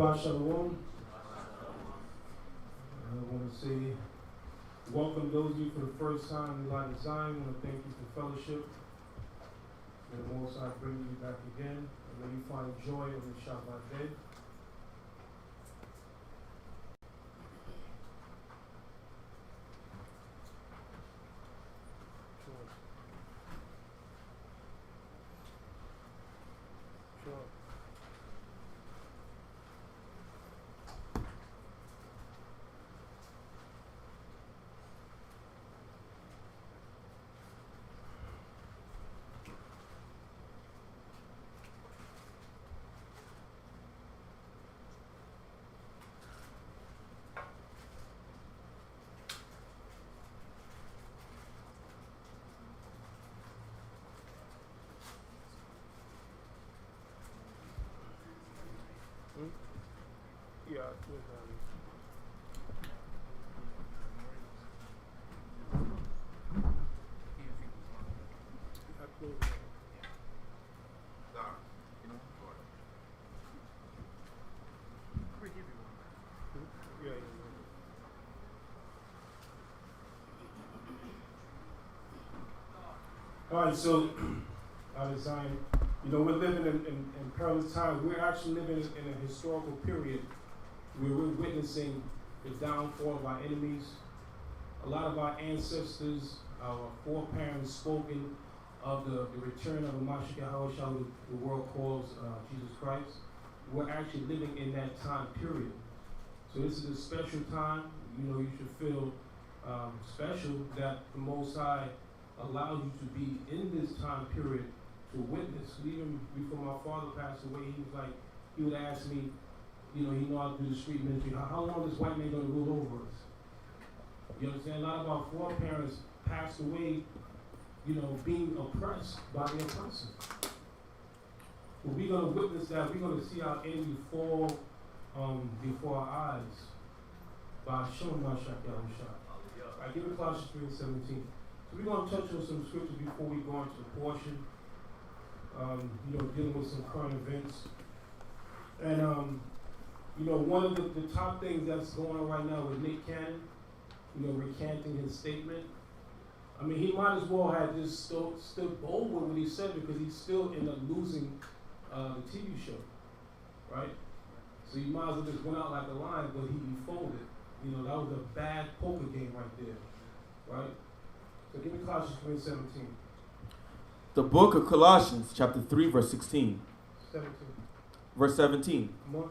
Shabbat Shalom. I want to say, welcome those of you for the first time in Light of Zion. I want to thank you for fellowship. May the Most High bring you back again. And may you find joy on the Shabbat day. Sure. Yeah, I All right, so out of Zion, we're living in perilous times. We're actually living in a historical period where we're witnessing the downfall of our enemies. A lot of our ancestors, our foreparents, spoken of the return of the Mashiach, the world calls Jesus Christ. We're actually living in that time period. So this is a special time. You should feel special that the Most High allows you to be in this time period to witness. Even before my father passed away, he would ask me, he know how to do the street ministry, how long is white man going to rule over us? You understand? A lot of our foreparents passed away, being oppressed by the oppressor. Well, we're going to witness that. We're going to see our enemy fall before our eyes by showing our Shah. I give it Colossians 3:17. So we're going to touch on some scriptures before we go into the portion, dealing with some current events. And, one of the top things that's going on right now with Nick Cannon, recanting his statement. I mean, he might as well have just stood bold with what he said because he's still in a losing the TV show, right? So you might as well just went out like a lion, but he folded. That was a bad poker game right there, right? So give me Colossians 3:17. The book of Colossians, chapter 3, verse 16. 17. Verse 17. Come on.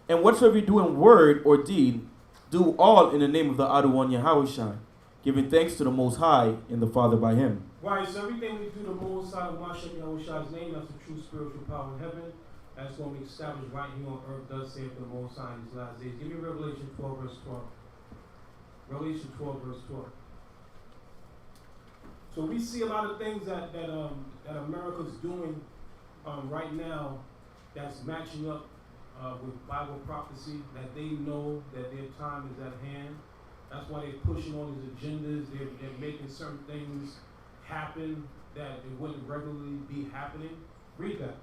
And whatsoever you do in word or deed, do all in the name of the Adonai Yahushua, giving thanks to the Most High and the Father by Him. Right, so everything we do the Most High of Mashiach Yahushua's name, that's the true spiritual power in heaven. That's going to be established right here on earth, thus saith the Most High in these last days. Give me Revelation 12, verse 12. Revelation 12, verse 12. So we see a lot of things that America's doing right now that's matching up with Bible prophecy, that they know that their time is at hand. That's why they're pushing all these agendas. They're making certain things happen that it wouldn't regularly be happening. Read that.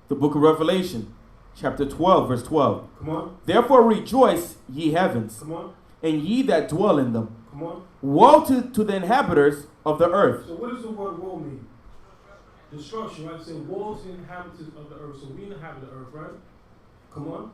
The book of Revelation, chapter 12, verse 12. Come on. Therefore rejoice, ye heavens, Come on. and ye that dwell in them. Come on. Woe to the inhabitants of the earth. So what does the word woe mean? Destruction, right? Say woe to the inhabitants of the earth. So we inhabit the earth, right? Come on.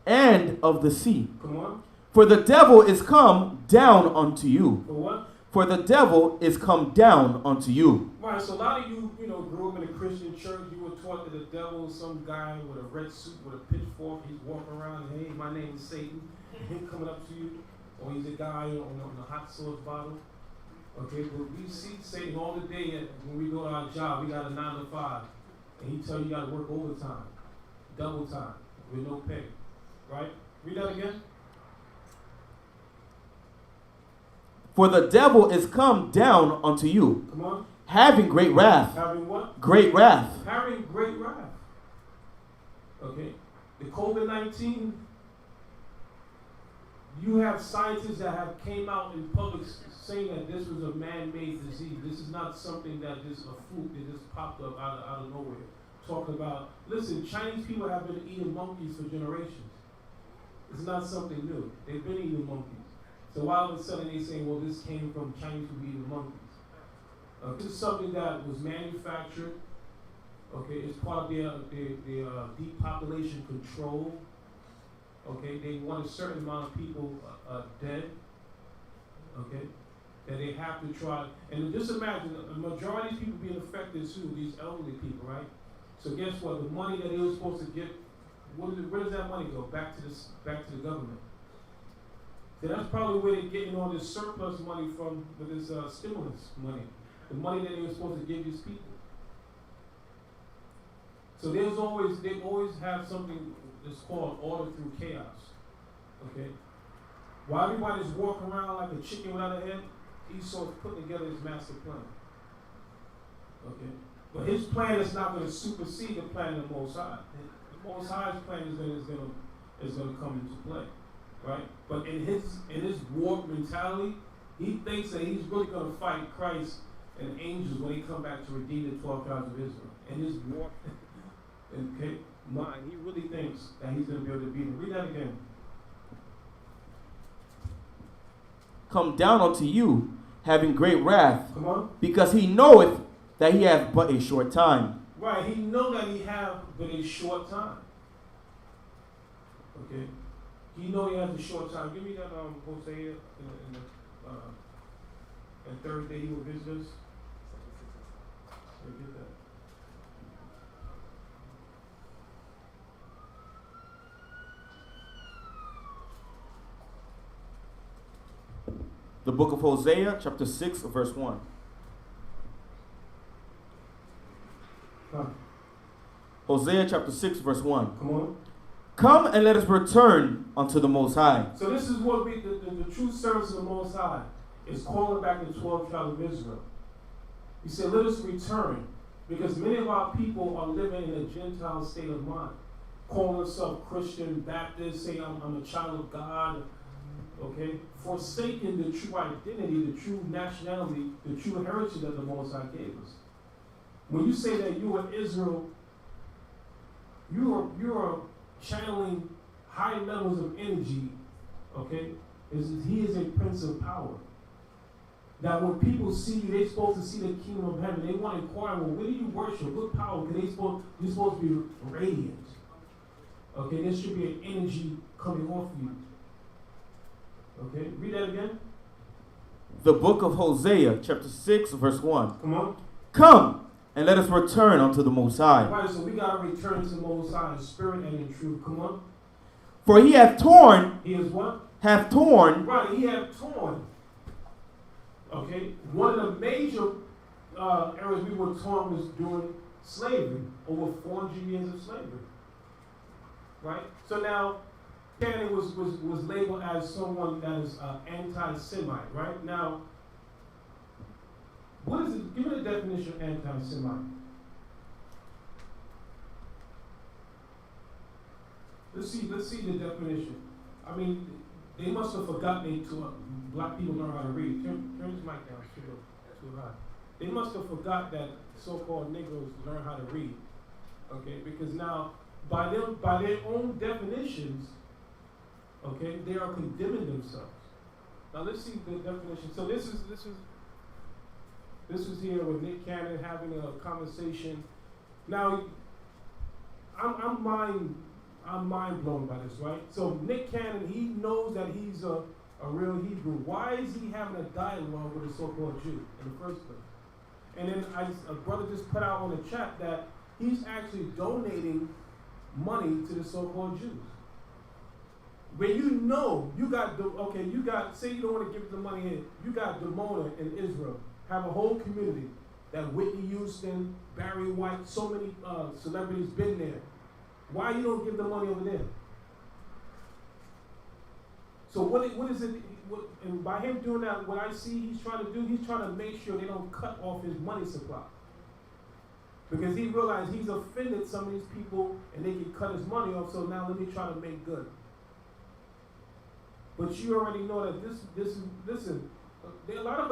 And of the sea. Come on. For the devil is come down unto you. For what? For the devil is come down unto you. Right, so a lot of you, grew up in a Christian church. You were taught that the devil is some guy with a red suit with a pitchfork. He's walking around, hey, my name is Satan. Him coming up to you. Or he's a guy on a hot sauce bottle. Okay, but we see Satan all the day when we go to our job. We got a 9 to 5. And he tell you got to work overtime, double time, with no pay. Right? Read that again. For the devil is come down unto you. Come on. Having great wrath. Having what? Great wrath. Having great wrath. Okay. The COVID-19, you have scientists that have came out in public saying that this was a man-made disease. This is not something that is a fluke that just popped up out of nowhere. talking about, listen, Chinese people have been eating monkeys for generations. It's not something new. They've been eating monkeys. So why all of a sudden they say, well, this came from Chinese people eating monkeys? This is something that was manufactured. Okay, it's part of their depopulation control. Okay, they want a certain amount of people dead. Okay, that they have to try. And just imagine, the majority of people being affected is who? These elderly people, right? So guess what? The money that they were supposed to get, where does that money go? Back to the government. So that's probably where they're getting all this surplus money from, with this stimulus money. The money that they were supposed to give these people. So they always have something that's called order through chaos. Okay? While everybody's walking around like a chicken without a head, Esau's putting together his master plan. Okay? But his plan is not going to supersede the plan of the Most High. The Most High's plan is going to come into play. Right? But in his warped mentality, he thinks that he's really going to fight Christ and angels when they come back to redeem the 12 tribes of Israel. In his warped mind, he really thinks that he's going to be able to beat him. Read that again. Come down unto you, having great wrath, Come on. because he knoweth that he hath but a short time. Right, he know that he have but a short time. Okay. He know he has a short time. Give me that Hosea and Thursday he will visit us. Get that. The book of Hosea, chapter 6, verse 1. Hosea chapter 6, verse 1. Come on. Come and let us return unto the Most High. So this is what the true service of the Most High is calling back the 12 tribes of Israel. He said, let us return. Because many of our people are living in a Gentile state of mind. Calling themselves Christian, Baptist, saying I'm a child of God. Okay? Forsaking the true identity, the true nationality, the true heritage that the Most High gave us. When you say that you are Israel, you are channeling high levels of energy, okay? He is a prince of power. That when people see you, they're supposed to see the kingdom of heaven. They want to inquire, well, where do you worship? What power? Because you're supposed to be radiant. Okay, there should be an energy coming off you. Okay, read that again. The book of Hosea, chapter 6, verse 1. Come on. Come and let us return unto the Most High. Right, so we got to return to the Most High in spirit and in truth. Come on. For he hath torn. He is what? Hath torn. Right, he hath torn. Okay, one of the major areas we were torn was during slavery, over 400 years of slavery. Right? So now, Kahaan was labeled as someone that is anti-Semite, right? Now, what is it? Give me the definition of anti-Semite. Let's see the definition. I mean, they must have forgotten black people learn how to read. Turn this mic down, too high. They must have forgot that so-called Negroes learn how to read. Okay, because now by their own definitions, okay, they are condemning themselves. Now let's see the definition. So this is here with Nick Kahaan having a conversation. Now I'm mind blown by this, right? So Nick Kahaan, he knows that he's a real Hebrew. Why is he having a dialogue with a so-called Jew in the first place? And then a brother just put out on the chat that he's actually donating money to the so-called Jews. When you know you got say you don't want to give the money in, you got Demona in Israel, have a whole community that Whitney Houston, Barry White, so many celebrities been there. Why you don't give the money over there? So what is it? And by him doing that, what I see he's trying to make sure they don't cut off his money supply. Because he realized he's offended some of these people and they can cut his money off, so now let me try to make good. But you already know that listen, a lot of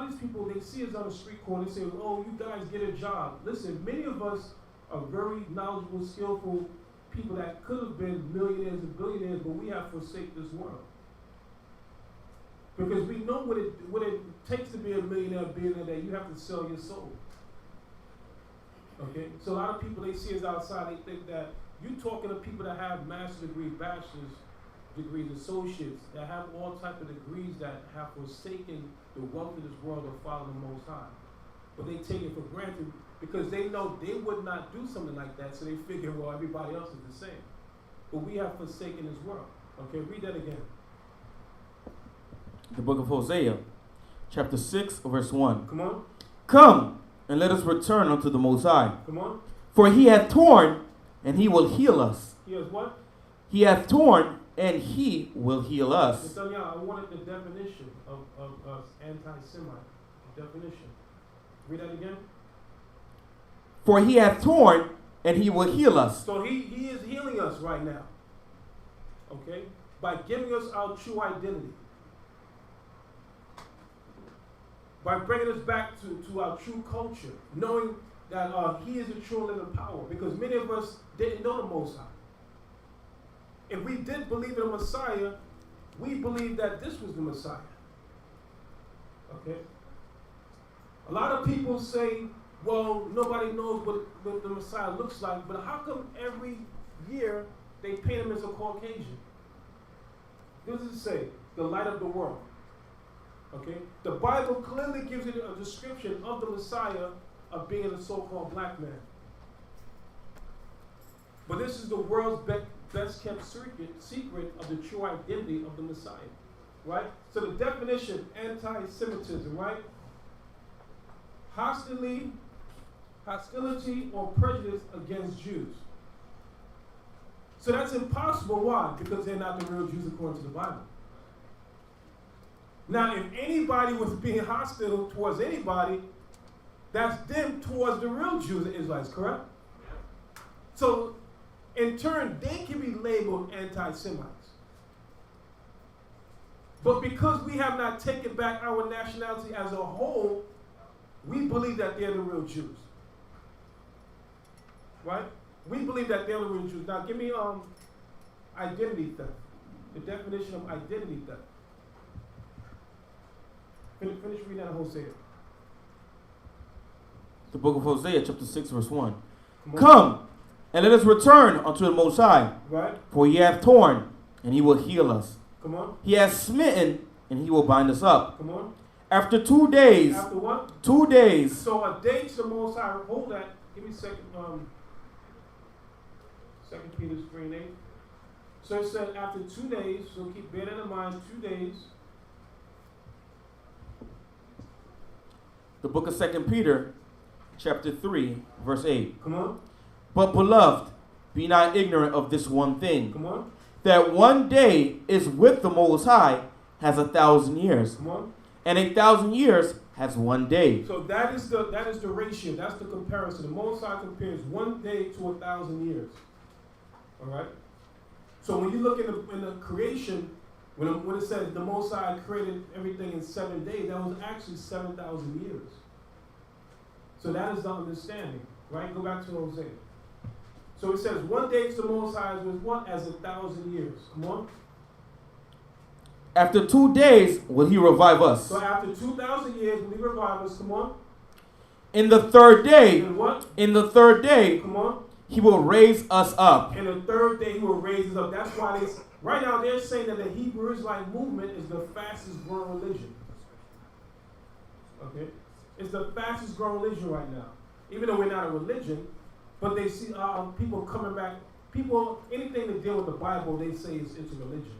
these people, they see us on the street corner, they say, oh, you guys get a job. Listen, many of us are very knowledgeable, skillful people that could have been millionaires and billionaires, but we have forsaken this world. Because we know what it takes to be a millionaire, billionaire, that you have to sell your soul. Okay? So a lot of people, they see us outside, they think that you're talking to people that have master's degree, bachelor's degrees, associates, that have all type of degrees that have forsaken the wealth of this world to follow the Most High. But they take it for granted because they know they would not do something like that, so they figure, well, everybody else is the same. But we have forsaken this world. Okay, read that again. The book of Hosea, chapter 6, verse 1. Come on. Come, and let us return unto the Most High. Come on. For he hath torn, and he will heal us. He has what? He hath torn, and he will heal us. So, yeah, I wanted the definition of anti-Semite. The definition. Read that again. For he hath torn, and he will heal us. So he is healing us right now. Okay? By giving us our true identity. By bringing us back to our true culture. Knowing that he is a true living power. Because many of us didn't know the Most High. If we did believe in the Messiah, we believed that this was the Messiah. Okay? A lot of people say, well, nobody knows what the Messiah looks like, but how come every year they paint him as a Caucasian? What does it say? The light of the world. Okay? The Bible clearly gives it a description of the Messiah of being a so-called black man. But this is the world's best kept secret of the true identity of the Messiah. Right? So the definition, anti-Semitism, right? Hostility or prejudice against Jews. So that's impossible. Why? Because they're not the real Jews according to the Bible. Now, if anybody was being hostile towards anybody, that's them towards the real Jews and Israelites, correct? So, in turn, they can be labeled anti-Semites. But because we have not taken back our nationality as a whole, we believe that they're the real Jews. Right? We believe that they're the real Jews. Now, give me identity theft. The definition of identity theft. Finish reading that in Hosea. The book of Hosea, chapter 6, verse 1. Come, and let us return unto the Most High. Right. For he hath torn, and he will heal us. Come on. He hath smitten, and he will bind us up. Come on. After 2 days. After what? 2 days. So a day to the Most High. Hold that. Give me a second. 2 Peter 3 and 8. So it said after 2 days. So keep bear that in mind. 2 days. The book of 2 Peter, chapter 3, verse 8. Come on. But beloved, be not ignorant of this one thing. Come on. That 1 day is with the Most High has 1,000 years. Come on. And 1,000 years has 1 day. So that is the ratio. That's the comparison. The Most High compares 1 day to 1,000 years. All right. So when you look in the creation, when it says the Most High created everything in 7 days, that was actually 7,000 years. So that is the understanding, right? Go back to Hosea. So it says 1 day to the Most High was what? As 1,000 years. Come on. After 2 days will he revive us. So after 2,000 years will he revive us. Come on. In the third day. In what? In the third day. Come on. He will raise us up. In the third day he will raise us up. That's why right now they're saying that the Hebrew Israelite movement is the fastest growing religion. Okay? It's the fastest growing religion right now. Even though we're not a religion, but they see people coming back. People, anything to deal with the Bible, they say it's a religion.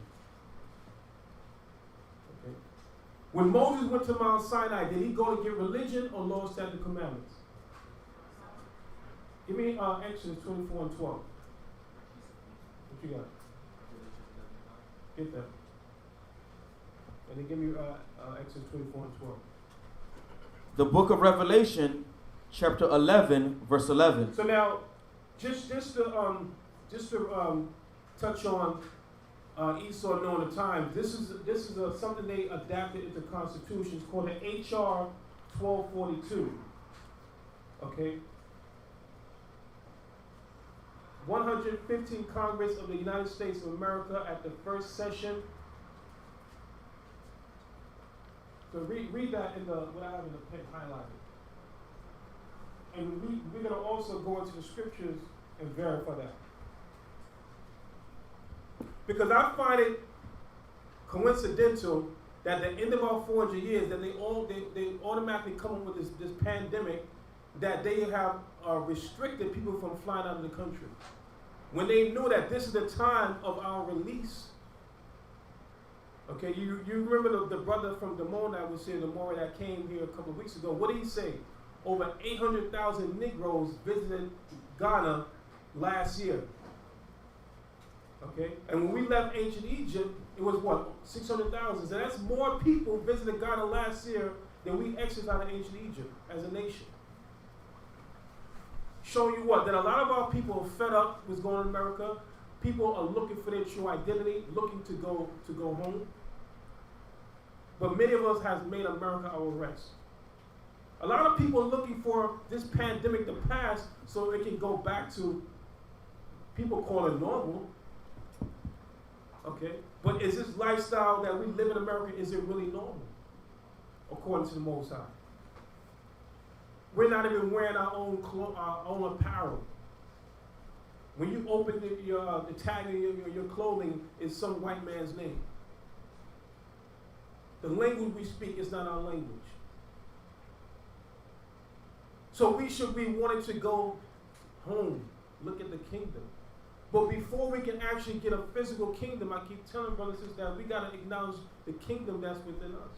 Okay? When Moses went to Mount Sinai, did he go to get religion or law, statute, commandments? Give me Exodus 24 and 12. What you got? Get that. And then give me Exodus 24 and 12. The book of Revelation, chapter 11, verse 11. So now, just to touch on Esau knowing the times. This is something they adapted into constitutions called the H.R. 1242. Okay. 115th Congress of the United States of America at the first session. So read that in what I have in the pen highlighted. And we're going to also go into the scriptures and verify that. Because I find it coincidental that at the end of our 400 years, that they automatically come up with this pandemic, that they have restricted people from flying out of the country. When they knew that this is the time of our release. Okay, you remember the brother from Damon that was here, the Mora that came here a couple of weeks ago. What did he say? Over 800,000 Negroes visited Ghana last year. Okay, and when we left ancient Egypt, it was what, 600,000. So that's more people visited Ghana last year than we exited out of ancient Egypt as a nation. Showing you what? That a lot of our people are fed up with what's going on in America. People are looking for their true identity, looking to go home. But many of us have made America our rest. A lot of people are looking for this pandemic to pass so it can go back to, people call it normal. Okay? But is this lifestyle that we live in America, is it really normal? According to the Most High. We're not even wearing our own apparel. When you open the tag in your clothing, it's some white man's name. The language we speak is not our language. So we should be wanting to go home, look at the kingdom. But before we can actually get a physical kingdom, I keep telling brothers and sisters that we got to acknowledge the kingdom that's within us.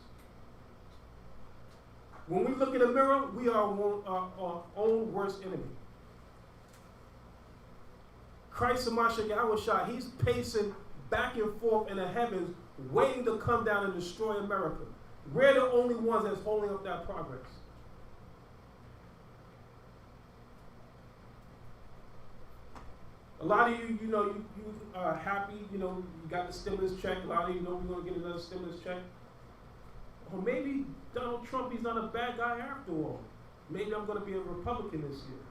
When we look in the mirror, we are our own worst enemy. Christ Shalamah, he's pacing back and forth in the heavens, waiting to come down and destroy America. We're the only ones that's holding up that progress. A lot of you, you are happy, you got the stimulus check. A lot of you know we're going to get another stimulus check. Or maybe Donald Trump, he's not a bad guy after all. Maybe I'm going to be a Republican this year.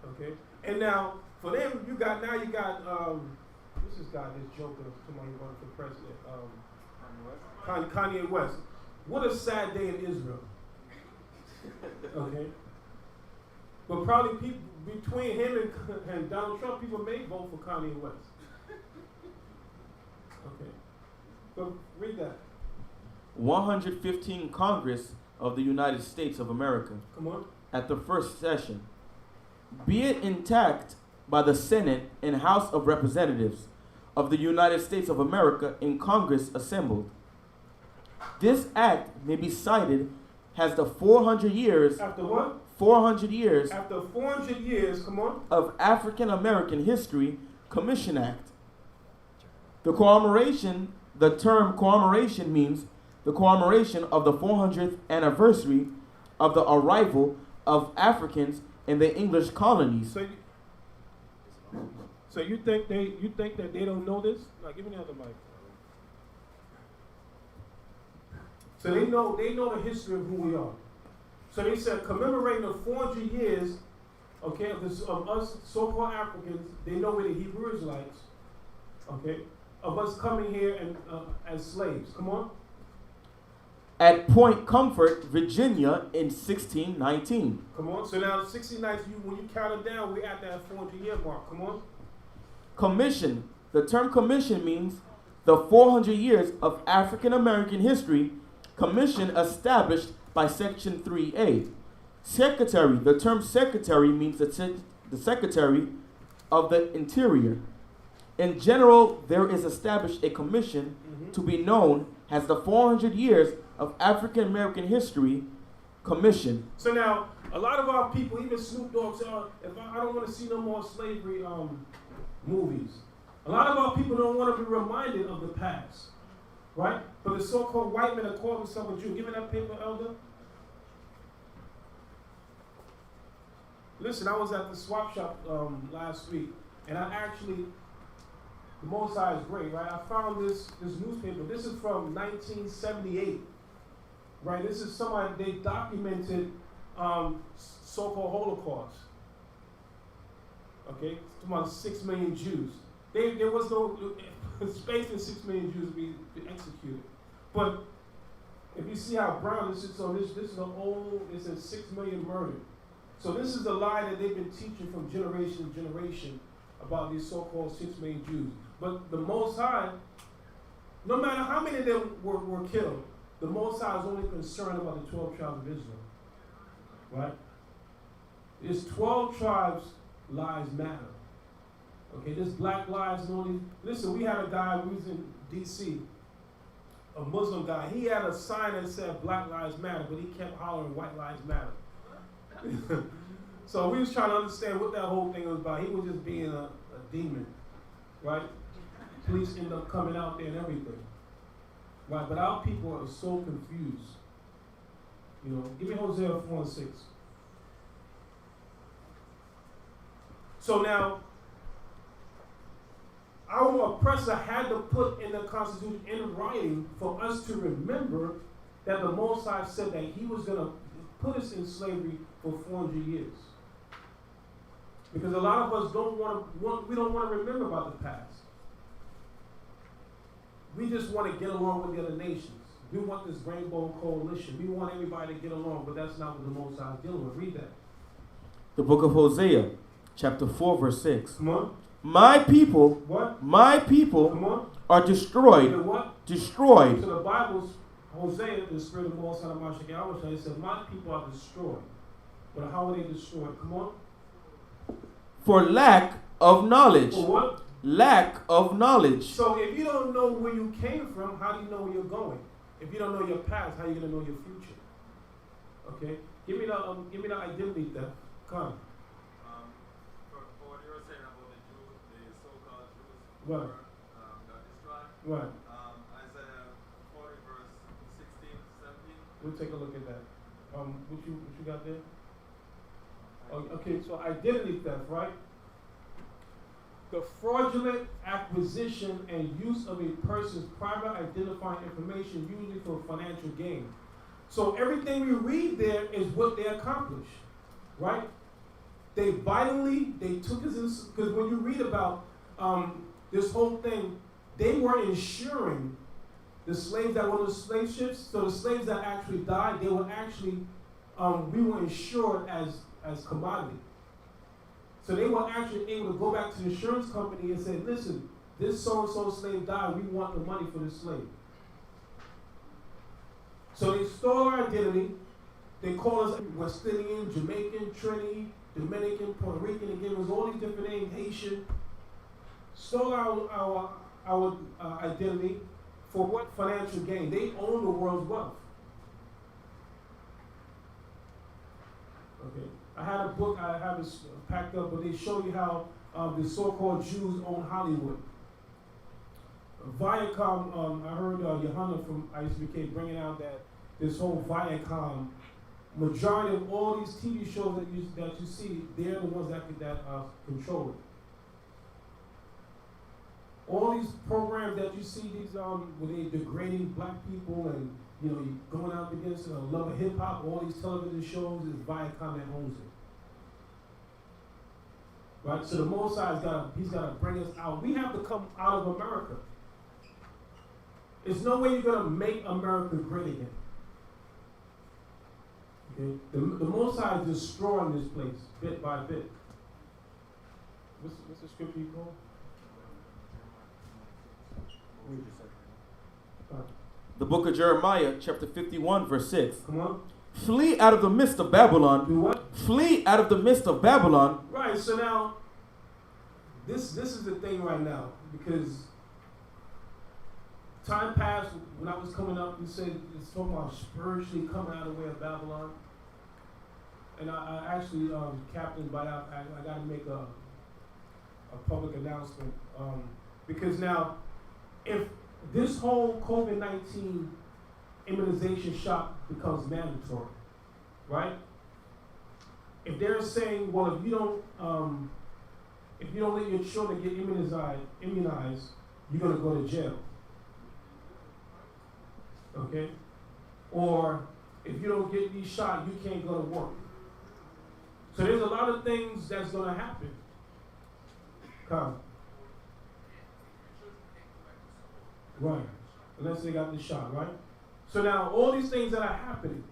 Okay? And now, for them, you got, what's this guy, this joker, somebody running for president? Kanye West. What a sad day in Israel. Okay? But probably people, between him and Donald Trump, people may vote for Kanye West. Okay. But read that. 115 Congress of the United States of America. Come on. At the first session. Be it intact by the Senate and House of Representatives of the United States of America in Congress assembled. This act may be cited as the 400 years. After what? 400 years. After 400 years, come on. Of African American History Commission Act. The term commemoration means the commemoration of the 400th anniversary of the arrival of Africans in the English colonies. So you think that they don't know this? Give me the other mic. So they know the history of who we are. So they said commemorating the 400 years, okay, of us so-called Africans. They know we're the Hebrew Israelites, okay, of us coming here and as slaves. Come on. At Point Comfort, Virginia in 1619. Come on. So now 1619, when you count it down, we're at that 400-year mark. Come on. Commission. The term commission means the 400 years of African American history commission established by Section 3A. Secretary. The term secretary means the Secretary of the Interior. In general, there is established a commission to be known as the 400 years of African American History Commission. So now, a lot of our people, even Snoop Dogg, say, I don't want to see no more slavery movies. A lot of our people don't want to be reminded of the past, right? But the so-called white men that call themselves a Jew. Give me that paper, Elder. Listen, I was at the swap shop last week, and I actually, the Most High is great, right? I found this newspaper. This is from 1978, right? This is somebody, they documented so-called Holocaust. Okay, it's about 6 million Jews. There was no space for 6 million Jews to be executed. But if you see how brown this is, so this is an old, it's a 6 million murder. So this is the lie that they've been teaching from generation to generation about these so-called 6 million Jews. But the Most High, no matter how many of them were killed, the Most High is only concerned about the 12 tribes of Israel. Right? It's 12 tribes, lives matter. Okay, this Black Lives only. Listen, we had a guy who was in D.C., a Muslim guy. He had a sign that said Black Lives Matter, but he kept hollering White Lives Matter. So we was trying to understand what that whole thing was about. He was just being a demon, right? Police end up coming out there and everything. Right, but our people are so confused. You know, give me Hosea 4:6. So now, our oppressor had to put in the Constitution in writing for us to remember that the Most High said that he was going to put us in slavery for 400 years. Because a lot of us we don't want to remember about the past. We just want to get along with the other nations. We want this rainbow coalition. We want everybody to get along, but that's not what the Most High is dealing with. Read that. The book of Hosea, chapter 4, verse 6. Come on. My people, what? My people Come on. are destroyed. The what? Destroyed. So the Bible's Hosea, the spirit of the Most High, it says, my people are destroyed. But how are they destroyed? Come on. For lack of knowledge. For what? Lack of knowledge. So if you don't know where you came from, how do you know where you're going? If you don't know your past, how are you going to know your future? Okay? Give me the identity theft. Come. For what you were saying about the Jews, the so-called Jews who Right. got destroyed. Right. Isaiah 40 verse 16 to 17. We'll take a look at that. What you got there? Okay, so identity theft, right? The fraudulent acquisition and use of a person's private identifying information, usually for financial gain. So everything we read there is what they accomplished, right? They took us in, because when you read about this whole thing, they were insuring the slaves that were on the slave ships. So the slaves that actually died, they were actually, we were insured as commodity. So they were actually able to go back to the insurance company and say, listen, this so-and-so slave died, we want the money for this slave. So they stole our identity. They called us West Indian, Jamaican, Trini, Dominican, Puerto Rican, and gave us all these different names, Haitian. Stole our identity for what? Financial gain. They own the world's wealth. Okay. I had a book, I have it packed up, but they show you how the so-called Jews own Hollywood. Viacom, I heard Johanna from ISBK bringing out that this whole Viacom, majority of all these TV shows that you see, they're the ones that control it. All these programs that you see, these where they degrading black people and you going out against love of hip hop, all these television shows, is Viacom that owns it. Right? So the Most High he's got to bring us out. We have to come out of America. There's no way you're going to make America great again. Okay? The Most High is destroying this place bit by bit. What's the scripture you call? Read a second. The book of Jeremiah, chapter 51, verse 6. Come on. Flee out of the midst of Babylon. Do what? Flee out of the midst of Babylon. Right, so now, this is the thing right now, because time passed when I was coming up, you said it's talking about spiritually coming out of the way of Babylon. And I actually, Captain Bayat, I got to make a public announcement. Because now, if this whole COVID-19 immunization shot becomes mandatory, right? If they're saying, well, if you don't let your children get immunized, you're gonna go to jail. Okay? Or if you don't get these shots, you can't go to work. So there's a lot of things that's gonna happen. Come. Right. Unless they got the shot, right? So now all these things that are happening,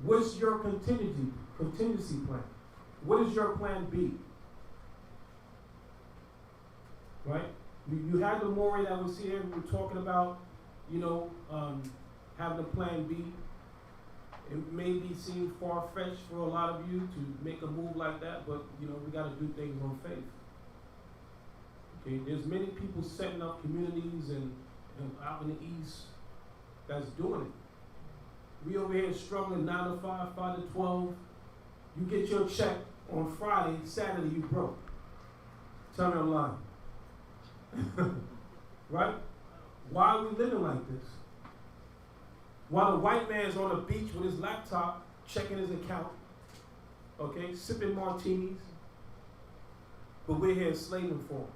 what's your contingency plan? What is your plan B? Right? You had the Maury that was here. We were talking about, having a plan B. It may seem far-fetched for a lot of you to make a move like that, but, we got to do things on faith. Okay? There's many people setting up communities and out in the East that's doing it. We over here struggling 9 to 5, 5 to 12. You get your check on Friday, Saturday you broke. Tell me I'm lying. Right? Why are we living like this? While the white man's on the beach with his laptop, checking his account, okay, sipping martinis, but we're here slaving for him.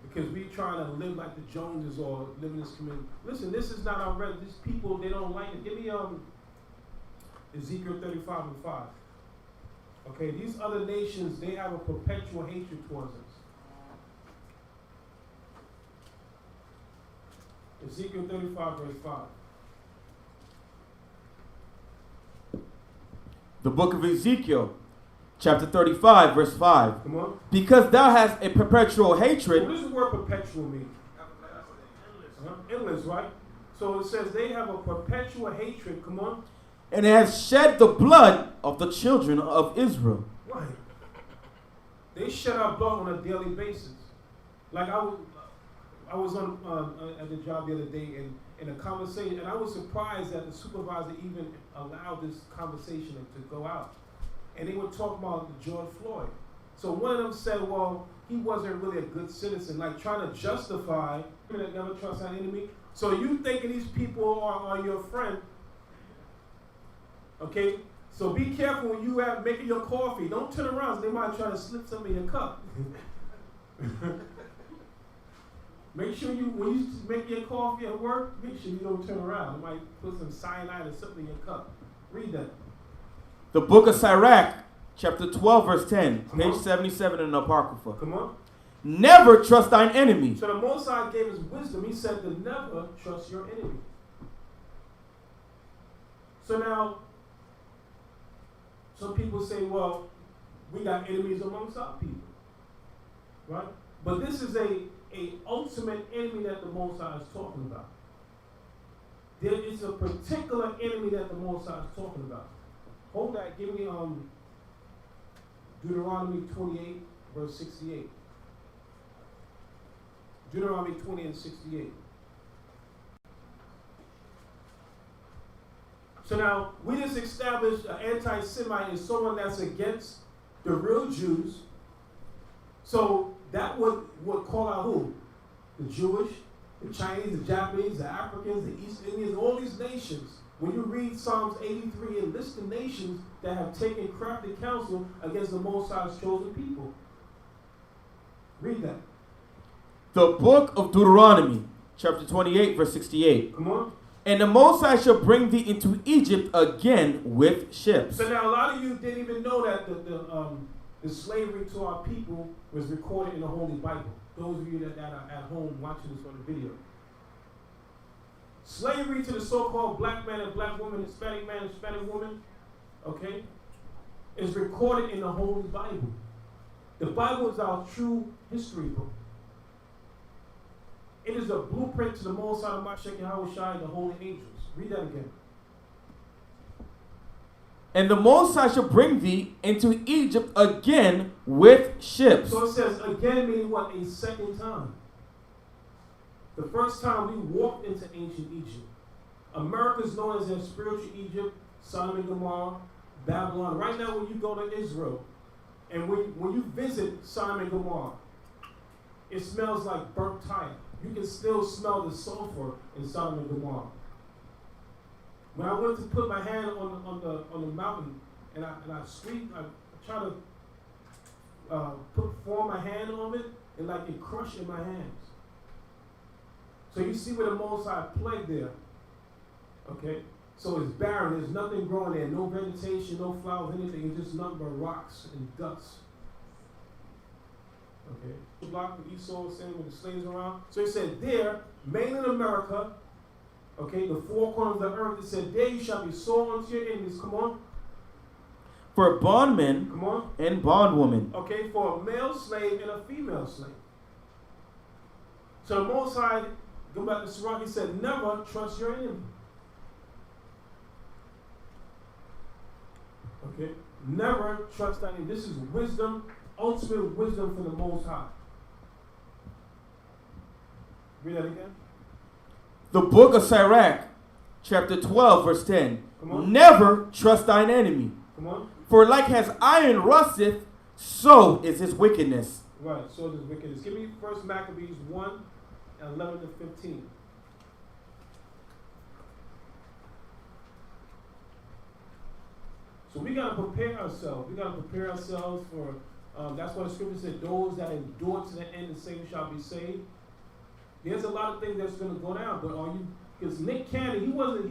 Because we trying to live like the Joneses or live in this community. Listen, this is not our red. These people, they don't like it. Give me Ezekiel 35 and 5. Okay, these other nations, they have a perpetual hatred towards us. Ezekiel 35 verse 5. The book of Ezekiel, chapter 35, verse 5. Come on. Because thou hast a perpetual hatred. What does the word perpetual mean? Endless, right? So it says they have a perpetual hatred. Come on. And it has shed the blood of the children of Israel. Right. They shed our blood on a daily basis. Like I was on at the job the other day in a conversation, and I was surprised that the supervisor even allowed this conversation to go out. And they were talking about George Floyd. So one of them said, well, he wasn't really a good citizen, like trying to justify that never trust our enemy. So you thinking these people are your friend. Okay? So be careful when you are making your coffee. Don't turn around, they might try to slip some in your cup. Make sure when you make your coffee at work, make sure you don't turn around. They might put some cyanide or something in your cup. Read that. The book of Sirach, chapter 12, verse 10, page 77 in the Apocrypha. Come on. Never trust thine enemy. So the Most High gave us wisdom. He said to never trust your enemy. So now, some people say, well, we got enemies amongst our people. Right? But this is a ultimate enemy that the Most High is talking about. There is a particular enemy that the Most High is talking about. Hold that. Give me Deuteronomy 28, verse 68. Deuteronomy 20 and 68. So now, we just established an anti-Semite is someone that's against the real Jews. So that would call out who? The Jewish, the Chinese, the Japanese, the Africans, the East Indians, all these nations. When you read Psalms 83, it lists the nations that have taken crafty counsel against the Most High's chosen people. Read that. The book of Deuteronomy, chapter 28, verse 68. Come on. And the Most High shall bring thee into Egypt again with ships. So now a lot of you didn't even know that the slavery to our people was recorded in the Holy Bible. Those of you that are at home watching this on the video. Slavery to the so-called black man and black woman, Hispanic man and Hispanic woman, okay, is recorded in the Holy Bible. The Bible is our true history book. It is a blueprint to the Most High, Mashiach, Yahushua, and the holy angels. Read that again. And the Most High shall bring thee into Egypt again with ships. So it says again meaning what? A second time. The first time we walked into ancient Egypt. America is known as a spiritual Egypt, Sodom and Gomorrah, Babylon. Right now when you go to Israel, and when you visit Sodom and Gomorrah, it smells like burnt tire. You can still smell the sulfur in Sodom and Gomorrah. When I went to put my hand on the mountain and I squeezed, I try to form my hand on it, and like it crushed in my hands. So you see where the Most High plagued there, okay? So it's barren. There's nothing growing there. No vegetation, no flowers, anything. It's just nothing but rocks and dust. Okay. The block with Esau saying with the slaves around. So he said, there, mainland America, okay, the four corners of the earth, it said, there you shall be sold unto your enemies. Come on. For bondmen Come on. and bondwomen. Okay, for a male slave and a female slave. So the Most High, go back to Sirach, he said, never trust your enemy. Okay? Never trust that enemy. This is wisdom, ultimate wisdom from the Most High. Read that again. The book of Sirach, chapter 12, verse 10. Come on. Never trust thine enemy. Come on. For like as iron rusteth, so is his wickedness. Right, so this wickedness. Give me 1 Maccabees 1, 11 to 15. So we got to prepare ourselves. We got to prepare ourselves for, that's why the scripture said, those that endure to the end, the same shall be saved. There's a lot of things that's going to go down, but are you, because Nick Cannon, because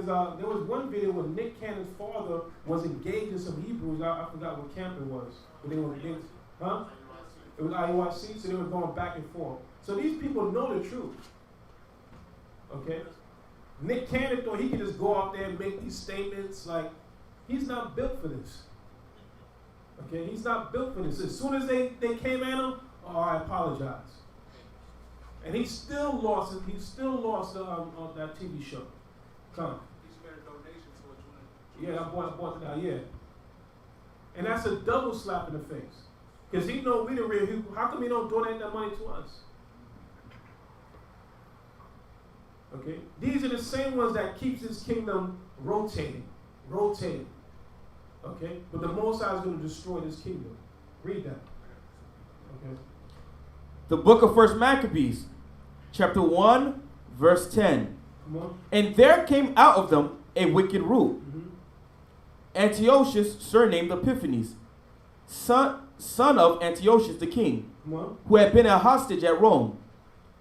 there was one video where Nick Cannon's father was engaged in some Hebrews. I forgot what camp it was. But they were engaged, huh? It was IUIC, so they were going back and forth. So these people know the truth. Okay? Nick Cannon thought he could just go out there and make these statements like, he's not built for this. Okay? He's not built for this. As soon as they came at him, oh, I apologize. And he still lost it. He still lost on that TV show. Come. He's made a donation to a Yeah, I bought it out, yeah. And that's a double slap in the face. Because he know we the real people. How come he don't donate that money to us? Okay? These are the same ones that keeps his kingdom rotating. Okay? But the Most High is going to destroy this kingdom. Read that. Okay? The book of 1 Maccabees, chapter 1, verse 10. Come on. And there came out of them a wicked root, Mm-hmm. Antiochus, surnamed Epiphanes, son of Antiochus the king, Come on. who had been a hostage at Rome.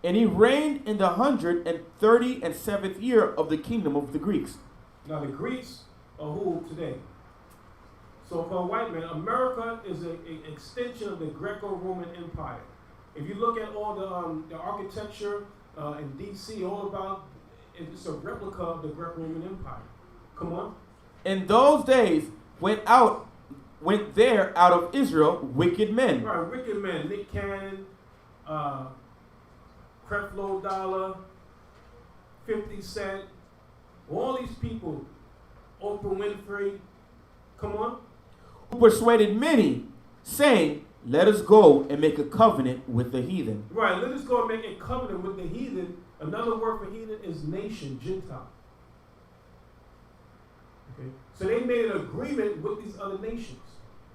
And he reigned in the 137th year of the kingdom of the Greeks. Now the Greeks are who today? So for a white man, America is an extension of the Greco-Roman Empire. If you look at all the architecture in D.C., all about, it's a replica of the Greco-Roman Empire. Come on. In those days went there out of Israel wicked men. Right, wicked men. Nick Cannon, Creflo Dollar, 50 Cent, all these people, Oprah Winfrey, come on. Who persuaded many, saying, let us go and make a covenant with the heathen. Right, let us go and make a covenant with the heathen. Another word for heathen is nation, Gentile. Okay, so they made an agreement with these other nations.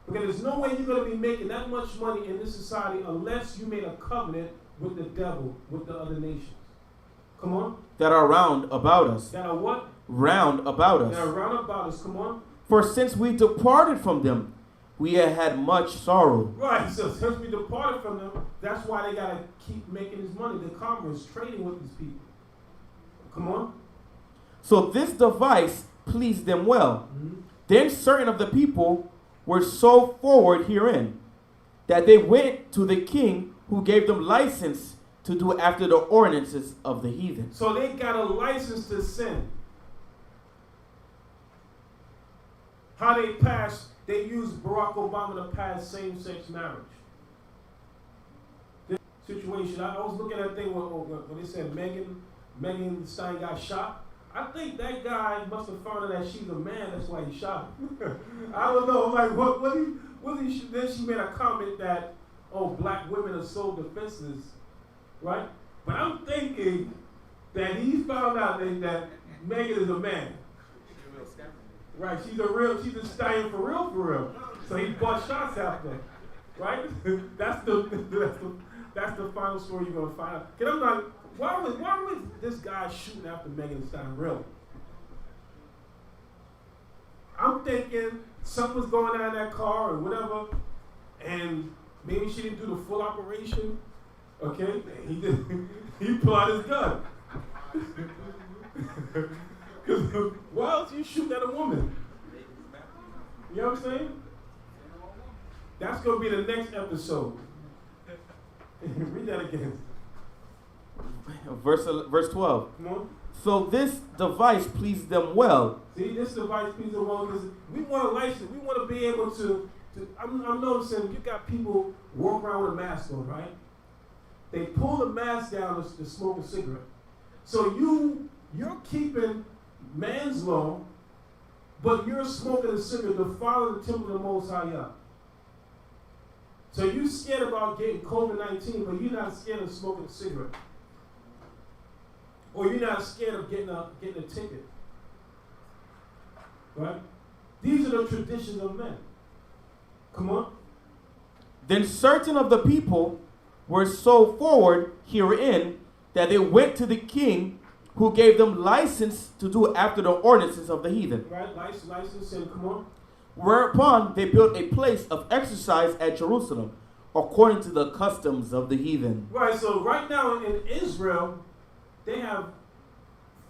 Because there's no way you're going to be making that much money in this society unless you made a covenant with the devil, with the other nations. Come on. That are round about us. That are what? Round about us. That are round about us. Come on. For since we departed from them, we have had much sorrow. Right, so since we departed from them, that's why they got to keep making this money. The commerce, trading with these people. Come on. So this device pleased them well. Mm-hmm. Then certain of the people were so forward herein, that they went to the king, who gave them license to do after the ordinances of the heathen. So they got a license to sin. How they passed, they used Barack Obama to pass same-sex marriage. This situation, I was looking at a thing when they said Megan Stein got shot. I think that guy must have found out that she's a man, that's why he shot her. I don't know, like, then she made a comment that, oh, black women are so defenseless, right? But I'm thinking that he found out that Megan is a man. Right, she's a stallion for real. So he bought shots after, right? That's the final story you're gonna find out. Cause I'm like, why was this guy shooting after Megan Stein really? I'm thinking something was going on in that car or whatever, and maybe she didn't do the full operation. Okay, he pulled out his gun. Why else you shooting at a woman? You know what I'm saying? That's going to be the next episode. Read that again. Verse 12. Come on. So this device pleased them well. See, this device pleased them well because we want a license. We want to be able to I'm noticing you got people walk around with a mask on, right? They pull the mask down to smoke a cigarette. So you're keeping man's law, but you're smoking a cigarette to follow the temple of the Most High Yah. So you're scared about getting COVID-19, but you're not scared of smoking a cigarette. Or you're not scared of getting a ticket. Right? These are the traditions of men. Come on. Then certain of the people were so forward herein that they went to the king, who gave them license to do after the ordinances of the heathen. Right, license, and come on. Whereupon they built a place of exercise at Jerusalem, according to the customs of the heathen. Right, so right now in Israel, they have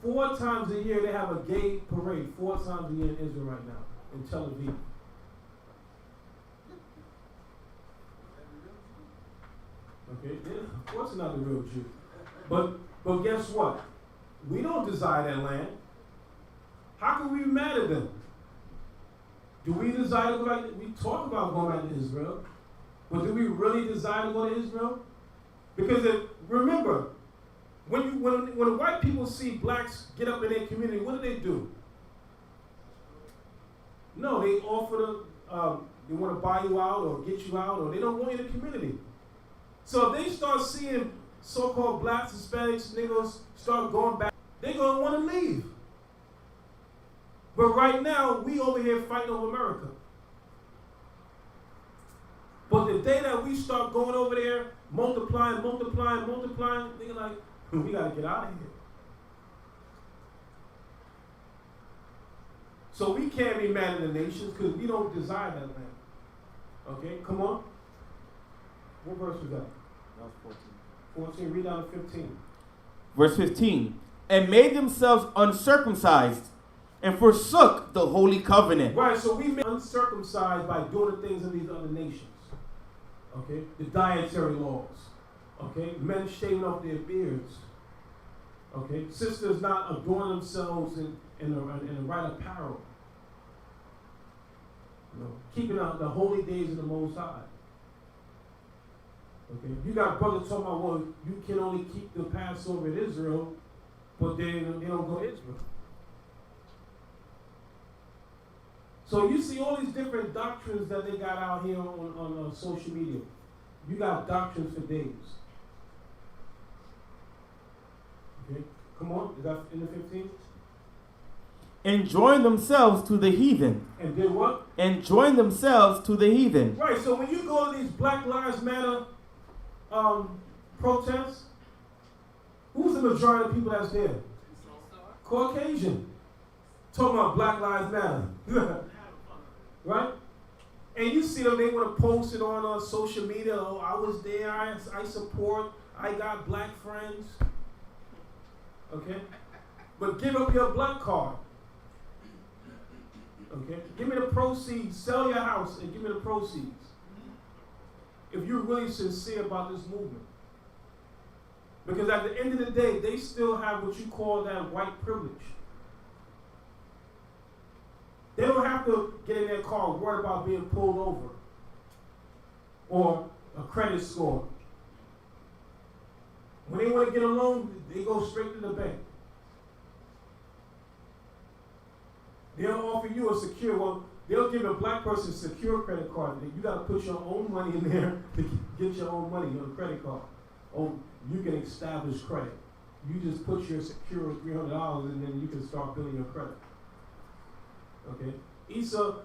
4 times a year, they have a gay parade, 4 times a year in Israel right now, in Tel Aviv. Okay, yeah, of course it's not the real Jew. But guess what? We don't desire that land. How can we be mad at them? Do we desire to go back? We talk about going back to Israel, but do we really desire to go to Israel? Because remember, when the white people see blacks get up in their community, what do? No, they offer to, they want to buy you out or get you out, or they don't want you in the community. So if they start seeing so-called blacks, Hispanics, niggas start going back, they're going to want to leave. But right now, we over here fighting over America. But the day that we start going over there, multiplying, they're like, we got to get out of here. So we can't be mad at the nations because we don't desire that land. Okay, come on. What verse was that? That was 14. 14, read down to 15. Verse 15. And made themselves uncircumcised, and forsook the holy covenant. Right, so we made uncircumcised by doing the things of these other nations. Okay, the dietary laws. Okay, men shaving off their beards. Okay, sisters not adorning themselves in the right apparel. You know, keeping out the holy days of the Most High. Okay, you got brothers talking about, well, you can only keep the Passover in Israel, but they don't go to Israel. So you see all these different doctrines that they got out here on social media. You got doctrines for days. Okay, come on, is that in the 15th? And joined themselves to the heathen. And did what? And joined themselves to the heathen. Right, so when you go to these Black Lives Matter protests, who's the majority of people that's there? Caucasian. Talking about Black Lives Matter. Right? And you see them, they want to post it on social media. Oh, I was there, I support, I got black friends. Okay? But give up your black card. Okay? Give me the proceeds. Sell your house and give me the proceeds. If you're really sincere about this movement. Because at the end of the day, they still have what you call that white privilege. They don't have to get in their car and worry about being pulled over or a credit score. When they want to get a loan, they go straight to the bank. They'll offer you a secure one. They'll give a black person a secure credit card. You got to put your own money in there to get your own money on the credit card. Oh, you can establish credit. You just put your secure $300 and then you can start building your credit. Okay.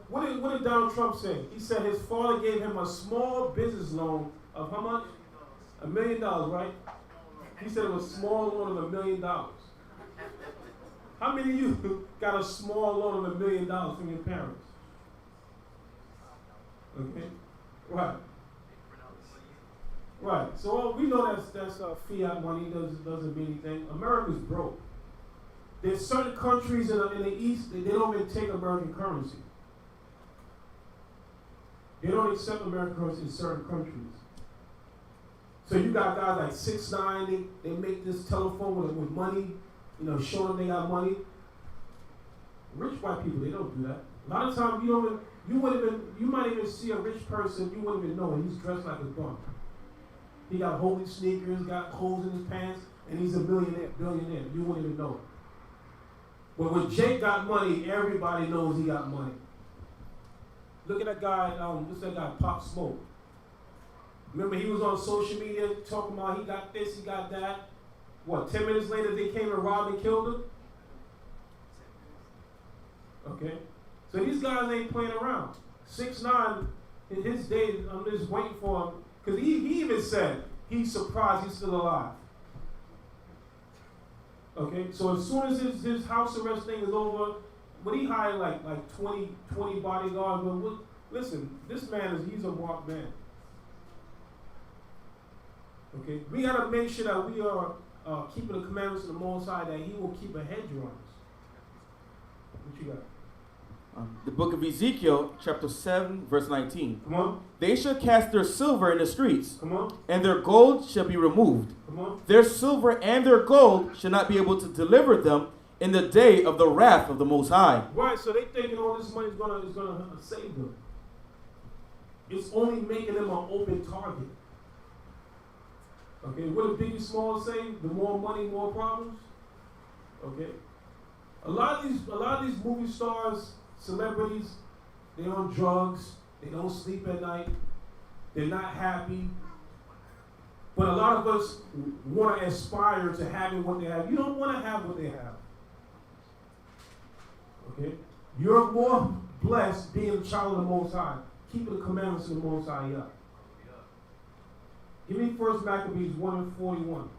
What did Donald Trump say? He said his father gave him a small business loan of how much? $1 million, right? He said it was a small loan of $1 million. How many of you got a small loan of $1 million from your parents? Okay, right. Right. So we know that's fiat money doesn't mean anything. America's broke. There's certain countries in the East, they don't even take American currency. They don't accept American currency in certain countries. So you got guys like 6ix9ine, they make this telephone with money, show them they got money. Rich white people, they don't do that. A lot of times you might even see a rich person, you wouldn't even know it. He's dressed like a bum. He got holy sneakers, got holes in his pants, and he's a billionaire. You wouldn't even know it. But when Jake got money, everybody knows he got money. Look at that guy, what's that guy, Pop Smoke. Remember, he was on social media talking about he got this, he got that. 10 minutes later they came and robbed and killed him? Okay? So these guys ain't playing around. 6ix9ine, in his days, I'm just waiting for him, because he even said he's surprised he's still alive. Okay? So as soon as his house arrest thing is over, but he hired like 20 bodyguards. But listen, this man he's a marked man. Okay? We got to make sure that we are keeping the commandments of the Most High, that he will keep a hedge around us. What you got? The book of Ezekiel, chapter 7, verse 19. Come on. They shall cast their silver in the streets, Come on. and their gold shall be removed. Come on. Their silver and their gold shall not be able to deliver them in the day of the wrath of the Most High. Right, so they thinking all this money is gonna save them. It's only making them an open target. Okay, what did Biggie Smalls say? The more money, more problems. Okay, a lot of these movie stars, celebrities, they're on drugs. They don't sleep at night. They're not happy. But a lot of us want to aspire to having what they have. You don't want to have what they have. Okay, you're more blessed being a child of the Most High, keeping the commandments of the Most High up. Give me 1 Maccabees 1:41.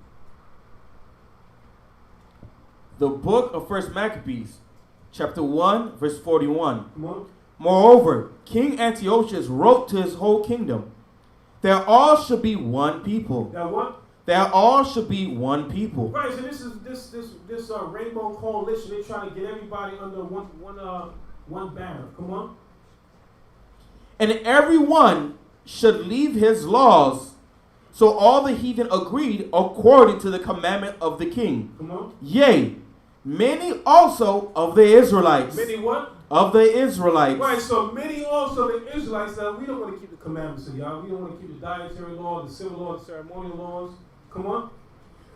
The book of 1 Maccabees, chapter 1, verse 41. Come on. Moreover, King Antiochus wrote to his whole kingdom, that all should be one people. That what? That all should be one people. Right. So this is rainbow coalition. They're trying to get everybody under one banner. Come on. And everyone should leave his laws. So all the heathen agreed according to the commandment of the king. Come on. Yea, many also of the Israelites. Many what? Of the Israelites. Right, so many also the Israelites said, we don't want to keep the commandments of y'all. We don't want to keep the dietary law, the civil law, the ceremonial laws. Come on.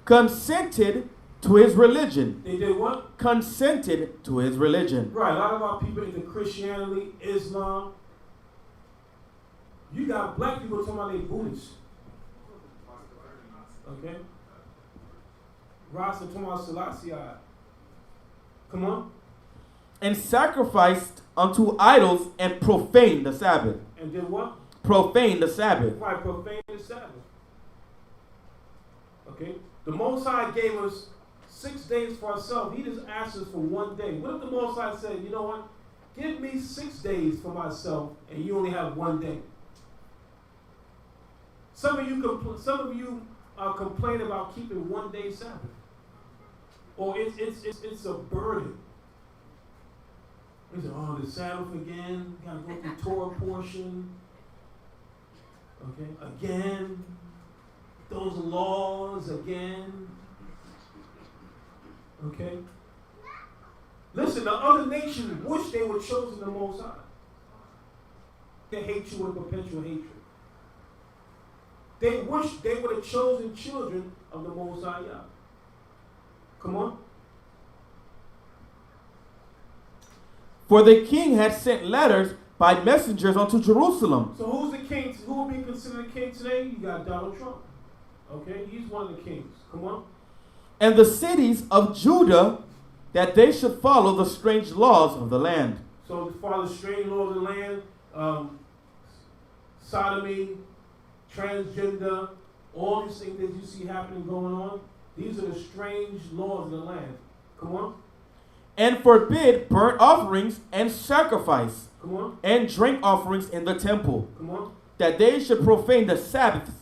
Consented to his religion. They did what? Consented to his religion. Right, a lot of our people into Christianity, Islam. You got black people talking about they Buddhists. Okay? Rasta talking about Selassie. Come on. And sacrificed unto idols and profaned the Sabbath. And did what? Profaned the Sabbath. Right, profaned the Sabbath. Okay? The Most High gave us 6 days for ourselves. He just asked us for 1 day. What if the Most High said, you know what? Give me 6 days for myself, and you only have 1 day. Some of you complain about keeping 1 day Sabbath, or it's a burden. They say, oh, the Sabbath again. Gotta go through Torah portion. Okay, again. Those laws again. Okay. Listen, the other nations wish they were chosen the Most High. They hate you with perpetual hatred. They wish they would have chosen children of the Most High. Come on. For the king had sent letters by messengers unto Jerusalem. So who's the king? Who will be considered a king today? You got Donald Trump. Okay, he's one of the kings. Come on. And the cities of Judah, that they should follow the strange laws of the land. So to follow the strange laws of the land, sodomy, transgender, all these things that you see happening going on, these are the strange laws of the land. Come on. And forbid burnt offerings and sacrifice. Come on. And drink offerings in the temple. Come on. That they should profane the Sabbaths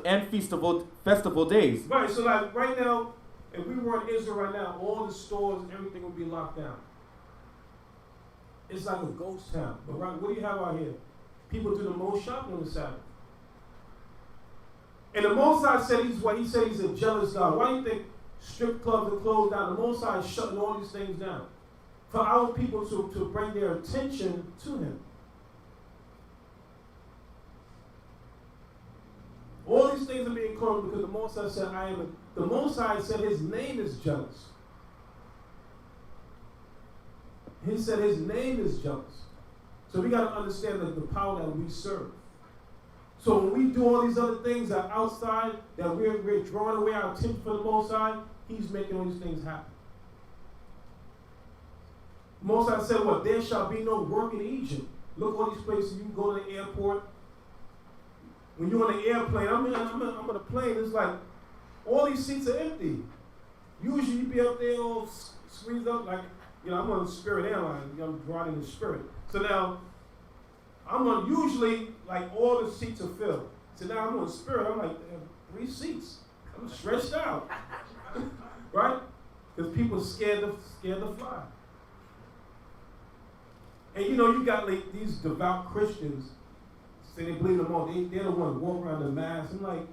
and festival days. Right, so like right now, if we were in Israel right now, all the stores, everything will be locked down. It's like a ghost town. But right, what do you have out here? People do the most shopping on the Sabbath. And the Most High said he's what? He said he's a jealous God. Why do you think strip clubs are closed down? The Most High is shutting all these things down for our people to bring their attention to him. All these things are being closed because the Most High said, the Most High said his name is jealous. He said his name is jealous. So we got to understand the power that we serve. So when we do all these other things that are outside, that we're drawing away our attention from the Most High, he's making all these things happen. Most High said, what? There shall be no work in Egypt. Look all these places. You can go to the airport. When you're on the airplane, I'm on a plane, it's like all these seats are empty. Usually you be up there all squeezed up like, I'm on Spirit Airlines. I'm riding the Spirit. So now, usually, like, all the seats are filled. So now I'm on Spirit. I'm like, 3 seats. I'm stretched out. Right? Because people scared to fly. And you got like these devout Christians, say they believe in them all. They're the ones walking around the mass. I'm like,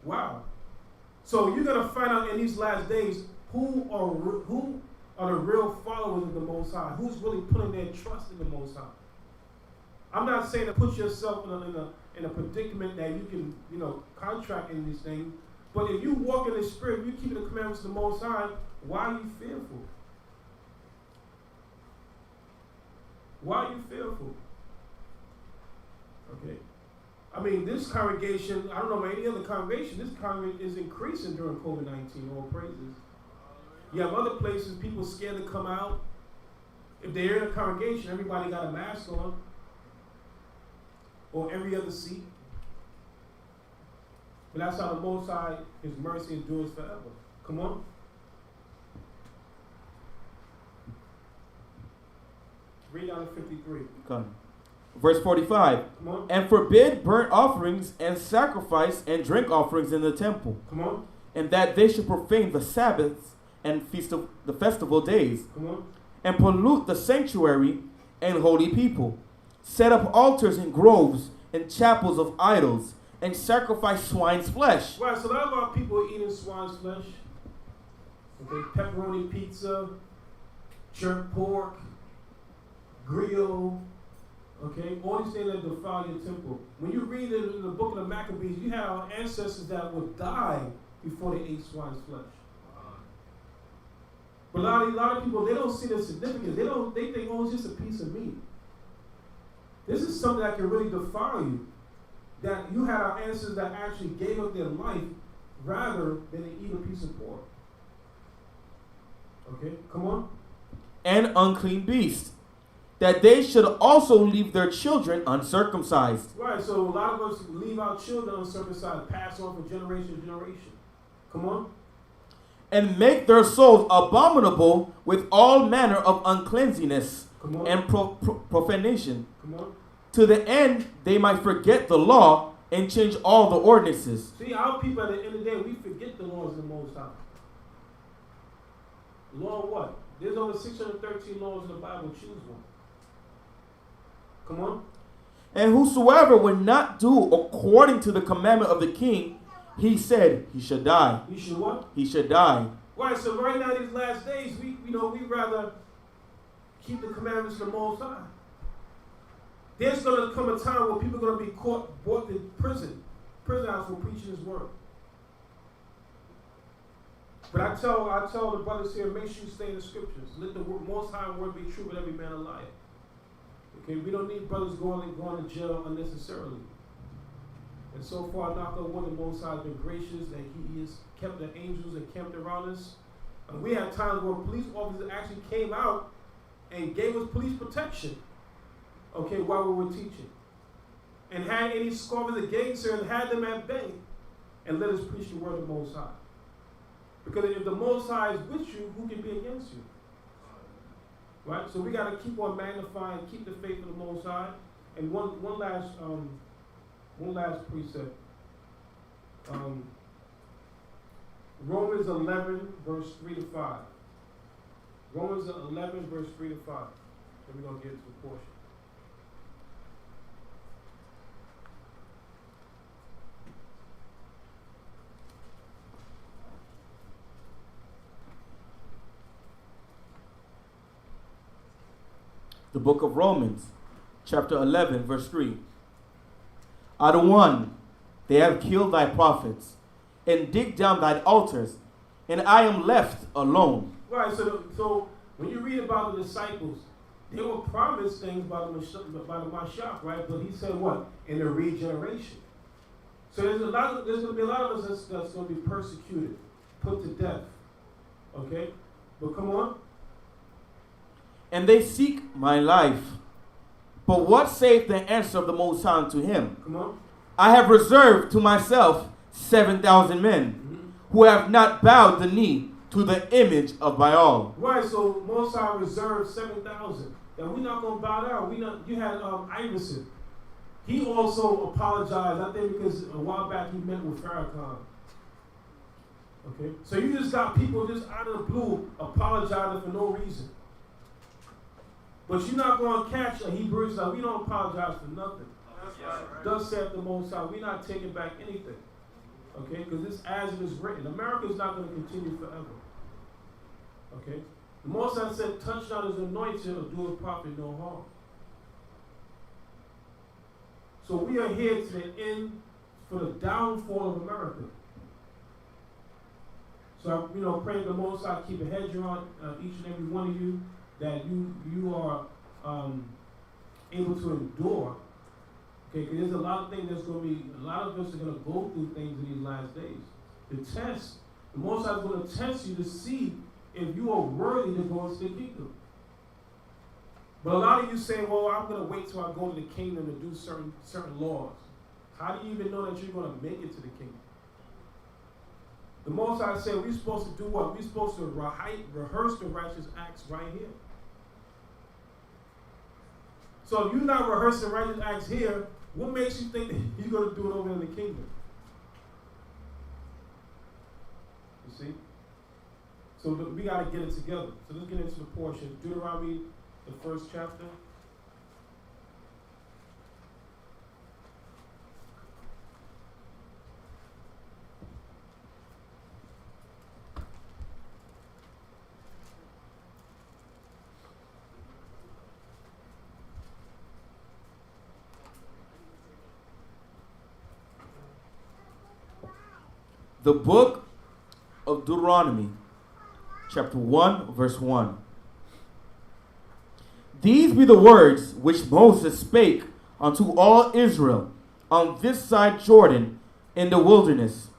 wow. So you're going to find out in these last days who are the real followers of the Most High. Who's really putting their trust in the Most High. I'm not saying to put yourself in a predicament that you can, contract in these things. But if you walk in the Spirit, if you keep the commandments of the Most High, why are you fearful? Why are you fearful? Okay. I mean, this congregation, I don't know about any other congregation, this congregation is increasing during COVID-19, all praises. You have other places, people scared to come out. If they're in a congregation, everybody got a mask on. Or every other seat. But that's how the Most High, his mercy endures forever. Come on. Read down to 53. Okay. Verse 45. Come on. And forbid burnt offerings and sacrifice and drink offerings in the temple. Come on. And that they should profane the Sabbaths and the festival days. Come on. And pollute the sanctuary and holy people. Set up altars in groves and chapels of idols, and sacrifice swine's flesh. Right, so a lot of our people are eating swine's flesh. Okay, pepperoni pizza, jerk pork, grill, okay, all these things that defile your temple. When you read it in the book of the Maccabees, you have our ancestors that would die before they ate swine's flesh. But a lot of people, they don't see the significance. They think, oh, it's just a piece of meat. This is something that can really defile you. That you had our ancestors that actually gave up their life rather than to eat a piece of pork. Okay, come on. And unclean beasts, that they should also leave their children uncircumcised. Right, so a lot of us leave our children uncircumcised, pass on from generation to generation. Come on. And make their souls abominable with all manner of uncleanness and profanation. Come on. To the end they might forget the law and change all the ordinances. See, our people at the end of the day, we forget the laws of the Most High. Law what? There's over 613 laws in the Bible. Choose one. Come on. And whosoever would not do according to the commandment of the king, he said he should die. He should what? He should die. Right, so right now these last days, we'd rather keep the commandments of the Most High. There's going to come a time where people are going to be brought to prison house for preaching his word. But I tell the brothers here, make sure you stay in the scriptures. Let the Most High word be true, but every man a liar. Okay, we don't need brothers going to jail unnecessarily. And so far, knock on wood, the Most High has been gracious, that he has kept the angels encamped around us. And we had times where police officers actually came out and gave us police protection, okay, while we were teaching. And had any scoffers against her and had them at bay and let us preach the word of the Most High. Because if the Most High is with you, who can be against you? Right? So we got to keep on magnifying, keep the faith of the Most High. And one last precept. Romans 11, verse 3 to 5. Romans 11, verse 3 to 5. Then we're going to get to the portion. The book of Romans, chapter 11, verse 3. Are the one, they have killed thy prophets, and digged down thine altars, and I am left alone. Right, so when you read about the disciples, they were promised things by the Mashiach, right? But he said what? In the regeneration. So there's going to be a lot of us that's going to be persecuted, put to death. Okay? But come on. And they seek my life. But what saith the answer of the Most High unto him? Come on. I have reserved to myself 7,000 men who have not bowed the knee to the image of Baal. Right, so Most High reserved 7,000. And we're not going to bow down. You had Iverson. He also apologized, I think, because a while back he met with Farrakhan. Okay? So you just got people just out of the blue apologizing for no reason. But you're not going to catch a Hebrew Israelite. We don't apologize for nothing. Thus saith the Most High. We're not taking back anything. Okay? Because this as it is written. America is not going to continue forever. Okay? The Most High said, touch not his anointed or do a prophet no harm. So we are here to the end for the downfall of America. So I, pray the Most High keep a hedge around each and every one of you, that you are able to endure. Okay, because there's a lot of things that's going to be, a lot of us are going to go through things in these last days. The Most High is going to test you to see if you are worthy to go into the kingdom. But a lot of you say, well, I'm going to wait till I go to the kingdom to do certain laws. How do you even know that you're going to make it to the kingdom? The Most High said we're supposed to do what? We're supposed to rehearse the righteous acts right here. So if you're not rehearsing righteous acts here, what makes you think that you're going to do it over in the kingdom? You see? So we got to get it together. So let's get into the portion. Deuteronomy, the first chapter. The book of Deuteronomy, chapter 1, verse 1. These be the words which Moses spake unto all Israel on this side Jordan in the wilderness,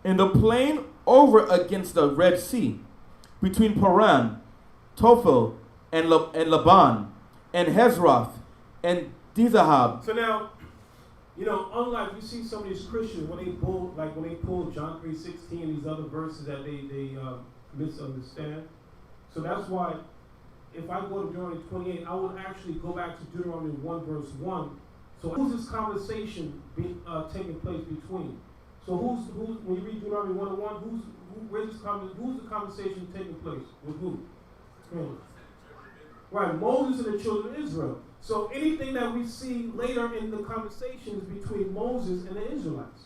in the plain over against the Red Sea, between Paran, Tophel, and Laban, and Hezroth, and Dizahab. So now, unlike we see some of these Christians when they pull John 3:16, these other verses that they misunderstand. So that's why if I go to Deuteronomy 28, I would actually go back to Deuteronomy 1 verse 1. So who's this conversation taking place between? So who's when you read Deuteronomy 1 and 1, who's the conversation taking place? With who? Right, Moses and the children of Israel. So anything that we see later in the conversation is between Moses and the Israelites.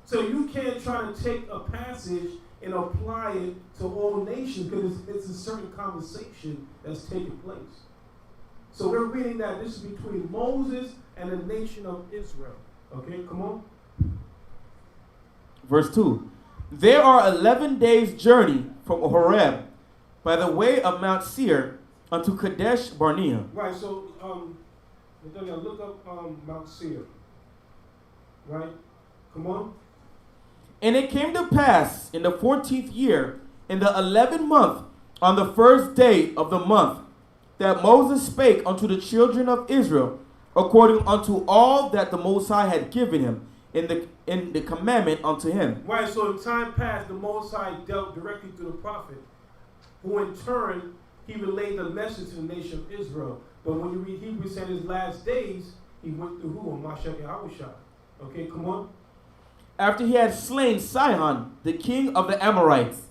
So you can't try to take a passage and apply it to all nations because it's a certain conversation that's taking place. So we're reading that this is between Moses and the nation of Israel. Okay, come on. Verse 2. There are 11 days' journey from Horeb by the way of Mount Seir unto Kadesh Barnea. Right, so we're going to look up Mount Seir. Right? Come on. And it came to pass in the 14th year, in the 11th month, on the first day of the month, that Moses spake unto the children of Israel, according unto all that the Most High had given him in the commandment unto him. Right, so in time past, the Most High dealt directly to the prophet, who in turn, he relayed the message to the nation of Israel. But when you read Hebrews, in his last days, he went through who? Mashiach Yahushua. Okay, come on. after he had slain Sihon, the king of the Amorites,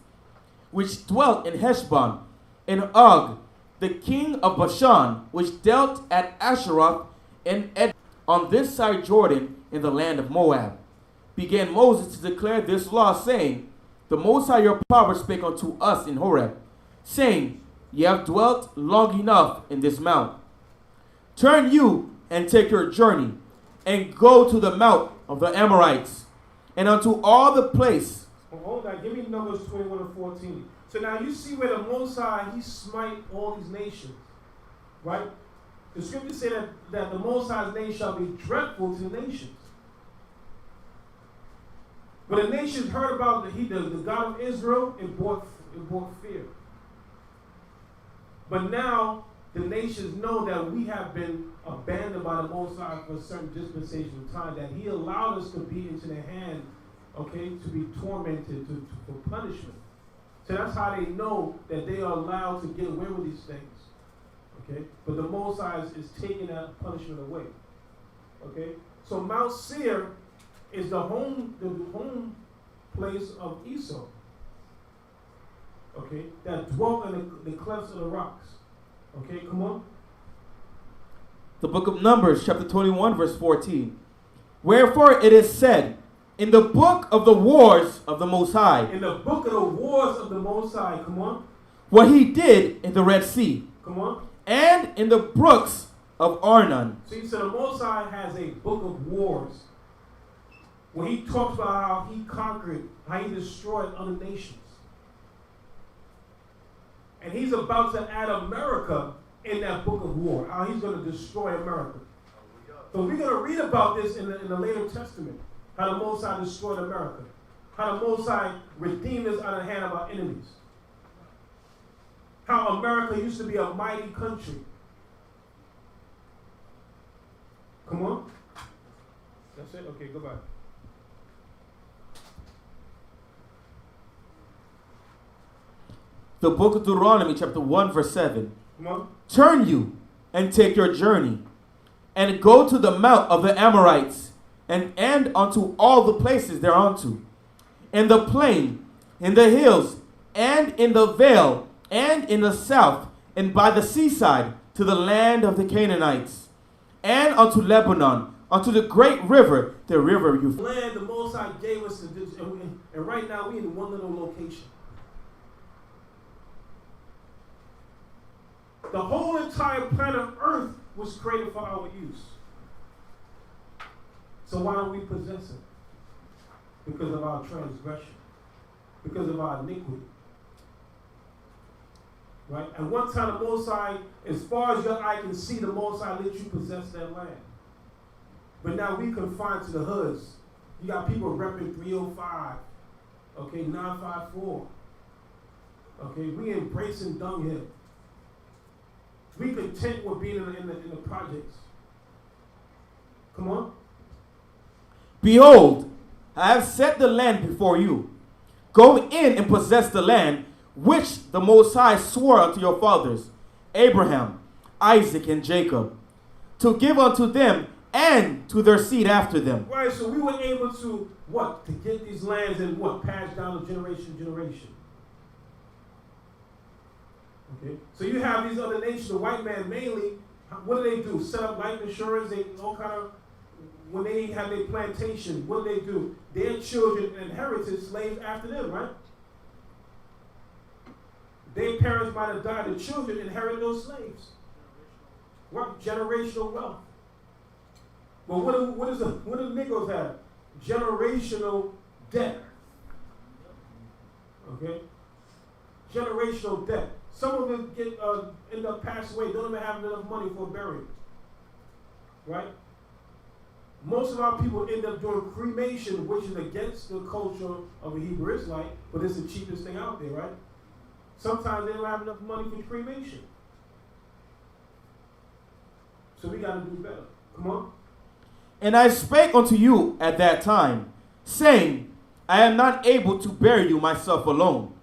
which dwelt in Heshbon, and Og, the king of Bashan, which dwelt at Asheroth and on this side Jordan in the land of Moab, began Moses to declare this law, saying, The Most High your power spake unto us in Horeb, saying, Ye have dwelt long enough in this mount. Turn you and take your journey, and go to the mount of the Amorites, and unto all the place. Well, hold on, give me Numbers 21 and 14. So now you see where the Most High, he smite all these nations, right? The scriptures say that the Most High's name shall be dreadful to the nations. When the nations heard about the God of Israel, it brought fear. But now the nations know that we have been abandoned by the Most High for a certain dispensation of time, that he allowed us to be into their hand, okay, to be tormented, for punishment. So that's how they know that they are allowed to get away with these things. Okay? But the Most High is taking that punishment away. Okay? So Mount Seir is the home place of Esau. Okay? That dwelt in the clefts of the rocks. Okay, come on. The book of Numbers, chapter 21, verse 14. Wherefore it is said, in the book of the wars of the Most High. In the book of the wars of the Most High, come on. What he did in the Red Sea. Come on. And in the brooks of Arnon. See, so the Most High has a book of wars where he talks about how he conquered, how he destroyed other nations. And he's about to add America in that book of war, how he's going to destroy America. So we're going to read about this in the later testament, how the Most High destroyed America, how the Most High redeemed us out of the hand of our enemies, how America used to be a mighty country. Come on. That's it? Okay, go back. The book of Deuteronomy, chapter 1, verse 7. Come on. Turn you and take your journey, and go to the mount of the Amorites, and unto all the places thereunto, in the plain, in the hills, and in the vale, and in the south, and by the seaside, to the land of the Canaanites, and unto Lebanon, unto the great river, the river Euphrates. Land the Most High gave us, and right now we're in one little location. The whole entire planet Earth was created for our use. So why don't we possess it? Because of our transgression. Because of our iniquity. Right? At one time the Most High, as far as your eye can see, the Most High let you possess that land. But now we confined to the hoods. You got people repping 305. Okay, 954. Okay, we embracing dunghill. We content with being in the projects. Come on. Behold, I have set the land before you. Go in and possess the land which the Most High swore unto your fathers, Abraham, Isaac, and Jacob, to give unto them and to their seed after them. Right, so we were able to, what? To get these lands and what? Pass down to generation to generation. Okay, so you have these other nations, the white man mainly, what do? Set up life insurance, they all kind of, when they have their plantation, what do? Their children inherited slaves after them, right? Their parents might have died, the children inherit those slaves. What? Generational wealth. Well, what do Negroes have? Generational debt. Okay? Generational debt. Some of them end up passing away, don't even have enough money for a burial. Right? Most of our people end up doing cremation, which is against the culture of a Hebrew Israelite, but it's the cheapest thing out there, right? Sometimes they don't have enough money for cremation. So we got to do better. Come on. And I spake unto you at that time, saying, I am not able to bear you myself alone.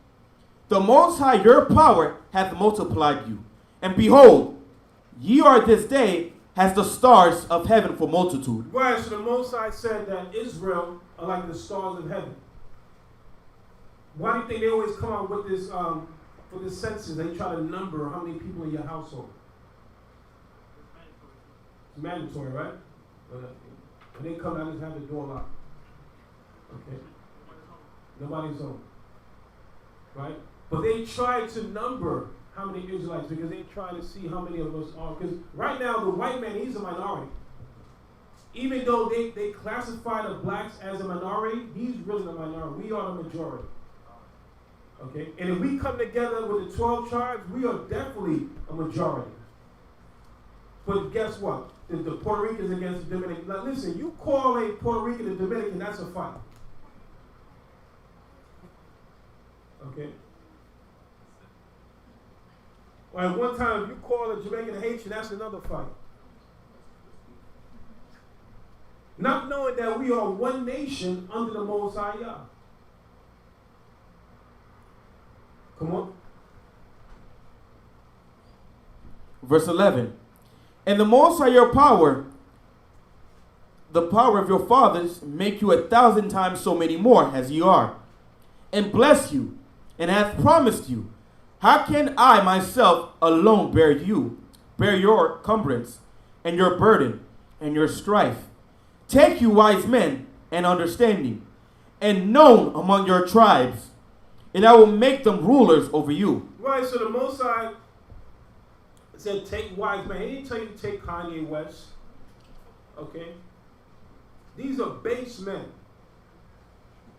The Most High your power hath multiplied you. And behold, ye are this day has the stars of heaven for multitude. Right, so the Most High said that Israel are like the stars of heaven. Why do you think they always come out with this, for the census? They try to number how many people in your household. It's mandatory, right? When they come out, just have the door locked. Okay? Nobody's home. Right? But they try to number how many Israelites because they're trying to see how many of us are. Because right now, the white man, he's a minority. Even though they classify the blacks as a minority, he's really the minority. We are the majority. Okay? And if we come together with the 12 tribes, we are definitely a majority. But guess what? The Puerto Ricans against the Dominican. Now listen, you call a Puerto Rican a Dominican, that's a fight. Okay? Or at one time, if you call a Jamaican a Haitian, that's another fight. Not knowing that we are one nation under the Most High Yah. Come on. Verse 11. And the Most High your power, the power of your fathers, make you 1,000 times so many more as ye are, and bless you, and hath promised you. How can I myself alone bear your cumbrance, and your burden, and your strife? Take you wise men and understanding, and known among your tribes, and I will make them rulers over you. Right, so the Most High said, take wise men. He didn't tell you to take Kanye West. Okay? These are base men.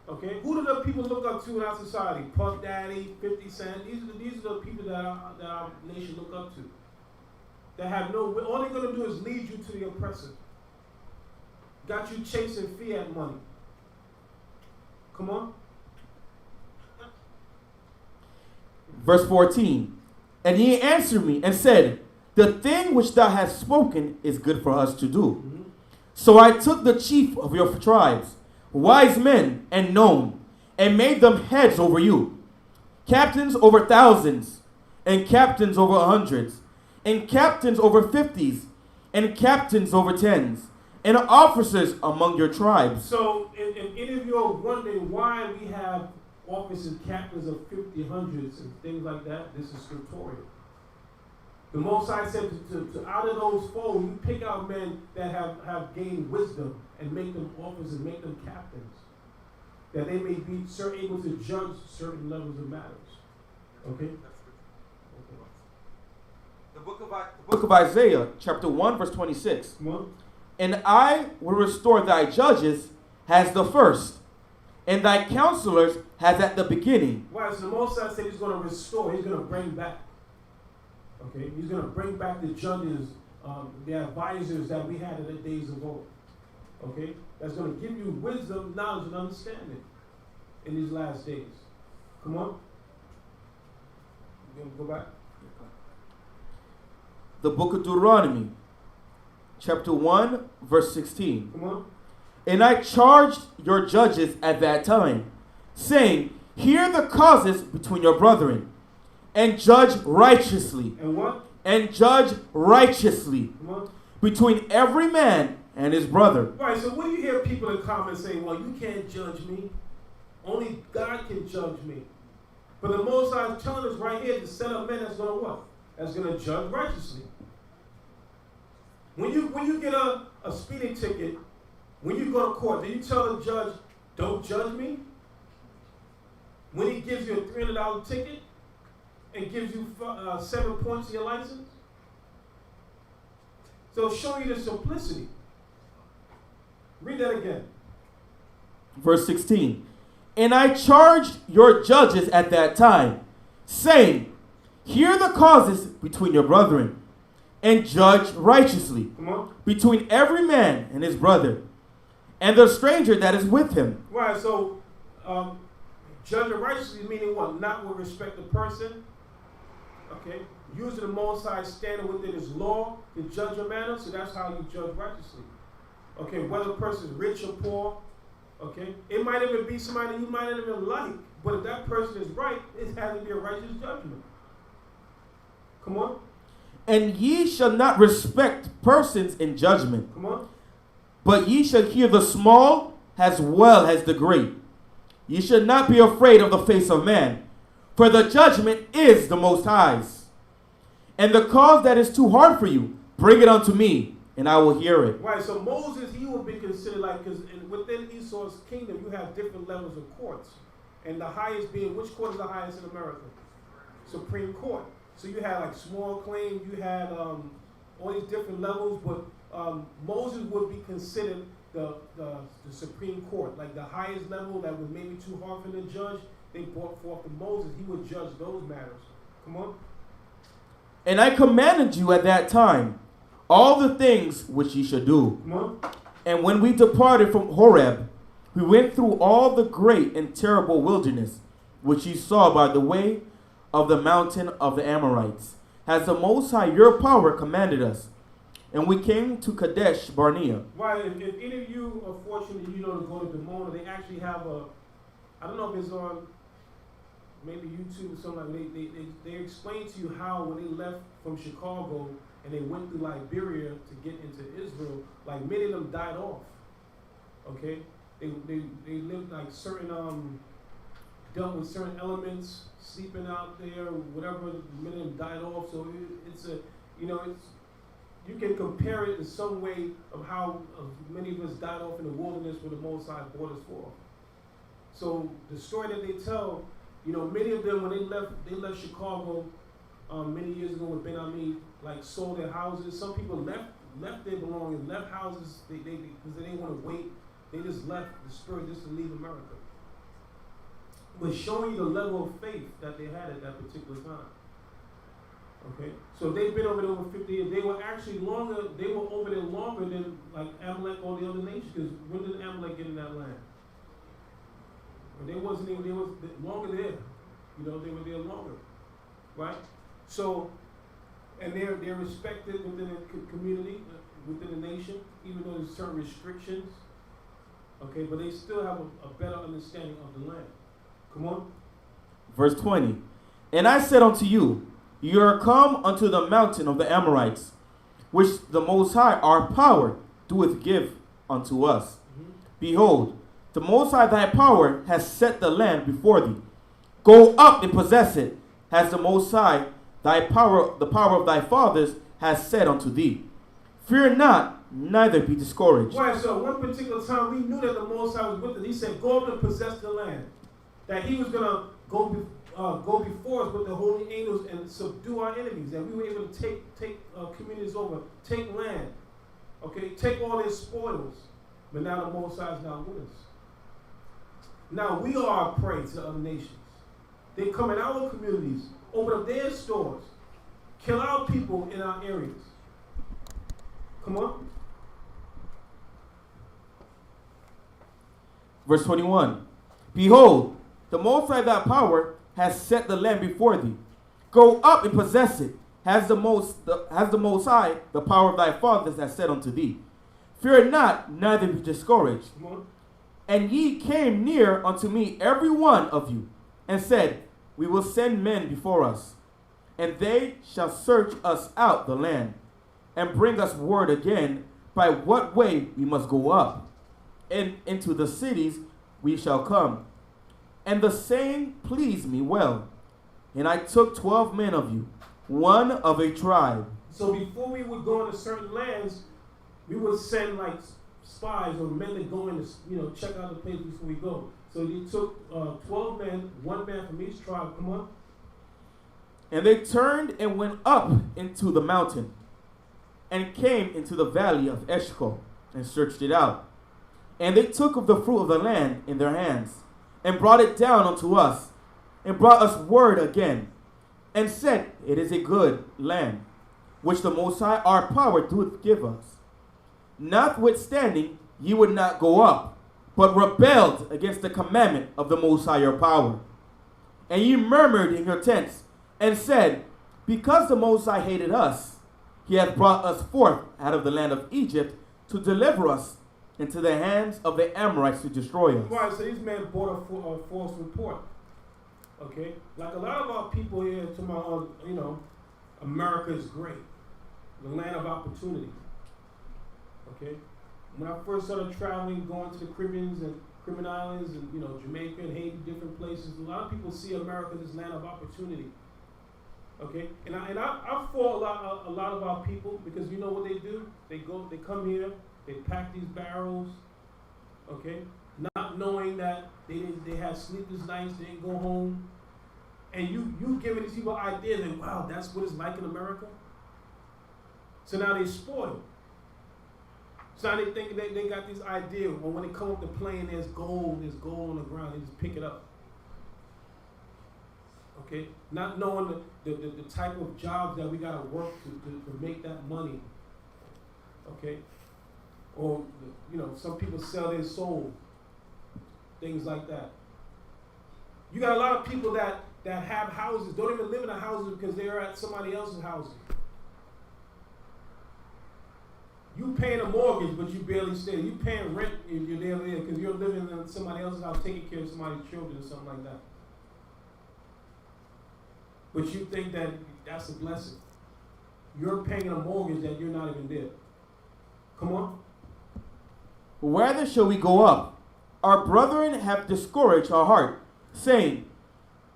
Okay? Who do the people look up to in our society? Puff Daddy, 50 Cent. These are the people that our nation look up to. That have no, all they're going to do is lead you to the oppressor. Got you chasing fiat money. Come on. Verse 14. And he answered me and said, the thing which thou hast spoken is good for us to do. Mm-hmm. So I took the chief of your tribes, wise men and known, and made them heads over you, captains over thousands, and captains over hundreds, and captains over 50s, and captains over tens, and officers among your tribes. So, if any of you are wondering why we have officers, captains of 50, hundreds, and things like that, this is scriptorial. The Most High said to out of those foes, you pick out men that have gained wisdom and make them officers, make them captains, that they may be able to judge certain levels of matters. Okay? The book of Isaiah, chapter 1, verse 26. Come on. And I will restore thy judges as the first, and thy counselors as at the beginning. Right, so the Most High said he's going to restore, he's going to bring back. Okay, he's going to bring back the judges, the advisors that we had in the days of old. Okay, that's going to give you wisdom, knowledge, and understanding in these last days. Come on. You going to go back? The book of Deuteronomy, chapter 1, verse 16. Come on. And I charged your judges at that time, saying, hear the causes between your brethren, and judge righteously. And what? And judge righteously Come on. between every man and his brother. Right, so when you hear people in comments saying, well, you can't judge me, only God can judge me. But the Most High is telling us right here to set up men that's going to what? That's going to judge righteously. When you get a speeding ticket, when you go to court, do you tell the judge, don't judge me? When he gives you a $300 ticket and gives you 7 points in your license? So show you the simplicity. Read that again. Verse 16. And I charged your judges at that time, saying, hear the causes between your brethren, and judge righteously between every man and his brother, and the stranger that is with him. Right, so judging righteously meaning what? Not with respect to person. Okay? Using the Most High standard within his law to judge a matter, so that's how you judge righteously. Okay, whether a person is rich or poor, okay? It might even be somebody you might not even like, but if that person is right, it has to be a righteous judgment. Come on. And ye shall not respect persons in judgment, Come on. but ye shall hear the small as well as the great. Ye shall not be afraid of the face of man, for the judgment is the Most High's. And the cause that is too hard for you, bring it unto me, and I will hear it. Right, so Moses, he would be considered like, because within Esau's kingdom, you have different levels of courts. And the highest being, which court is the highest in America? Supreme Court. So you had like small claims, you had all these different levels, but Moses would be considered the Supreme Court, like the highest level that was maybe too hard for the judge. They brought forth to Moses. He would judge those matters. Come on. And I commanded you at that time all the things which ye should do. Come on. And when we departed from Horeb, we went through all the great and terrible wilderness, which ye saw by the way of the mountain of the Amorites, as the Most High your power commanded us. And we came to Kadesh Barnea. Right, if any of you are fortunate, to go to Dimona, they actually have I don't know if it's on maybe YouTube or something like they explain to you how when they left from Chicago and they went through Liberia to get into Israel, like many of them died off. Okay? They lived like certain dealt with certain elements, sleeping out there, whatever, many of them died off. So it's you can compare it in some way of how many of us died off in the wilderness where the Most High brought us forth. So the story that they tell, many of them when they left Chicago many years ago with Ben Ami, like sold their houses. Some people left their belongings, left houses because they didn't want to wait. They just left the spirit just to leave America. But showing you the level of faith that they had at that particular time. Okay, so they've been over there over 50 years. They were actually longer. They were over there longer than like Amalek or the other nations. Because when did Amalek get in that land? When they wasn't even. They was longer there. They were there longer, right? So, and they're respected within the community, within the nation, even though there's certain restrictions. Okay, but they still have a better understanding of the land. Come on. Verse 20. And I said unto you, ye are come unto the mountain of the Amorites, which the Most High our power doeth give unto us. Mm-hmm. Behold, the Most High thy power has set the land before thee. Go up and possess it, as the Most High thy power, the power of thy fathers, has said unto thee. Fear not, neither be discouraged. Right, so one particular time we knew that the Most High was with us. He said, go up and possess the land. That he was going to go before us with the holy angels and subdue our enemies. That we were able to take communities over, take land, okay, take all their spoils. But now the Most High is not with us. Now we are a prey to the other nations. They come in our communities, open up their stores, kill our people in our areas. Come on. Verse 21. Behold, the Most High thy power has set the land before thee. Go up and possess it, has the Most High the power of thy fathers has said unto thee. Fear not, neither be discouraged. And ye came near unto me, every one of you, and said, we will send men before us, and they shall search us out the land, and bring us word again by what way we must go up, and into the cities we shall come. And the saying pleased me well. And I took 12 men of you, one of a tribe. So before we would go into certain lands, we would send like spies or men that go in to check out the place before we go. So he took 12 men, one man from each tribe. Come on. And they turned and went up into the mountain, and came into the valley of Eshcol, and searched it out. And they took of the fruit of the land in their hands, and brought it down unto us, and brought us word again, and said, it is a good land, which the Most High our power doeth give us. Notwithstanding, ye would not go up, but rebelled against the commandment of the Most High your power. And ye murmured in your tents, and said, because the Most High hated us, he hath brought us forth out of the land of Egypt to deliver us into the hands of the Amorites to destroy us. Right, so these men brought a false report. Okay? Like a lot of our people here, America is great. the land of opportunity. Okay? When I first started traveling, going to the Caribbean islands and Jamaica and Haiti, different places, a lot of people see America as this land of opportunity. Okay? And I fault a lot of our people because you know what they do? They come here, they pack these barrels, okay? Not knowing that they had sleepless nights, they didn't go home. And you giving these people ideas that, wow, that's what it's like in America? So now they spoiled. So now they think they got this idea, well, when they come up the plane, there's gold on the ground, they just pick it up. Okay? Not knowing the type of jobs that we got to work to make that money. Okay? Or, some people sell their soul. Things like that. You got a lot of people that have houses, don't even live in the houses because they're at somebody else's house. You paying a mortgage, but you barely stay. You paying rent if you're there because you're living in somebody else's house, taking care of somebody's children or something like that. But you think that that's a blessing. You're paying a mortgage that you're not even there. Come on. Whether shall we go up? Our brethren have discouraged our heart, saying,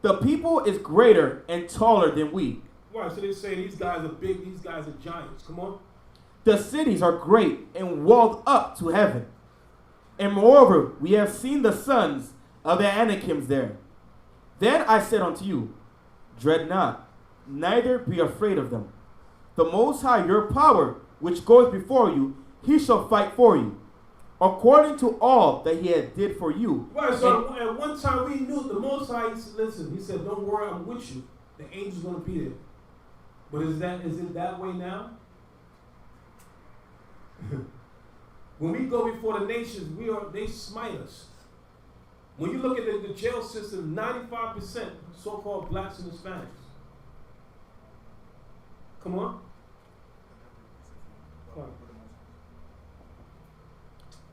the people is greater and taller than we. Right, so they say these guys are big, these guys are giants. Come on. The cities are great and walled up to heaven. And moreover, we have seen the sons of the Anakims there. Then I said unto you, dread not, neither be afraid of them. The Most High, your power, which goes before you, he shall fight for you, according to all that he had did for you. Right, so at one time we knew the Most High, he said, don't worry, I'm with you. The angel's going to be there. But is it that way now? When we go before the nations, they smite us. When you look at the jail system, 95% so-called blacks and Hispanics. Come on.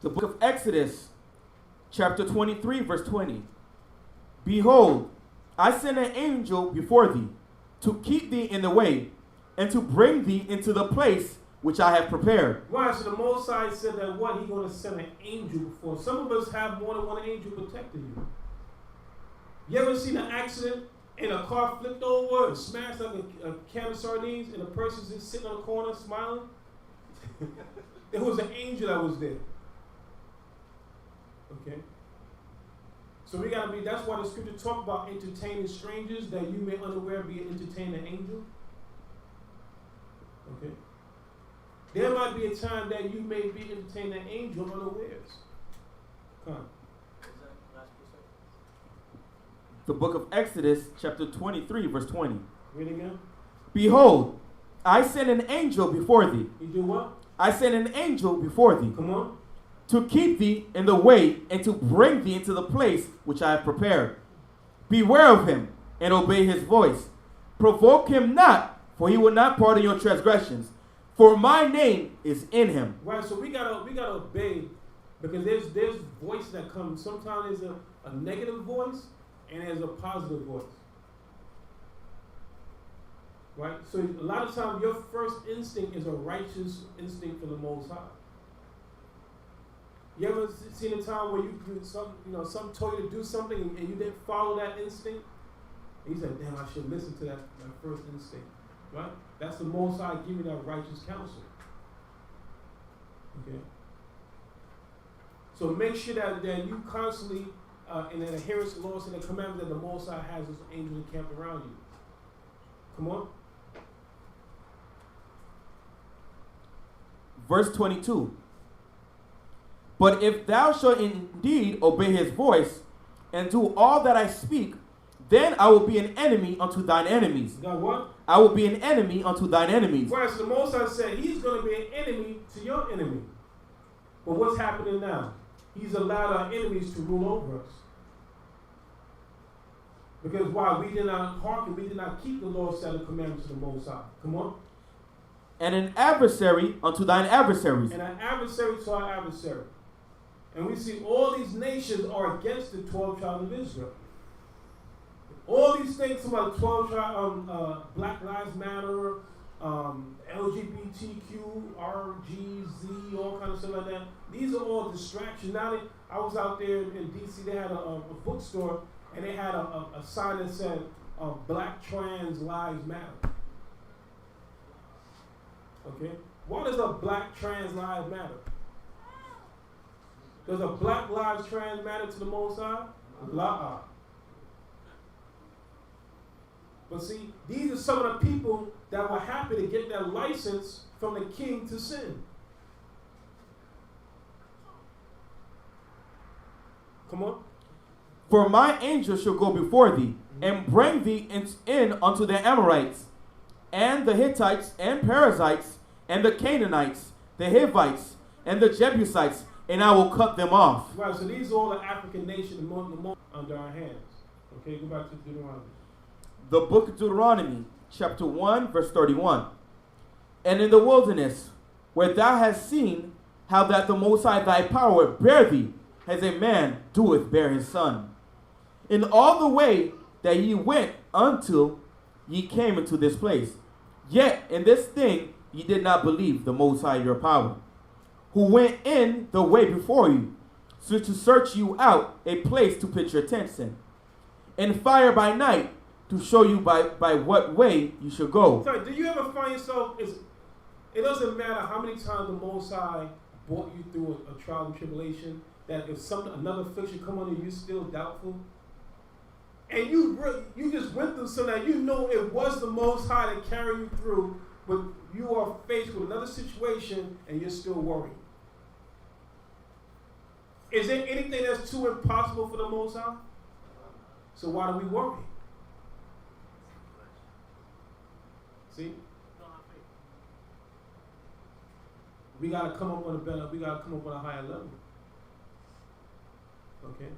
The book of Exodus, chapter 23, verse 20. Behold, I send an angel before thee, to keep thee in the way, and to bring thee into the place which I have prepared. Right, so the Most High said that what? He's going to send an angel before. Some of us have more than one angel protecting you. You ever seen an accident and a car flipped over and smashed like a can of sardines and the person's just sitting on the corner smiling? There was an angel that was there. Okay? So we got to be, that's why the scripture talk about entertaining strangers, that you may unaware be entertaining an angel. Okay? There might be a time that you may be entertaining an angel unawares. Come on. The book of Exodus, chapter 23, verse 20. Read again. Behold, I send an angel before thee. You do what? I send an angel before thee. Come on. To keep thee in the way and to bring thee into the place which I have prepared. Beware of him and obey his voice. Provoke him not, for he will not pardon your transgressions. For my name is in him. Right, so we gotta obey, because there's voice that comes. Sometimes there's a negative voice and there's a positive voice. Right? So a lot of times your first instinct is a righteous instinct for the Most High. You ever seen a time where something told you to do something and you didn't follow that instinct? And you said, damn, I should listen to that my first instinct. Right? That's the Most High giving that righteous counsel. Okay? So make sure that you constantly, in an adherence to laws and the commandments, that the Most High has his angels encamped around you. Come on. Verse 22. But if thou shalt indeed obey his voice, and do all that I speak, then I will be an enemy unto thine enemies. God what? I will be an enemy unto thine enemies. Right, so the Most High said he's going to be an enemy to your enemy. But what's happening now? He's allowed our enemies to rule over us. Because why? We did not hearken, we did not keep the Lord's Sabbath commandments of the Most High. Come on. And an adversary unto thine adversaries. And an adversary to our adversary. And we see all these nations are against the 12 tribes of Israel. All these things about 12 tribes, Black Lives Matter, LGBTQ, RGZ, all kind of stuff like that. These are all distractions. Now, I was out there in DC, they had a bookstore, and they had a sign that said, Black Trans Lives Matter. Okay? Why does a Black Trans Lives matter? Does a Black Lives Trans matter to the Most High? La. But see, these are some of the people that were happy to get their license from the king to sin. Come on. For my angel shall go before thee, and bring thee in unto the Amorites, and the Hittites, and Perizzites, and the Canaanites, the Hivites, and the Jebusites, and I will cut them off. Right, so these are all the African nations, the most under our hands. Okay, go back to Deuteronomy. The book of Deuteronomy, chapter 1, verse 31. And in the wilderness, where thou hast seen how that the Most High thy power bear thee, as a man doeth bear his son. In all the way that ye went until ye came into this place. Yet in this thing ye did not believe the Most High your power, who went in the way before you, so to search you out a place to pitch your tents in, and fire by night, to show you by what way you should go. Sorry, do you ever find yourself, it doesn't matter how many times the Most High brought you through a trial and tribulation, that if another affliction come on you, you're still doubtful? And you just went through something that you know it was the Most High that carried you through, but you are faced with another situation and you're still worried. Is there anything that's too impossible for the Most High? So why do we worry? See? We got to come up on a better, we got to come up on a higher level. Okay?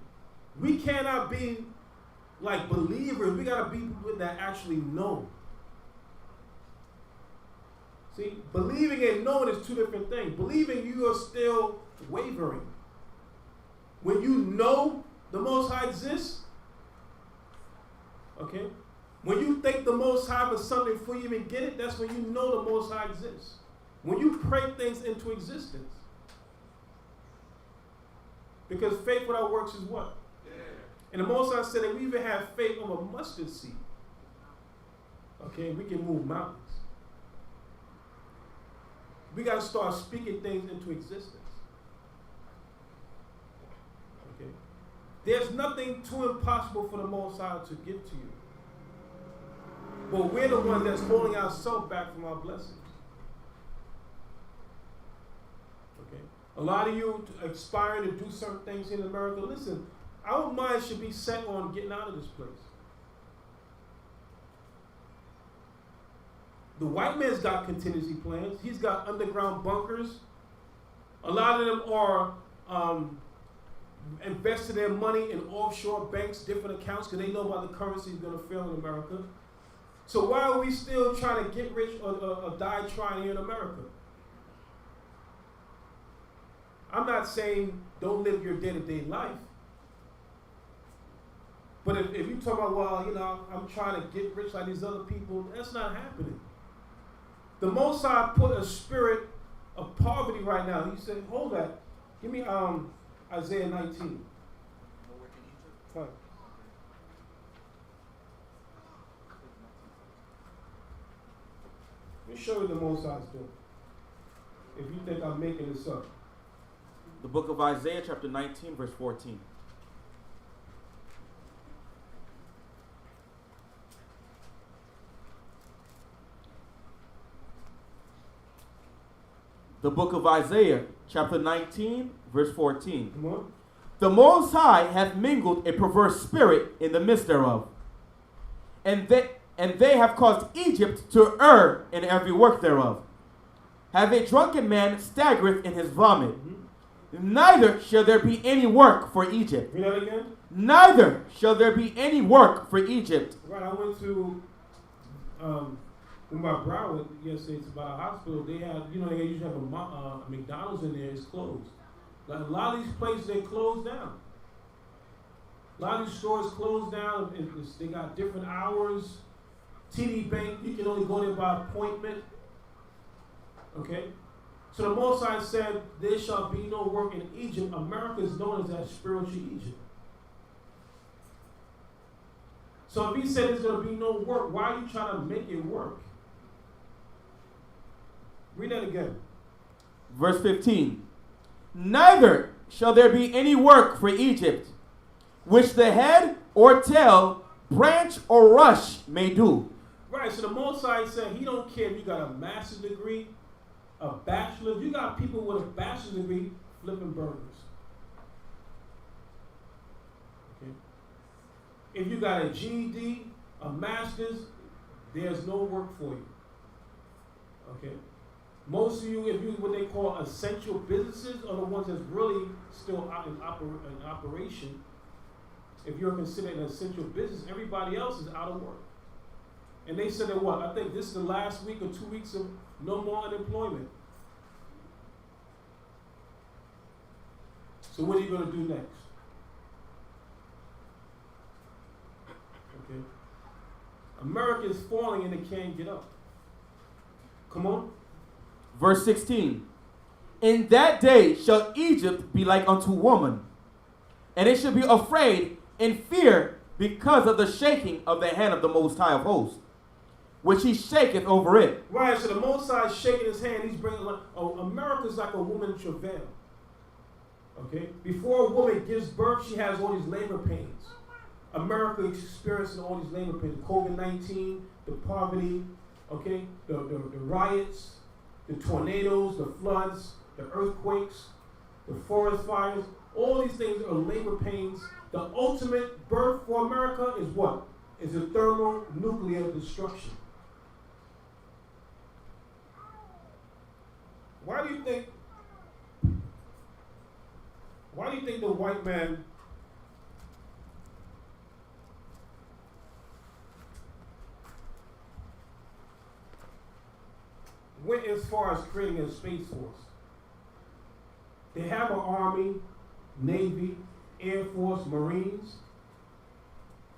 We cannot be like believers. We got to be people that actually know. See? Believing and knowing is two different things. Believing, you are still wavering. When you know the Most High exists, okay? When you think the Most High for something before you even get it, that's when you know the Most High exists. When you pray things into existence. Because faith without works is what? Yeah. And the Most High said that we even have faith on a mustard seed. Okay, we can move mountains. We got to start speaking things into existence. Okay? There's nothing too impossible for the Most High to give to you. But we're the ones that's holding ourselves back from our blessings. Okay? A lot of you aspiring to do certain things in America, listen, our minds should be set on getting out of this place. The white man's got contingency plans. He's got underground bunkers. A lot of them are invested their money in offshore banks, different accounts, because they know about the currency is going to fail in America. So why are we still trying to get rich or die trying here in America? I'm not saying don't live your day-to-day life. But if you talk about, well, you know, I'm trying to get rich like these other people, that's not happening. The Most High put a spirit of poverty right now. He said, hold that. Give me Isaiah 19. Fine. Let me show you the Most High's doing. If you think I'm making this up. The book of Isaiah, chapter 19, verse 14. The book of Isaiah, chapter 19, verse 14. Come on. The Most High hath mingled a perverse spirit in the midst thereof, and they have caused Egypt to err in every work thereof. Have a drunken man staggereth in his vomit. Neither shall there be any work for Egypt. Read that again. Neither shall there be any work for Egypt. Right, I went to with my brother yesterday. It's about a hospital. They have, you know, they usually have a McDonald's in there. It's closed. Like a lot of these places, they closed down. A lot of these stores closed down. They got different hours. TD Bank, you can only go there by appointment. Okay? So the Most High said, there shall be no work in Egypt. America is known as that spiritual Egypt. So if he said there's going to be no work, why are you trying to make it work? Read that again. Verse 15. Neither shall there be any work for Egypt, which the head or tail, branch or rush may do. Right, so the Most High said he don't care if you got a master's degree, a bachelor's. You got people with a bachelor's degree flipping burgers. Okay. If you got a GED, a master's, there's no work for you. Okay. Most of you, if you what they call essential businesses, are the ones that's really still out in operation. If you're considered an essential business, everybody else is out of work. And they said that what? I think this is the last week or 2 weeks of no more unemployment. So what are you going to do next? Okay. America is falling and they can't get up. Come on. Verse 16. In that day shall Egypt be like unto woman, and it shall be afraid and fear because of the shaking of the hand of the Most High of hosts, which he shaketh over it. Right, so the Most High is shaking his hand. He's bringing, America's like a woman in travail. Okay? Before a woman gives birth, she has all these labor pains. America is experiencing all these labor pains. COVID-19, the poverty, okay? The riots, the tornadoes, the floods, the earthquakes, the forest fires. All these things are labor pains. The ultimate birth for America is what? Is a thermonuclear destruction. Why do you think the white man went as far as creating a space force? They have an army, navy, Air Force, Marines.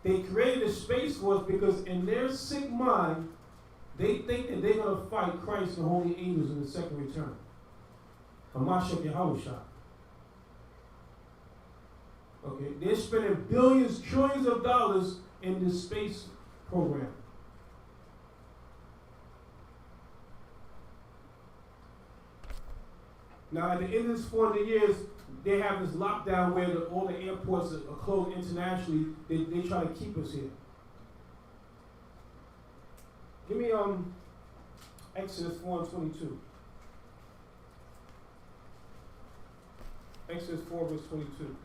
They created a space force because in their sick mind, they think that they're going to fight Christ and the holy angels in the second return. Hamashiach Yahushua. Okay, they're spending billions, trillions of dollars in this space program. Now, at the end of this 400 years, they have this lockdown where all the airports are closed internationally. They try to keep us here. Give me Exodus 4:22. Exodus 4 verse 22.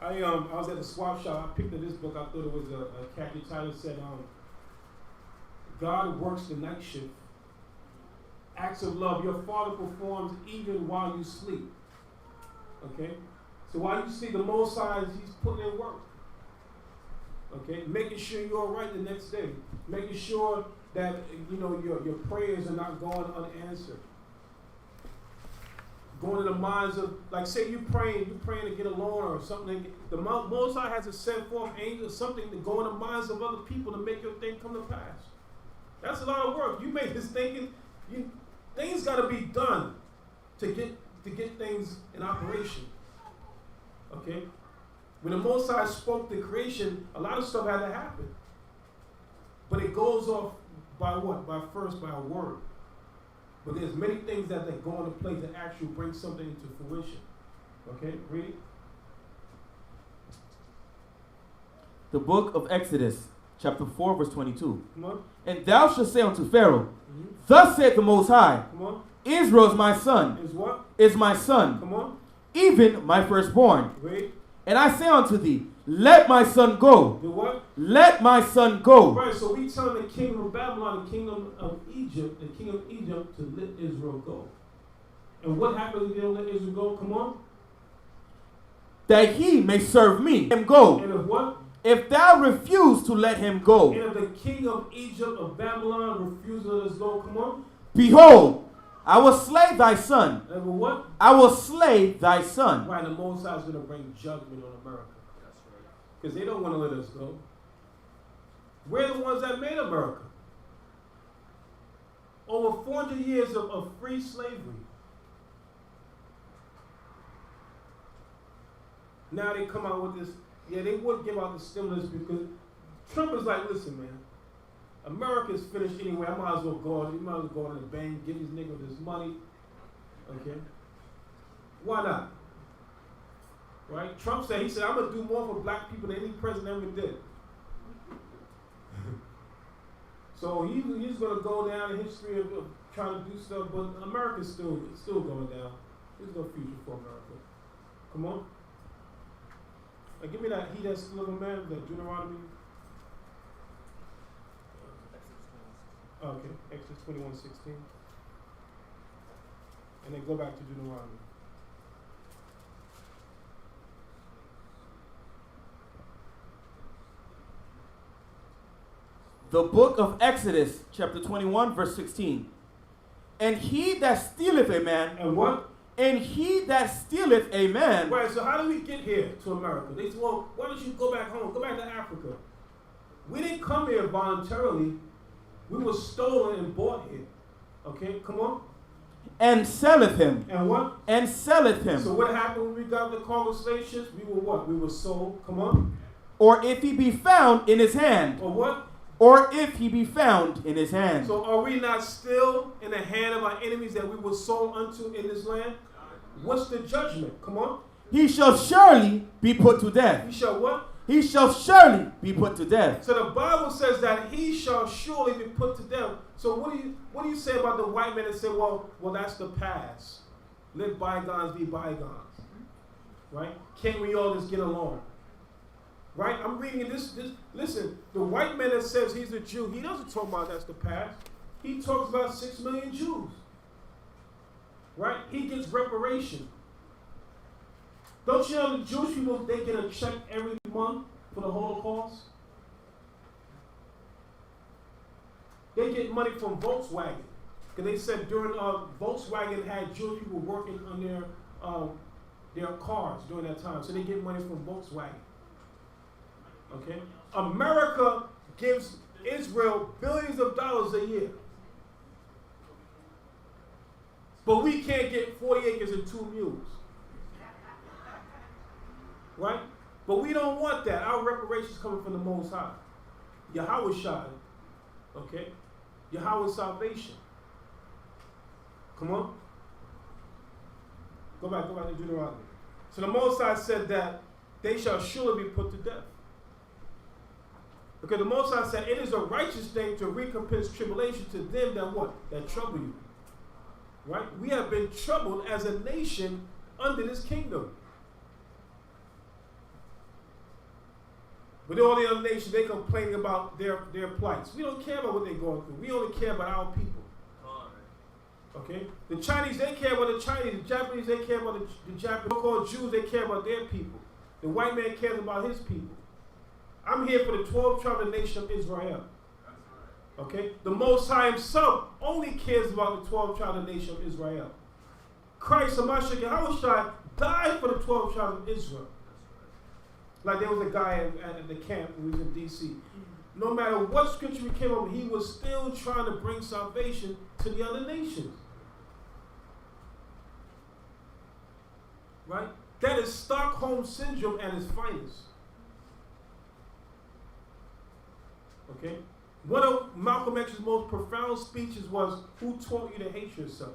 I was at the swap shop. I picked up this book. I thought it was a catchy title. Said God works the night shift. Acts of love your Father performs even while you sleep. Okay? So while you sleep, the Most High, he's putting in work. Okay? Making sure you're all right the next day. Making sure that, your prayers are not going unanswered. Going to the minds of, like say you're praying to get a loan or something. The Most High has to send forth angels, something to go in the minds of other people to make your thing come to pass. That's a lot of work. You make this thinking, things got to be done to get things in operation. Okay? When the Most High spoke to creation, a lot of stuff had to happen. But it goes off by what? By a word. But there's many things that go into place that actually bring something into fruition. Okay? Read it. The book of Exodus, chapter 4, verse 22. Come on. And thou shalt say unto Pharaoh, Thus saith the Most High, Come on. Israel is my son. Is what? Is my son. Come on. Even my firstborn. Read. And I say unto thee, let my son go. The what? Let my son go. Right, so we tell the kingdom of Babylon, the kingdom of Egypt, to let Israel go. And what happens if they don't let Israel go? Come on. That he may serve me. Him go. And if what? If thou refuse to let him go. And if the king of Egypt, of Babylon, refuses to let us go, come on. Behold, I will slay thy son. And with what? I will slay thy son. Right, the Most High is going to bring judgment on America. That's right. Because they don't want to let us go. We're the ones that made America. Over 400 years of free slavery. Now they come out with this. Yeah, they would give out the stimulus because Trump is like, listen, man, America's finished anyway. I might as well go on. You might as well go to the bank, give these niggas this money. Okay? Why not? Right? Trump said, he said, I'm going to do more for black people than any president ever did. So he's going to go down in history of trying to do stuff, but America's still going down. There's no future for America. Come on. Give me that he that's still a man, that Deuteronomy. Okay, Exodus 21:16. And then go back to Deuteronomy. The book of Exodus, chapter 21, verse 16. And he that stealeth a man. And what? And he that stealeth a man. Right, so how do we get here to America? They said, well, why don't you go back home? Go back to Africa. We didn't come here voluntarily. We were stolen and bought here. Okay, come on. And selleth him. And what? And selleth him. So what happened when we got the cargo slave ships? We were what? We were sold. Come on. Or if he be found in his hand. Or what? Or if he be found in his hand. So are we not still in the hand of our enemies that we were sold unto in this land? What's the judgment? Come on. He shall surely be put to death. He shall what? He shall surely be put to death. So the Bible says that he shall surely be put to death. So what do you say about the white man that say, well, that's the past. Let bygones be bygones. Right? Can't we all just get along? Right? I'm reading this. Listen, the white man that says he's a Jew, he doesn't talk about that's the past. He talks about 6 million Jews. Right? He gets reparation. Don't you know the Jewish people, they get a check every month for the Holocaust? They get money from Volkswagen. Because they said during Volkswagen had Jewish people working on their cars during that time. So they get money from Volkswagen. Okay? America gives Israel billions of dollars a year. But we can't get 40 acres and 2 mules. Right? But we don't want that. Our reparations coming from the Most High. Yahweh Shai. Okay? Yahweh's salvation. Come on. Go back to Deuteronomy. So the Most High said that they shall surely be put to death. Because the Most High said, it is a righteous thing to recompense tribulation to them that what? That trouble you. Right? We have been troubled as a nation under this kingdom. But all the other nations, they complaining about their plights. We don't care about what they're going through. We only care about our people. Okay? The Chinese, they care about the Chinese. The Japanese, they care about the Japanese. The so-called Jews, they care about their people. The white man cares about his people. I'm here for the 12 tribes of the nation of Israel. Okay? The Most High himself only cares about the 12 tribes of the nation of Israel. Christ, Hamashiach, Yahushua died for the 12 tribes of Israel. Like there was a guy at the camp who was in D.C. No matter what scripture we came up with, he was still trying to bring salvation to the other nations. Right? That is Stockholm Syndrome at its finest. Okay? One of Malcolm X's most profound speeches was, who taught you to hate yourself?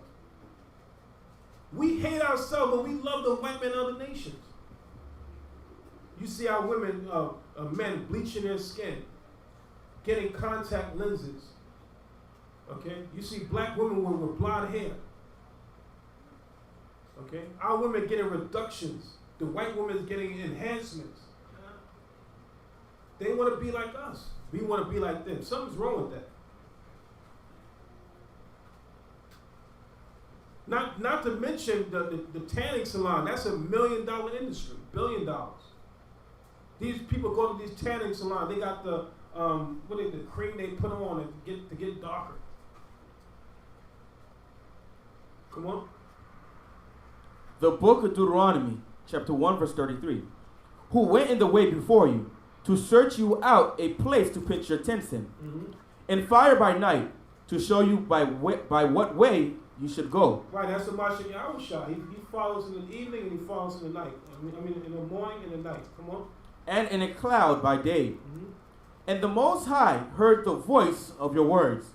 We hate ourselves, but we love the white men of other nations. You see our women, men bleaching their skin, getting contact lenses. Okay? You see black women with blonde hair. Okay? Our women getting reductions. The white women is getting enhancements. They want to be like us. We want to be like them. Something's wrong with that. Not to mention the tanning salon. That's $1 million industry. $1 billion. These people go to these tanning salons. They got the cream they put on to get darker. Come on. The book of Deuteronomy, chapter 1, verse 33. Who went in the way before you to search you out a place to pitch your tents in, and fire by night to show you by what way you should go. Right, that's the Mashiach Yahushua. He follows in the evening and he follows in the night. I mean in the morning and the night. Come on. And in a cloud by day. And the Most High heard the voice of your words,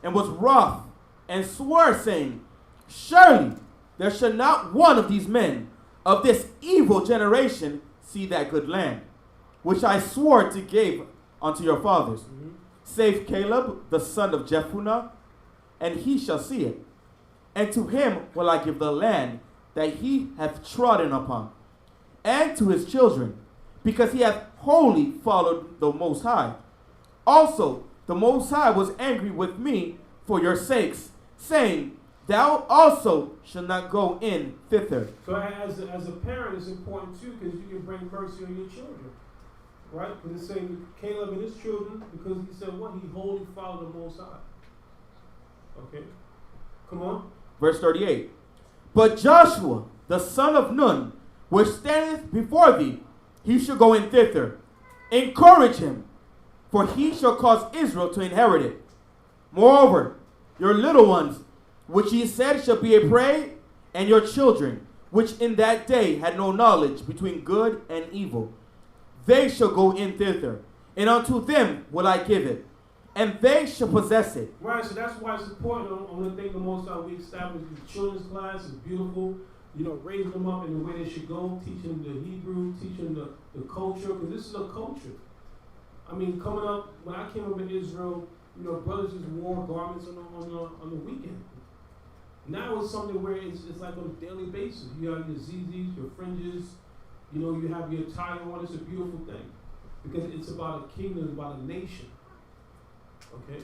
and was wroth, and swore, saying, surely there shall not one of these men of this evil generation see that good land, which I swore to give unto your fathers, save Caleb the son of Jephunneh, and he shall see it. And to him will I give the land that he hath trodden upon, and to his children, because he hath wholly followed the Most High. Also, the Most High was angry with me for your sakes, saying, thou also shalt not go in thither. So as a parent, it's important too, because you can bring mercy on your children. Right? Because it's saying Caleb and his children, because he said what? He wholly followed the Most High. Okay? Come on. Verse 38. But Joshua, the son of Nun, which standeth before thee, he shall go in thither. Encourage him, for he shall cause Israel to inherit it. Moreover, your little ones, which he said shall be a prey, and your children, which in that day had no knowledge between good and evil, they shall go in thither, and unto them will I give it, and they shall possess it. Right, so that's why it's important on the thing the Most High we established the children's class is beautiful. You know, raising them up in the way they should go, teaching the Hebrew, teaching the culture, because this is a culture. I mean, coming up, when I came up in Israel, you know, brothers just wore garments on the weekend. Now it's something where it's like on a daily basis. You have your zizis, your fringes, you know, you have your tie on. It's a beautiful thing because it's about a kingdom, it's about a nation. Okay?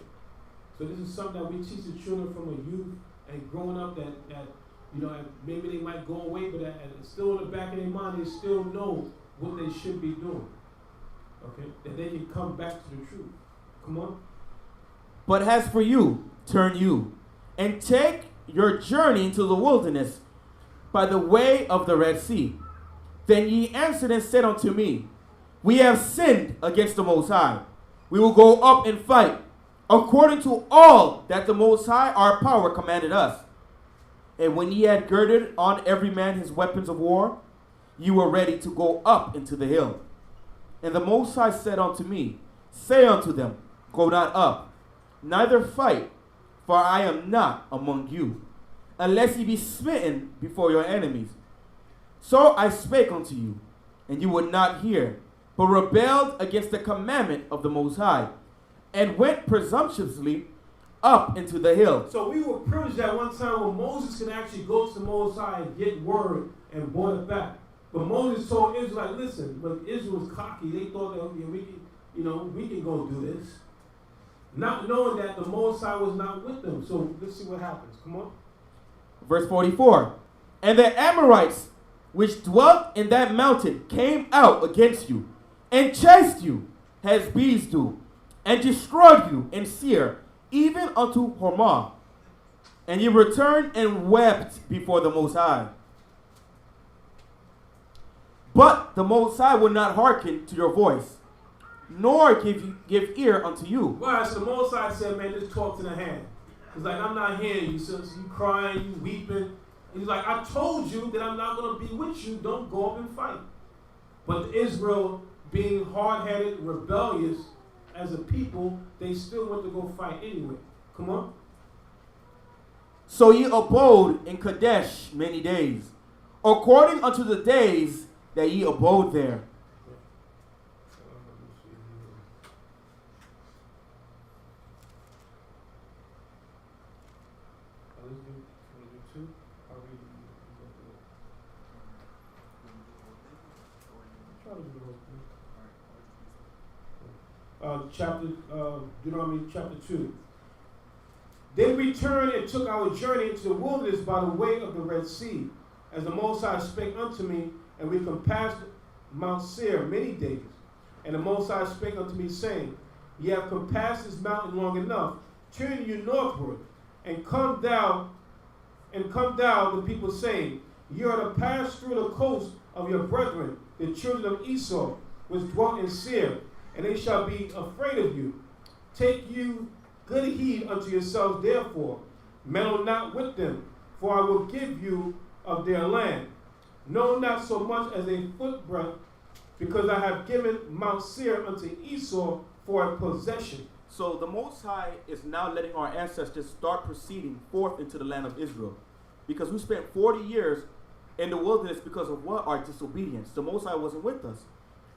So this is something that we teach the children from a youth and growing up that you know, maybe they might go away, but it's still in the back of their mind, they still know what they should be doing. Okay? That they can come back to the truth. Come on. But as for you, turn you, and take your journey into the wilderness by the way of the Red Sea. Then ye answered and said unto me, we have sinned against the Most High. We will go up and fight, according to all that the Most High our power commanded us. And when ye had girded on every man his weapons of war, ye were ready to go up into the hill. And the Most High said unto me, say unto them, go not up, neither fight, for I am not among you, unless ye be smitten before your enemies. So I spake unto you, and you would not hear, but rebelled against the commandment of the Most High, and went presumptuously up into the hill. So we were privileged at one time when Moses could actually go to the Most High and get word and brought it back. But Moses told Israel, like, listen, but Israel was cocky. They thought that we can go do this. Not knowing that the Most High was not with them. So let's see what happens. Come on. Verse 44. And the Amorites which dwelt in that mountain came out against you, and chased you, as bees do, and destroyed you in Seir, even unto Hormah. And ye returned and wept before the Most High. But the Most High would not hearken to your voice, nor give ear unto you. Right, so the Most High said, man, just talk to the hand. He's like, I'm not hearing you. So you crying, you weeping. He's like, I told you that I'm not going to be with you. Don't go up and fight. But Israel, being hard-headed, rebellious as a people, they still went to go fight anyway. Come on. So ye abode in Kadesh many days, according unto the days that ye abode there. Deuteronomy chapter 2. Then we returned and took our journey into the wilderness by the way of the Red Sea, as the Most High spake unto me, and we compassed Mount Seir many days. And the Most High spake unto me, saying, Ye have compassed this mountain long enough, turn you northward, and come down and come down the people, saying, Ye are to pass through the coast of your brethren, the children of Esau, which dwelt in Seir, and they shall be afraid of you. Take you good heed unto yourselves, therefore, meddle not with them, for I will give you of their land. Know not so much as a footbreadth, because I have given Mount Seir unto Esau for a possession. So the Most High is now letting our ancestors start proceeding forth into the land of Israel. Because we spent 40 years in the wilderness because of what? Our disobedience. The Most High wasn't with us.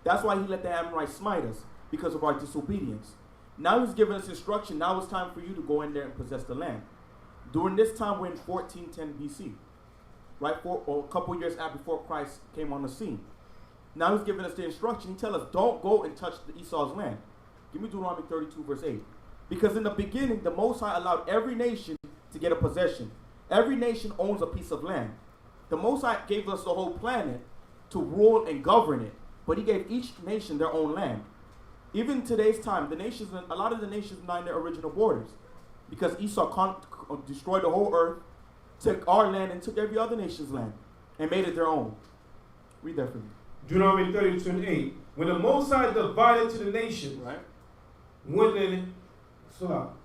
That's why he let the Amorites smite us, because of our disobedience. Now he's giving us instruction. Now it's time for you to go in there and possess the land. During this time, we're in 1410 BC. Right? Or a couple years after before Christ came on the scene. Now he's giving us the instruction. He tells us, don't go and touch the Esau's land. Give me Deuteronomy 32 verse 8. Because in the beginning, the Most High allowed every nation to get a possession. Every nation owns a piece of land. The Most High gave us the whole planet to rule and govern it. But he gave each nation their own land. Even in today's time, a lot of the nations mind their original borders. Because Esau destroyed the whole earth, took our land and took every other nation's land and made it their own. Read that for me. Deuteronomy 32 and 8. When the Most High divided to the nations, right? When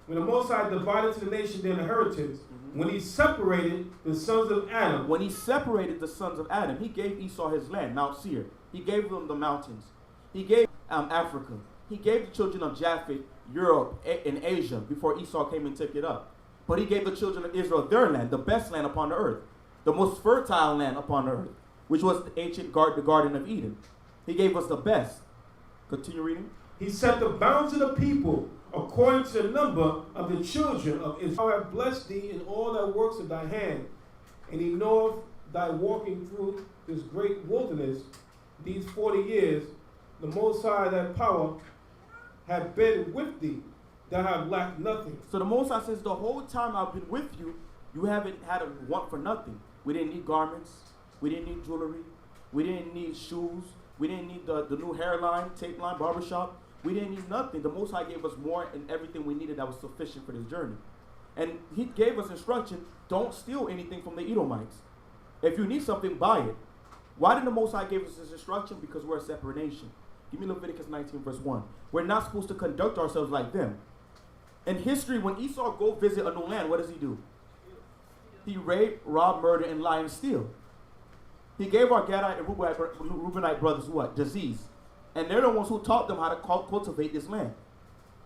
the Most High divided to the nation their inheritance, when he separated the sons of Adam. When he separated the sons of Adam, he gave Esau his land, Mount Seir. He gave them the mountains. He gave Africa. He gave the children of Japheth, Europe, and Asia before Esau came and took it up. But he gave the children of Israel their land, the best land upon the earth, the most fertile land upon the earth, which was the ancient the Garden of Eden. He gave us the best. Continue reading. He set the bounds of the people according to the number of the children of Israel. I have blessed thee in all thy works of thy hand, and he knoweth thy walking through this great wilderness these 40 years. The Most High, thy power, have been with thee, thou have lacked nothing. So the Most High says, the whole time I've been with you, you haven't had a want for nothing. We didn't need garments. We didn't need jewelry. We didn't need shoes. We didn't need the new hairline, tape line, barbershop. We didn't need nothing. The Most High gave us more and everything we needed that was sufficient for this journey. And he gave us instruction, don't steal anything from the Edomites. If you need something, buy it. Why did the Most High give us this instruction? Because we're a separate nation. Give me Leviticus 19 verse 1. We're not supposed to conduct ourselves like them. In history, when Esau go visit a new land, what does he do? He rape, rob, murder, and lie and steal. He gave our Gadite and Reubenite brothers what? Disease. And they're the ones who taught them how to cultivate this land.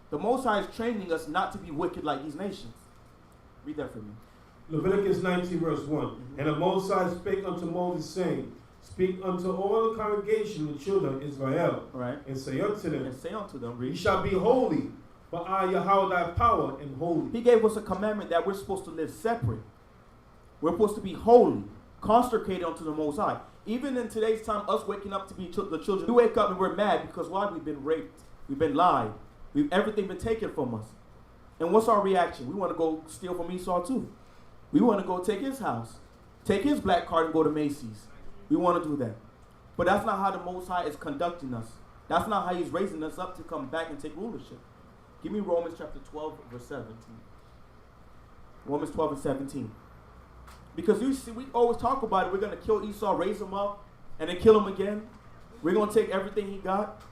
The Most High is training us not to be wicked like these nations. Read that for me. Leviticus 19 verse 1. And the Most High spake unto Moses, saying, Speak unto all the congregation, the children of Israel, right? And say unto them, read. Ye shall be holy, but I, Yahweh, thy power, am holy. He gave us a commandment that we're supposed to live separate. We're supposed to be holy, consecrated unto the Most High. Even in today's time, us waking up to be the children, we wake up and we're mad because why? We've been raped, we've been lied, everything been taken from us. And what's our reaction? We want to go steal from Esau too. We want to go take his house, take his black card and go to Macy's. We want to do that. But that's not how the Most High is conducting us. That's not how he's raising us up to come back and take rulership. Give me Romans chapter 12, verse 17. Romans 12 and 17. Because you see, we always talk about it. We're going to kill Esau, raise him up, and then kill him again. We're going to take everything he got.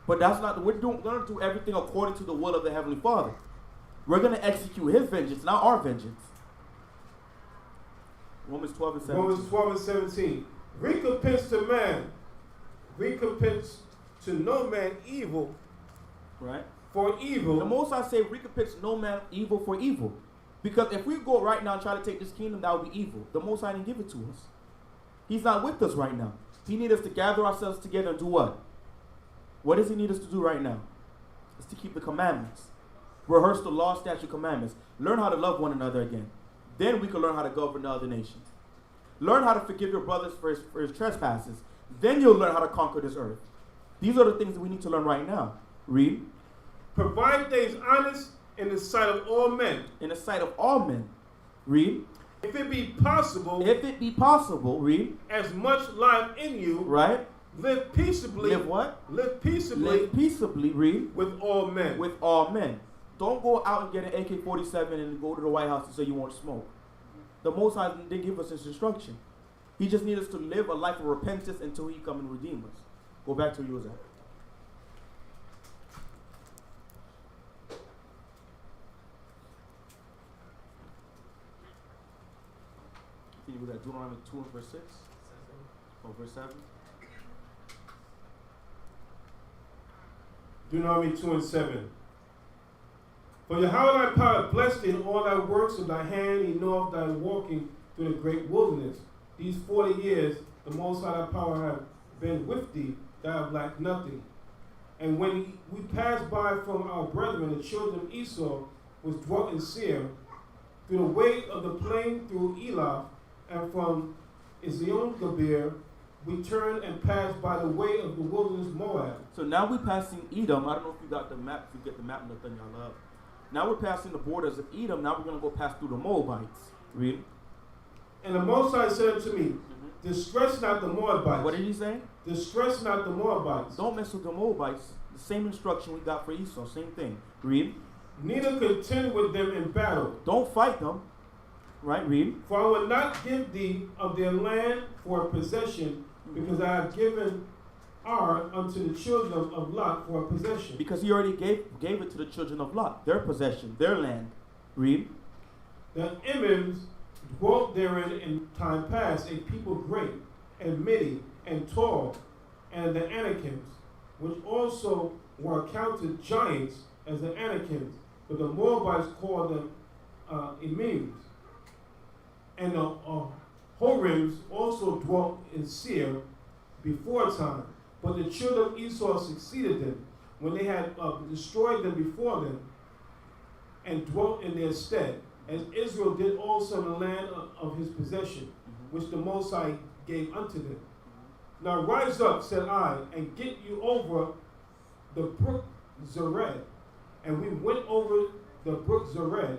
But that's not, we're going to do everything according to the will of the Heavenly Father. We're going to execute his vengeance, not our vengeance. Romans 12 and 17. Romans 12 and 17. Recompense to man, recompense to no man evil, right? For evil. The Most High say recompense no man evil for evil. Because if we go right now and try to take this kingdom, that would be evil. The Most High didn't give it to us. He's not with us right now. He needs us to gather ourselves together and do what? What does he need us to do right now? It's to keep the commandments. Rehearse the law, statute, commandments. Learn how to love one another again. Then we can learn how to govern the other nations. Learn how to forgive your brothers for his trespasses. Then you'll learn how to conquer this earth. These are the things that we need to learn right now. Read. Provide things honest in the sight of all men. In the sight of all men. Read. If it be possible. If it be possible. Read. As much life in you. Right. Live peaceably. Live what? Live peaceably. Live peaceably. Read. With all men. With all men. Don't go out and get an AK-47 and go to the White House and say you want to smoke. The Most High didn't give us this instruction. He just needs us to live a life of repentance until He come and redeem us. Go back to where you was at. Can you go to Deuteronomy 2 and verse 6? Or verse 7? Deuteronomy 2 and 7. For Yahweh thy power blessed thee in all thy works of thy hand, he knoweth thy walking through the great wilderness. These 40 years the Most High thy power have been with thee, thou have lacked nothing. And when we passed by from our brethren, the children of Esau, which dwelt in Seir, through the way of the plain through Elah, and from Ezion-Geber, we turned and passed by the way of the wilderness Moab. So now we're passing Edom. I don't know if you got the map, if you get the map, nothing y'all love. Now we're passing the borders of Edom. Now we're going to go pass through the Moabites. Read. And the Most High said unto me, distress not the Moabites. What did he say? Distress not the Moabites. Don't mess with the Moabites. The same instruction we got for Esau. Same thing. Read. Neither contend with them in battle. Don't fight them. Right? Read. For I will not give thee of their land for a possession, because I have given Ar unto the children of Lot for a possession. Because he already gave it to the children of Lot. Their possession. Their land. Read. The Emims dwelt therein in time past, a people great, and mighty, and tall, and the Anakims, which also were accounted giants as the Anakims, but the Moabites called them Emims. And the Horims also dwelt in Seir before time, but the children of Esau succeeded them when they had destroyed them before them, and dwelt in their stead, as Israel did also in the land of his possession, which the Most High gave unto them. Now rise up, said I, and get you over the brook Zered. And we went over the brook Zered,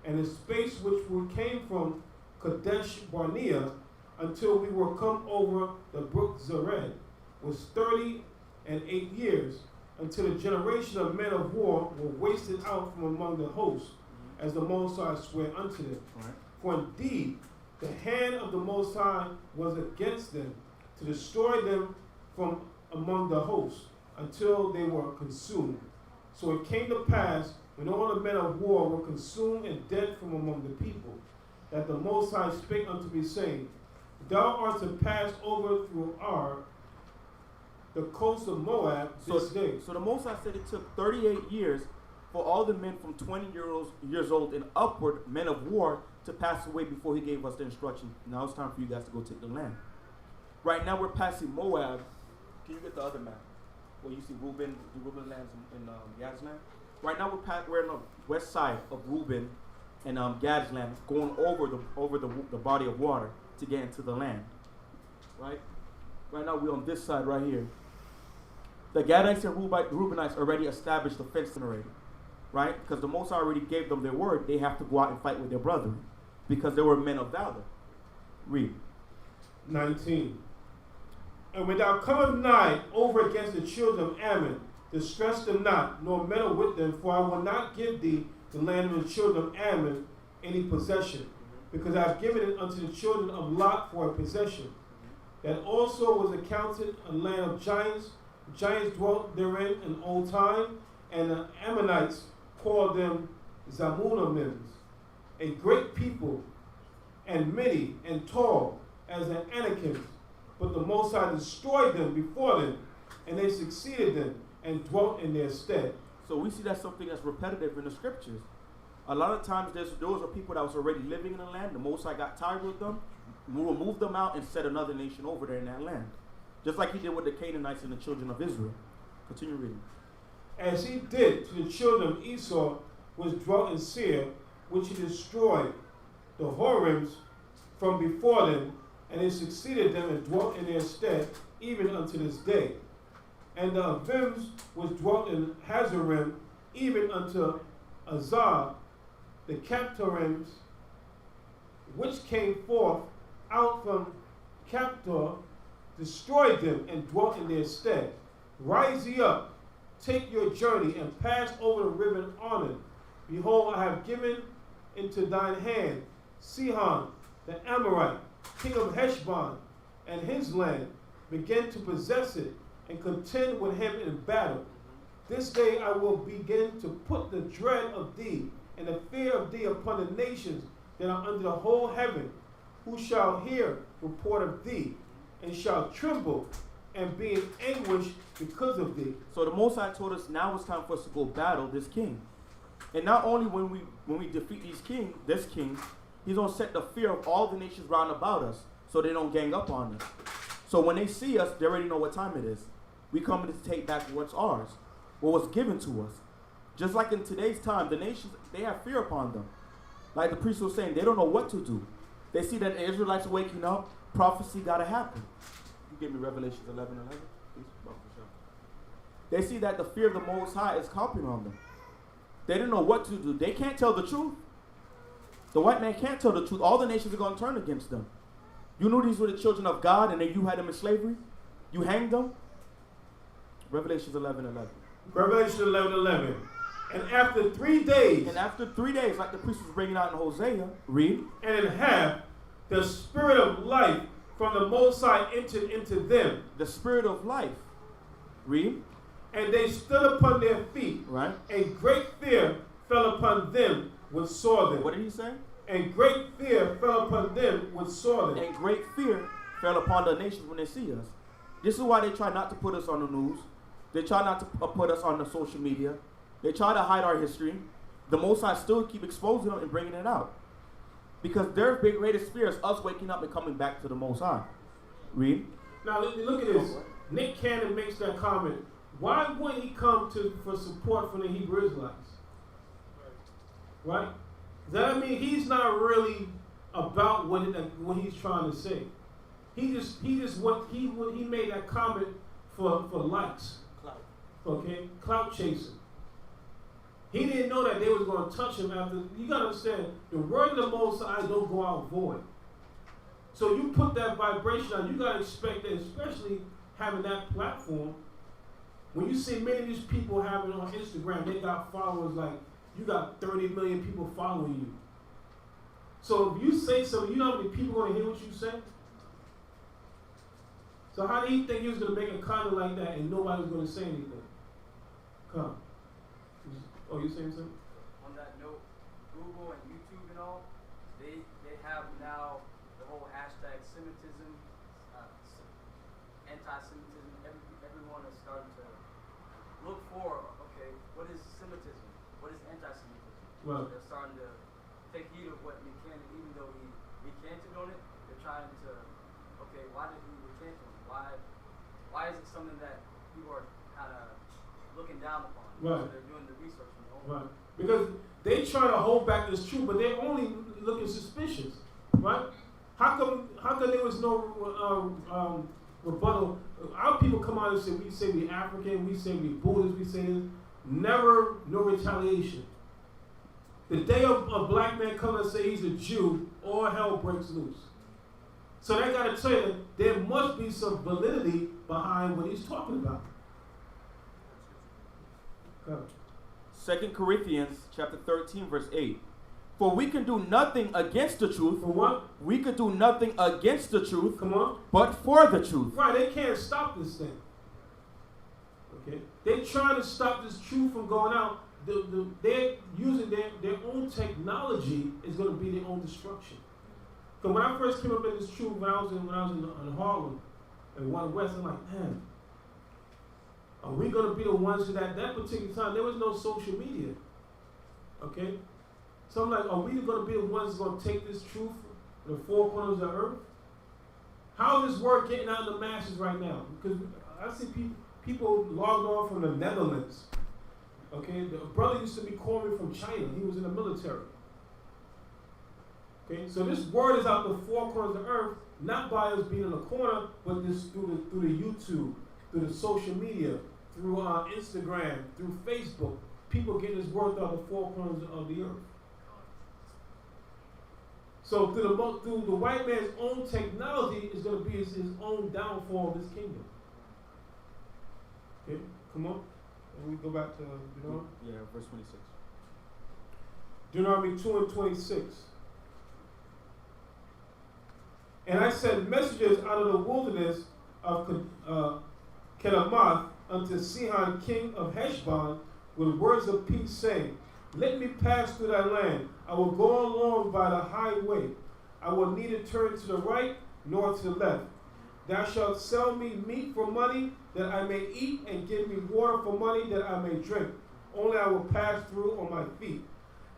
and the space which we came from Kadesh Barnea until we were come over the brook Zered was 38 years, until the generation of men of war were wasted out from among the hosts, as the Most High sware unto them. Right. For indeed the hand of the Most High was against them, to destroy them from among the hosts, until they were consumed. So it came to pass, when all the men of war were consumed and dead from among the people, that the Most High spake unto me, saying, Thou art to pass over through Ar, the coast of Moab, this day. So the Most High said it took 38 years for all the men from 20 years old and upward, men of war, to pass away before he gave us the instruction. Now it's time for you guys to go take the land. Right now we're passing Moab. Can you get the other map? Where you see Reuben, the Reuben lands in Gad's land? Right now we're on the west side of Reuben and Gad's land, going over the body of water to get into the land. Right? Right now we're on this side right here. The Gadites and Reubenites already established the fence already. Right? Because the Most High already gave them their word, they have to go out and fight with their brethren. Because they were men of valor. Read. 19. And when thou comest nigh over against the children of Ammon, distress them not, nor meddle with them, for I will not give thee the land of the children of Ammon any possession, because I have given it unto the children of Lot for a possession. That also was accounted a land of giants. Giants dwelt therein in old time, and the Ammonites called them Zamunamims, a great people, and mighty and tall as the Anakims. But the Most High destroyed them before them, and they succeeded them and dwelt in their stead. So we see that's something that's repetitive in the scriptures. A lot of times those are people that was already living in the land. The Most High got tired with them, moved them out, and set another nation over there in that land. Just like he did with the Canaanites and the children of Israel. Continue reading. As he did to the children of Esau, which dwelt in Seir, which he destroyed the Horims from before them, and they succeeded them and dwelt in their stead, even unto this day. And the Avims which dwelt in Hazarim, even unto Azar, the Captorims, which came forth out from Captor, destroyed them and dwelt in their stead. Rise ye up, take your journey, and pass over the river Arnon. Behold, I have given into thine hand Sihon, the Amorite, king of Heshbon, and his land, begin to possess it and contend with him in battle. This day I will begin to put the dread of thee and the fear of thee upon the nations that are under the whole heaven, who shall hear report of thee, and shall tremble and be in anguish because of thee. So the Most High told us now it's time for us to go battle this king. And not only when we defeat this king, he's going to set the fear of all the nations round about us so they don't gang up on us. So when they see us, they already know what time it is. We come to take back what's ours, what was given to us. Just like in today's time, the nations, they have fear upon them. Like the priest was saying, they don't know what to do. They see that the Israelites are waking up, prophecy got to happen. You give me Revelations 11:11, please. They see that the fear of the Most High is coming on them. They don't know what to do. They can't tell the truth. The white man can't tell the truth. All the nations are going to turn against them. You knew these were the children of God and then you had them in slavery? You hanged them? Revelations 11:11. Revelation 11:11. And after 3 days. And after 3 days, like the priest was bringing out in Hosea, read. And in half, the spirit of life from the Most High entered into them. The spirit of life. Read. And they stood upon their feet. Right. And great fear fell upon them which saw them. What did he say? And great fear fell upon them which saw them. And great fear fell upon the nations when they see us. This is why they try not to put us on the news. They try not to put us on the social media. They try to hide our history. The Most High still keep exposing them and bringing it out. Because their big greatest fear is us waking up and coming back to the Most High. Read. Now look at this. Nick Cannon makes that comment. Why wouldn't he come for support from the Hebrew Israelites? Right? Does that mean he's not really about what he's trying to say? He made that comment for likes. Clout. Okay? Clout chasing. He didn't know that they was going to touch him after. You got to understand, the word of the Most High don't go out void. So you put that vibration on, you got to expect that, especially having that platform. When you see many of these people having on Instagram, they got followers like, you got 30 million people following you. So if you say something, you know how many people are going to hear what you say? So how do you think he was going to make a comment like that and nobody was going to say anything? Come. Oh, you saying something? On that note, Google and YouTube and all, they have now the whole hashtag Semitism, anti-Semitism. Everyone is starting to look for, okay, what is Semitism? What is anti-Semitism? Right. So they're starting to take heed of what McCann, even though he recanted on it, they're trying to, okay, why did he recant on it? Why is it something that people are kind of looking down upon? Right. So they're doing the research on their own. Right. Because they try to hold back this truth, but they're only looking suspicious. Right? How come there was no rebuttal? Our people come out and say, we say we African, we say we Buddhist, we say this. Never no retaliation. The day a black man comes and say he's a Jew, all hell breaks loose. So they got to tell you there must be some validity behind what he's talking about. Go. 2 Corinthians chapter 13, verse 8. For we can do nothing against the truth. For what? We could do nothing against the truth. Come on. But for the truth. Right, they can't stop this thing. Okay? They're trying to stop this truth from going out. They're using their own technology is going to be their own destruction. Because when I first came up in this truth, when I was in Harlem and One West, I'm like, man, are we going to be the ones who at that particular time, there was no social media. Okay? So I'm like, are we going to be the ones who are going to take this truth to the four corners of the earth? How is this word getting out in the masses right now? Because I see people logged on from the Netherlands. Okay? The brother used to be calling me from China. He was in the military. Okay? So this word is out the four corners of the earth, not by us being in the corner, but this through the YouTube, through the social media, through Instagram, through Facebook. People getting this word out the four corners of the earth. So through the white man's own technology is going to be his own downfall of his kingdom. Okay, come on. And we go back to Deuteronomy. Yeah, verse 26. Deuteronomy 2:26. And I sent messengers out of the wilderness of Kedemoth unto Sihon king of Heshbon with words of peace, saying, let me pass through thy land. I will go along by the highway. I will neither turn to the right nor to the left. Thou shalt sell me meat for money, that I may eat, and give me water for money, that I may drink. Only I will pass through on my feet.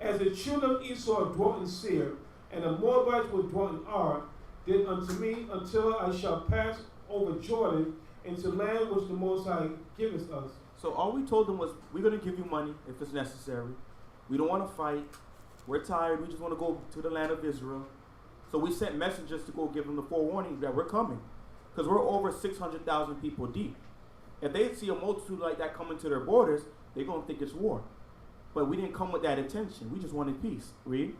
As the children of Esau dwelt in Seir, and the Moabites were dwelt in Ar, did unto me, until I shall pass over Jordan into land which the Most High giveth us. So all we told them was, we're going to give you money if it's necessary. We don't want to fight. We're tired. We just want to go to the land of Israel. So we sent messengers to go give them the forewarning that we're coming. Because we're over 600,000 people deep. If they see a multitude like that coming to their borders, they're going to think it's war. But we didn't come with that intention. We just wanted peace. Read.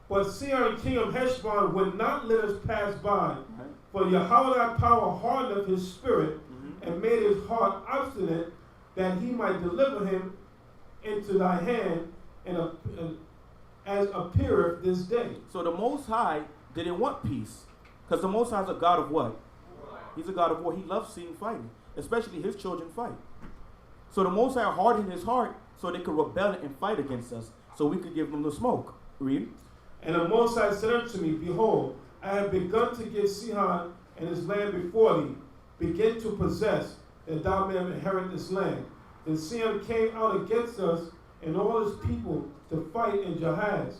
But Sihon king of Heshbon would not let us pass by. Right. For Yahweh thy power hardened his spirit, and made his heart obstinate, that he might deliver him into thy hand, and as appeareth this day. So the Most High didn't want peace. Because the Most High is a God of what? He's a God of war. He loves seeing fighting. Especially his children fight. So the Most High hardened his heart so they could rebel and fight against us. So we could give them the smoke. Read. And the Most High said unto me, behold, I have begun to give Sihon and his land before thee. Begin to possess, that thou mayest inherit this land. Then Sihon came out against us and all his people to fight in Jahaz.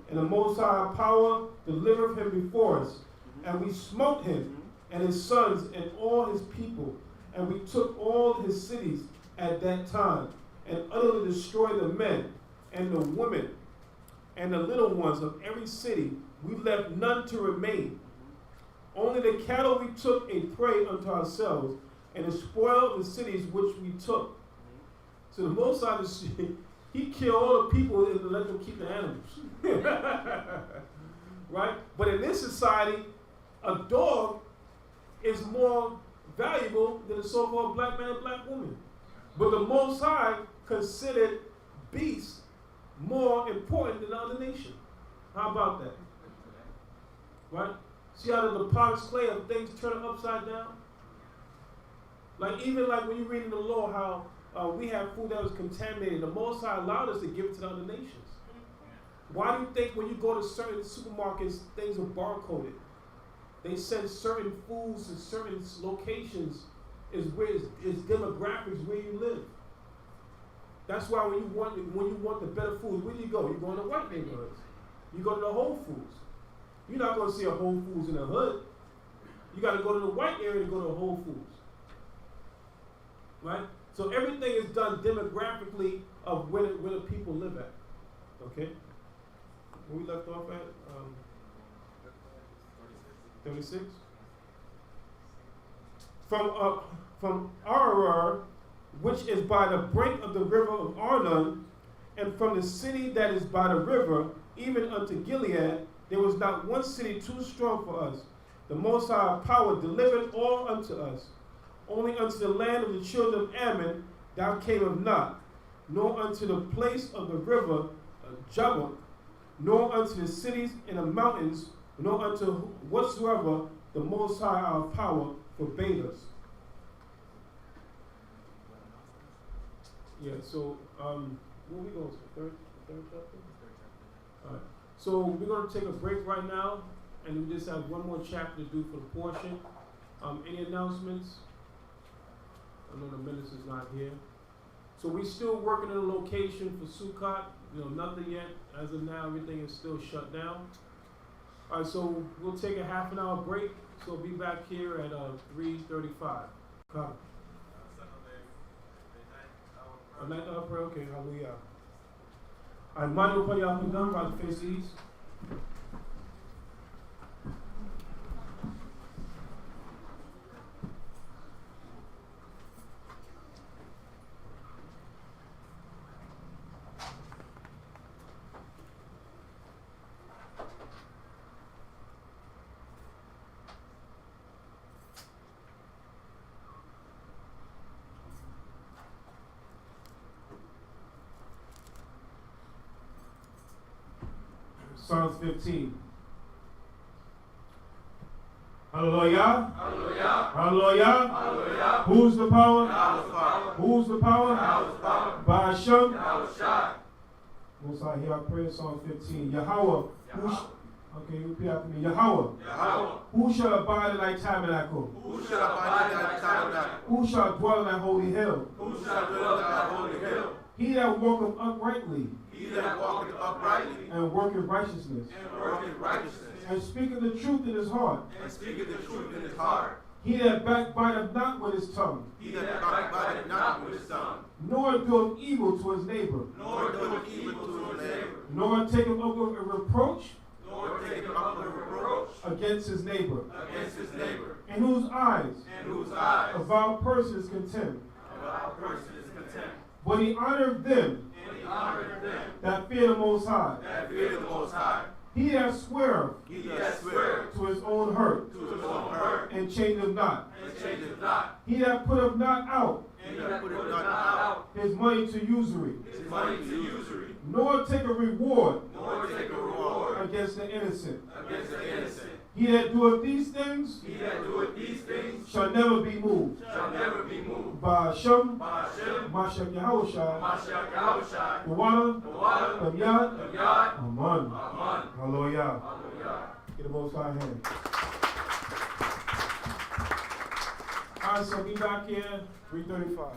And the Most High power delivered him before us. And we smote him and his sons and all his people. And we took all his cities at that time, and utterly destroyed the men and the women and the little ones of every city. We left none to remain. Only the cattle we took a prey unto ourselves, and the spoil of the cities which we took. So the Most High, he killed all the people and let them keep the animals. Right? But in this society, a dog is more valuable than a so-called black man and black woman. But the Most High considered beasts more important than the other nation. How about that? Right? See how the potter's clay of things turn upside down? Like even like when you read in the law how we have food that was contaminated, the Most High allowed us to give it to the other nations. Why do you think when you go to certain supermarkets, things are barcoded? They send certain foods to certain locations is demographics where you live. That's why when you want the better food, where do you go? You go in the white neighborhoods. You go to the Whole Foods. You're not going to see a Whole Foods in the hood. You got to go to the white area to go to Whole Foods. Right? So everything is done demographically of where the people live at. Okay? Where we left off at? 36? From Arar, which is by the brink of the river of Arnon, and from the city that is by the river, even unto Gilead, there was not one city too strong for us. The Most High power delivered all unto us. Only unto the land of the children of Ammon thou camest not, nor unto the place of the river Jabbok, nor unto the cities in the mountains, nor unto whatsoever the Most High our power forbade us. Yeah, so where we going to? Third chapter? All right. So we're going to take a break right now, and we just have one more chapter to do for the portion. Any announcements? I know the minister's not here. So we're still working on a location for Sukkot. Nothing yet. As of now, everything is still shut down. All right, so we'll take a half an hour break. So we'll be back here at 3:35. Come. A night of prayer, okay, hallelujah. All right, Manu upon y'all done by the face east. Psalms 15. Hallelujah. Hallelujah. Hallelujah. Hallelujah. Who's the power? Yahweh's power. Who's the power? Yahweh's power. By Hashem. Yahweh's shot. Most I hear our prayer song 15. Yahweh. Yahweh. Okay, repeat after me. Yahweh. Yahweh. Who shall abide in thy tabernacle? Who shall abide in thy tabernacle? Who shall dwell in thy holy hill? Who shall dwell in thy holy hill? He that walketh uprightly He that walketh uprightly and worketh righteousness and worketh righteousness and speaketh the truth in his heart. and speaketh the truth in his heart. He that backbiteth not with his tongue, He that backbiteth not with his tongue, nor doeth evil to his neighbor, nor doeth evil to his neighbor, nor taketh up a reproach nor taketh up a reproach against his neighbor, against his neighbor, in whose eyes and whose eyes a vile person is contemned. a vile person is contempt. But he honoreth them And he honoreth them that fear the Most High. that fear the Most High. He that sweareth He that sweareth to his own hurt to his own hurt and changeth not. and changeth not. He that putteth not out He that putteth not out his money to usury, his money to usury, nor take a reward nor take a reward against the innocent. against the innocent. He that doeth these things He that doeth these things shall never be moved. shall never be moved. By Hashem, By Hashem, Mashiach Yahushua, Mashiach Yahushua, the water, the water, the yad, the Yad, Aman. Aman. Hallelujah. Hallelujah. Get the Most High hand. All right, so be back here, 3:35.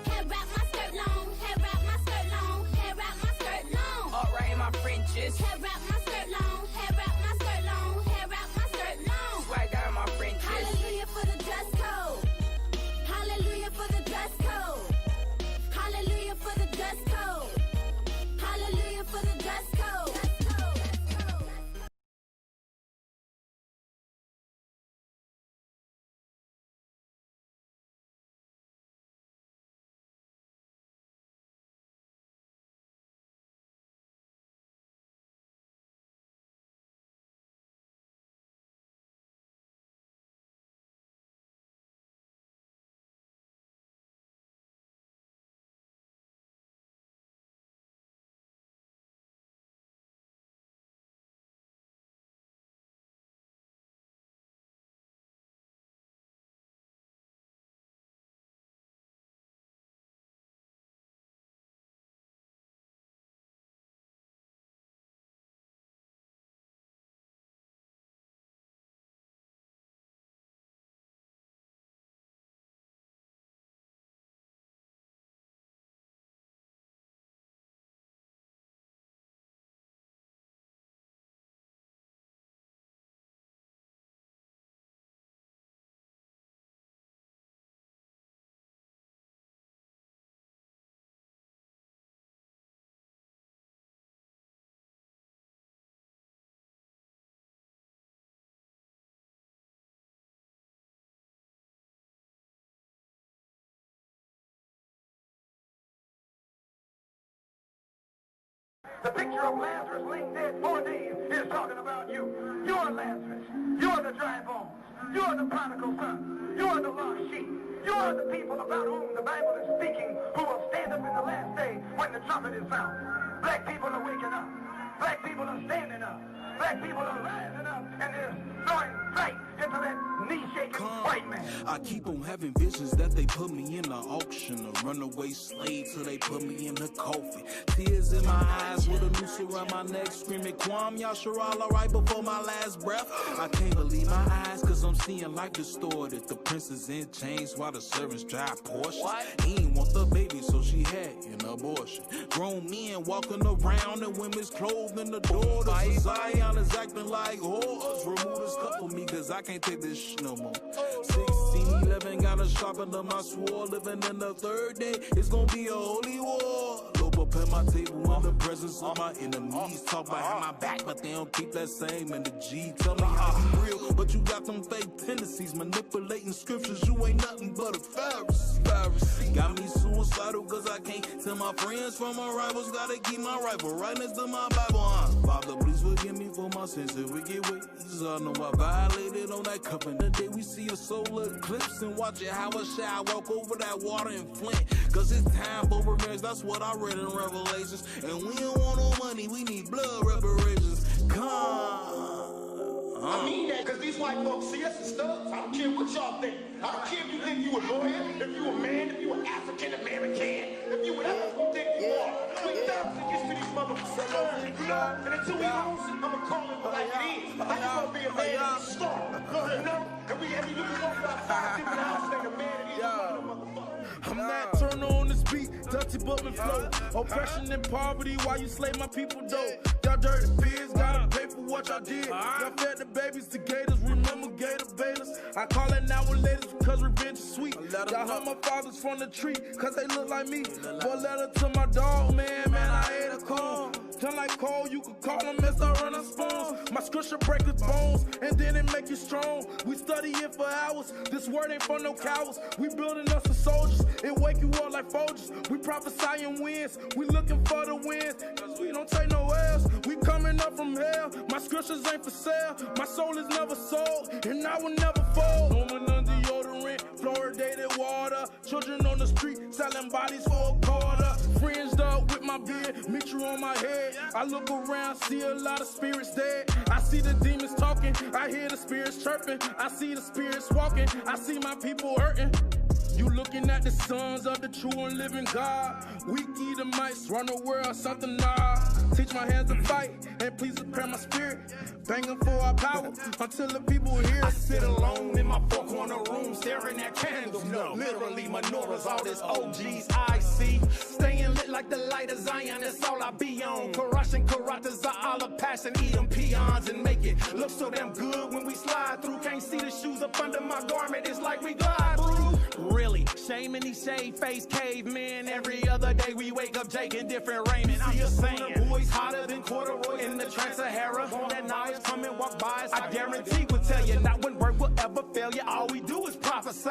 Hair wrap my skirt long, hair wrap my skirt long, hair wrap my skirt long. Alright, my Frenches. Hair wrap my skirt long, hair wrap my skirt long, hair wrap my skirt long. Swag out my Frenches. Hallelujah for the dress code. Hallelujah for the dress code. Hallelujah for the dress code. Hallelujah for the dress code. The picture of Lazarus laying dead 4 days is talking about you. You're Lazarus. You're the dry bones. You're the prodigal son. You're the lost sheep. You are the people about whom the Bible is speaking, who will stand up in the last day when the trumpet is sounded. Black people are waking up. Black people are standing up. Black people are rising up, and they're throwing sight into that knee-shaking white man. I keep on having visions that they put me in the auction, a runaway slave till they put me in the coffin. Tears in my eyes with a noose around my neck, screaming Kwam Yasharala right before my last breath. I can't believe my eyes, cause I'm seeing life distorted. The prince is in chains while the servants drive Porsches. He ain't want the baby, so she had an abortion. Grown men walking around in women's clothes in the door. The Zion is acting like whores. Remove this cup for me, cause I can't take this shit no more. 1611 got a sharpen up my sword. Living in the third day, it's gonna be a holy war. Lope up at my table in the presence of my enemies. Talk behind my back, but they don't keep that same energy. Tell me how you real, but you got them fake tendencies. Manipulating scriptures, you ain't nothing but a Pharisee. Got me suicidal, cause I can't tell my friends from my rivals. Gotta keep my rifle right next to my Bible. Father, please forgive me for my sins and wicked ways. I know I violated on that covenant. The day we see a solar eclipse and watch it, how I shall walk over that water in Flint. Cause it's time for revenge, that's what I read in Revelations. And we don't want no money, we need blood reparations. I mean that, cause these white folks see us as thugs. I don't care what y'all think. I don't care if you think you a lawyer, if you a man, if you an African American, if you whatever you think you are. We thugs against these motherfuckers, you know? And until we lose it, I'ma call it like it is. I just wanna be a man in the store, you know? And we look at about 5 different houses, ain't a man in each one of them motherfuckers. I'm not Turner on this beat, Dutchy Bubble flow. Oppression and poverty while you slay my people though. Y'all dirty pigs gotta pay for what y'all did. Y'all fed the babies to gators, remember gator baiters. I call it now and laters because revenge is sweet. Y'all hung my fathers from the tree cause they look like me. Boy, letter to my dog, man, I ate a coon. Turn like coal, you could call them as I run on spoons. My scripture break his bones, and then it make you strong. We study it for hours, this word ain't for no cowards. We building us some soldiers, it wake you up like Folgers. We prophesying wins, we looking for the wins. Cause we don't take no L's, we coming up from hell. My scriptures ain't for sale, my soul is never sold, and I will never fold. Woman on deodorant, fluoridated water. Children on the street, selling bodies for a quarter. Fringed up with my beard, meet you on my head. I look around, see a lot of spirits dead. I see the demons talking, I hear the spirits chirping. I see the spirits walking, I see my people hurting. You looking at the sons of the true and living God. Weak Edomites run the world, something nah. Teach my hands to fight, and please prepare my spirit. Banging for our power, until the people hear. I sit alone in my four-corner room, staring at candles. No, literally menorahs, all this OGs I see. Staying lit like the light of Zion, that's all I be on. Karash and Karatas are all a passion, eat them peons and make it look so damn good when we slide through. Can't see the shoes up under my garment, it's like we glide through. Really, shame in these shade face cavemen. Every other day we wake up Jake in different raiment. I'm just saying, boys hotter than corduroy in the Trans-Sahara. That knowledge come and walk by us, I guarantee will tell you not one word will ever fail you. All we do is prophesy.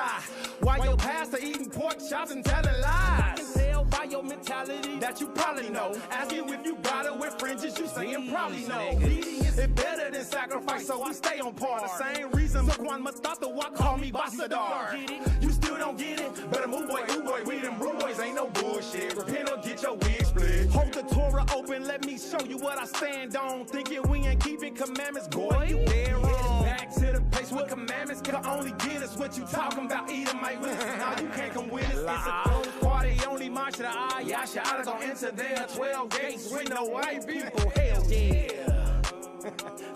While your pastor eating pork chops and telling lies. I can tell by your mentality that you probably know. Ask you if you got it with fringes, you saying probably no. Obedience is better than sacrifice, so we stay on par. The same reason Zaquan Matata call me Basadar. You still don't get it? Better move boy, we them rude boys, ain't no bullshit. Repent or get your wig split. Hold the Torah open, let me show you what I stand on. Thinking we ain't keeping commandments, boy, you dead wrong. Back to the place where commandments can only get us what you talking about. Edomite witness, now you can't come with us. It's a closed party, only march to the eye. Yasha, I don't enter there. 12 gates with no white people. Hell yeah.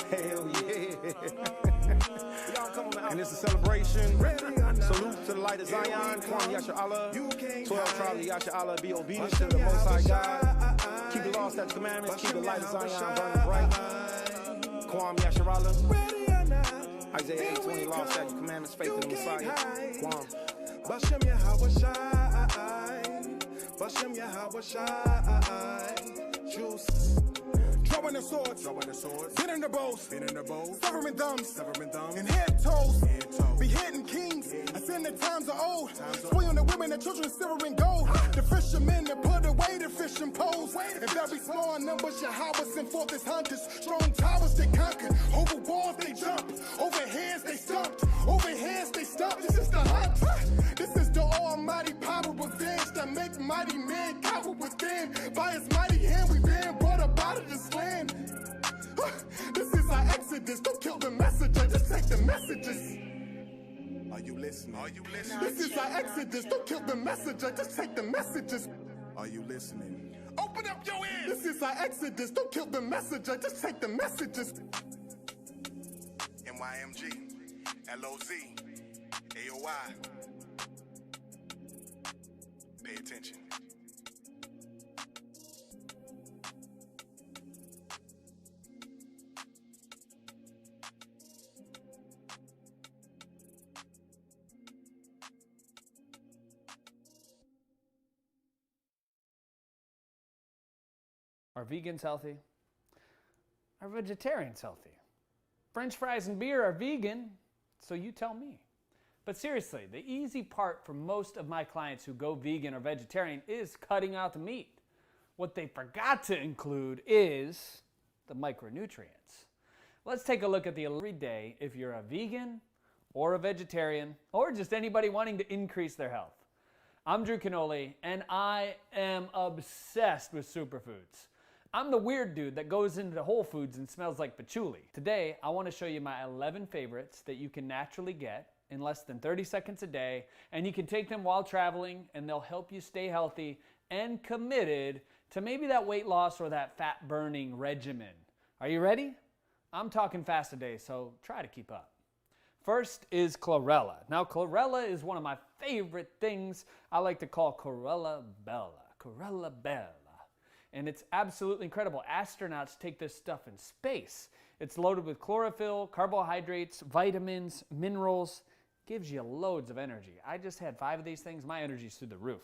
Hell yeah. And it's a celebration. Salute to the light of Zion. Kwam Yasha Allah. 12 tribes of Yasha Allah. Be obedient to the Most High God. Keep the law, statutes, commandments. Keep the light of Zion burning bright. Kwam Yasha Allah. Isaiah 8:20, law, statutes, commandments, faith in the Messiah. Kwam. Bashem Yahawashai. Bashem Yahawashai. Juice. Drawing the swords, bending the bows, severing thumbs, and head toes. Beheading kings, as in the times of old. Swinging the women and children, silver and gold. The fishermen that put away the fishing poles. And very small numbers, Yahweh sent forth his hunters. Strong towers they conquer, over walls they jump, over heads they stumped, over heads they stumped. This is the hunt. This is mighty men cower within. By his mighty hand we've been brought up out of this land. This is our exodus. Don't kill the messenger, just take the messages. Are you listening? Are you listening? This is our exodus. Don't kill the messenger, just take the messages. Are you listening? Open up your ears. This is our exodus. Don't kill the messenger, just take the messages. NYMG, LOZ, AOI. Pay attention. Are vegans healthy? Are vegetarians healthy? French fries and beer are vegan, so you tell me. But seriously, the easy part for most of my clients who go vegan or vegetarian is cutting out the meat. What they forgot to include is the micronutrients. Let's take a look at the every day if you're a vegan or a vegetarian or just anybody wanting to increase their health. I'm Drew Canoli, and I am obsessed with superfoods. I'm the weird dude that goes into Whole Foods and smells like patchouli. Today, I want to show you my 11 favorites that you can naturally get in less than 30 seconds a day, and you can take them while traveling, and they'll help you stay healthy and committed to maybe that weight loss or that fat burning regimen. Are you ready? I'm talking fast today, so try to keep up. First is chlorella. Now, chlorella is one of my favorite things. I like to call chlorella bella. Chlorella bella. And it's absolutely incredible. Astronauts take this stuff in space. It's loaded with chlorophyll, carbohydrates, vitamins, minerals. Gives you loads of energy. I just had 5 of these things. My energy's through the roof.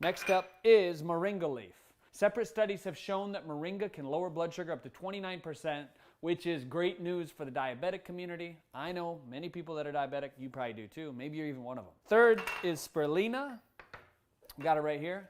Next up is moringa leaf. Separate studies have shown that moringa can lower blood sugar up to 29%, which is great news for the diabetic community. I know many people that are diabetic. You probably do too. Maybe you're even one of them. Third is spirulina. Got it right here.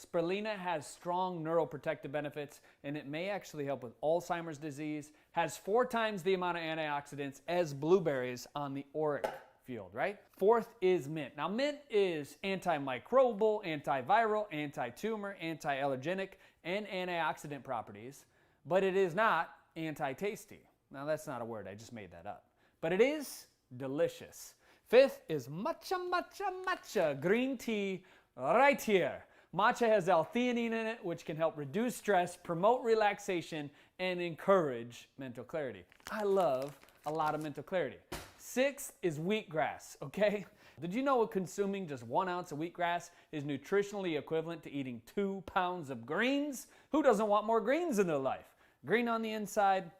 Spirulina has strong neuroprotective benefits, and it may actually help with Alzheimer's disease. Has 4 times the amount of antioxidants as blueberries on the ORAC field, right? Fourth is mint. Now, mint is antimicrobial, antiviral, anti-tumor, anti-allergenic, and antioxidant properties, but it is not anti-tasty. Now, that's not a word. I just made that up. But it is delicious. Fifth is matcha, matcha, matcha green tea right here. Matcha has L-theanine in it, which can help reduce stress, promote relaxation, and encourage mental clarity. I love a lot of mental clarity. Sixth is wheatgrass, okay? Did you know consuming just 1 ounce of wheatgrass is nutritionally equivalent to eating 2 pounds of greens? Who doesn't want more greens in their life? Green on the inside,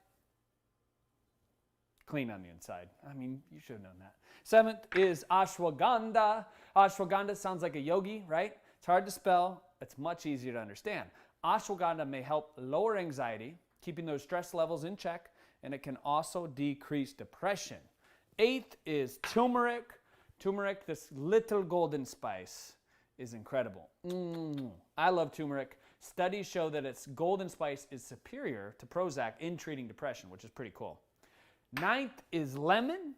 clean on the inside. I mean, you should have known that. Seventh is ashwagandha. Ashwagandha sounds like a yogi, right? It's hard to spell. It's much easier to understand. Ashwagandha may help lower anxiety, keeping those stress levels in check, and it can also decrease depression. Eighth is turmeric. Turmeric, this little golden spice, is incredible. I love turmeric. Studies show that its golden spice is superior to Prozac in treating depression, which is pretty cool. Ninth is lemon.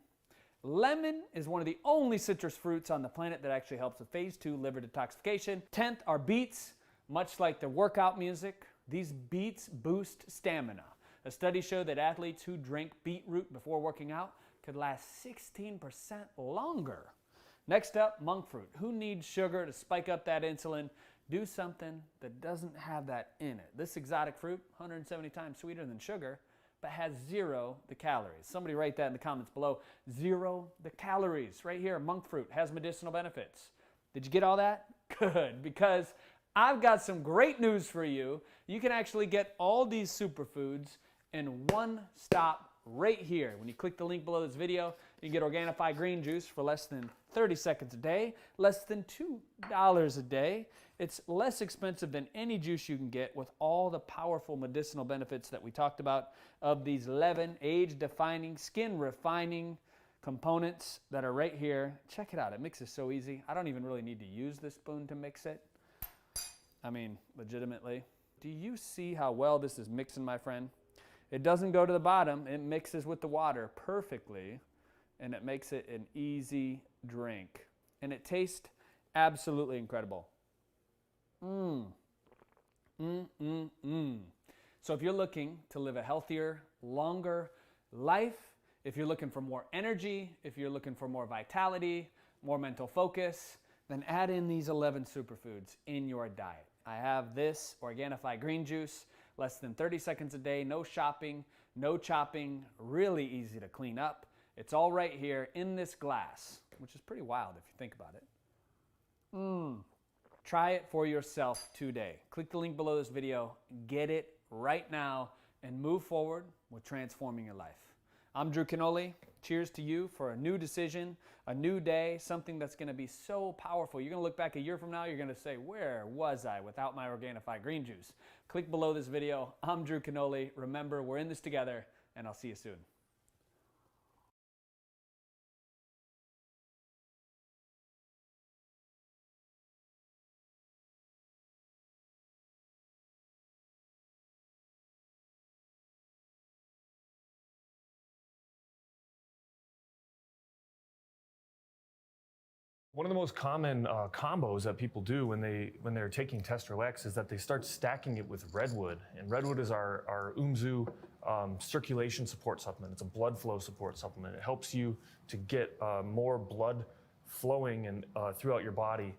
Lemon is one of the only citrus fruits on the planet that actually helps with phase 2 liver detoxification. 10th are beets. Much like the workout music, these beets boost stamina. A study showed that athletes who drink beetroot before working out could last 16% longer. Next up, monk fruit. Who needs sugar to spike up that insulin? Do something that doesn't have that in it. This exotic fruit, 170 times sweeter than sugar, but has 0 the calories. Somebody write that in the comments below. 0 the calories. Right here, monk fruit has medicinal benefits. Did you get all that? Good, because I've got some great news for you. You can actually get all these superfoods in one stop right here. When you click the link below this video, you can get Organifi green juice for less than 30 seconds a day, less than $2 a day. It's less expensive than any juice you can get with all the powerful medicinal benefits that we talked about of these 11 age-defining, skin-refining components that are right here. Check it out. It mixes so easy. I don't even really need to use this spoon to mix it. I mean, legitimately. Do you see how well this is mixing, my friend? It doesn't go to the bottom. It mixes with the water perfectly, and it makes it an easy drink. And it tastes absolutely incredible. So if you're looking to live a healthier, longer life, if you're looking for more energy, if you're looking for more vitality, more mental focus, then add in these 11 superfoods in your diet. I have this Organifi green juice, less than 30 seconds a day, no shopping, no chopping, really easy to clean up. It's all right here in this glass, which is pretty wild if you think about it. Try it for yourself today. Click the link below this video, get it right now, and move forward with transforming your life. I'm Drew Canoli. Cheers to you for a new decision, a new day, something that's going to be so powerful. You're going to look back a year from now, you're going to say, where was I without my Organifi green juice? Click below this video. I'm Drew Canoli. Remember, we're in this together, and I'll see you soon. One of the most common combos that people do when they're taking Testro X is that they start stacking it with redwood. And redwood is our UMZU circulation support supplement. It's a blood flow support supplement. It helps you to get more blood flowing and throughout your body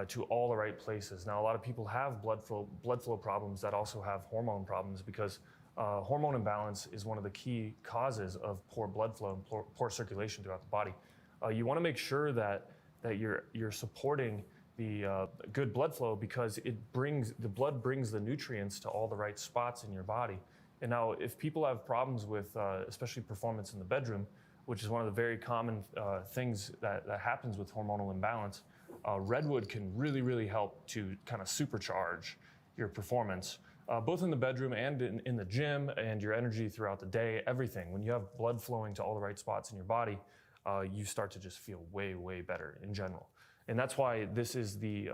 to all the right places. Now, a lot of people have blood flow problems that also have hormone problems because hormone imbalance is one of the key causes of poor blood flow and poor circulation throughout the body. You want to make sure that you're supporting the good blood flow because the blood brings the nutrients to all the right spots in your body. And now if people have problems with especially performance in the bedroom, which is one of the very common things that happens with hormonal imbalance, redwood can really help to kind of supercharge your performance, both in the bedroom and in the gym, and your energy throughout the day, everything. When you have blood flowing to all the right spots in your body, you start to just feel way better in general. And that's why this is the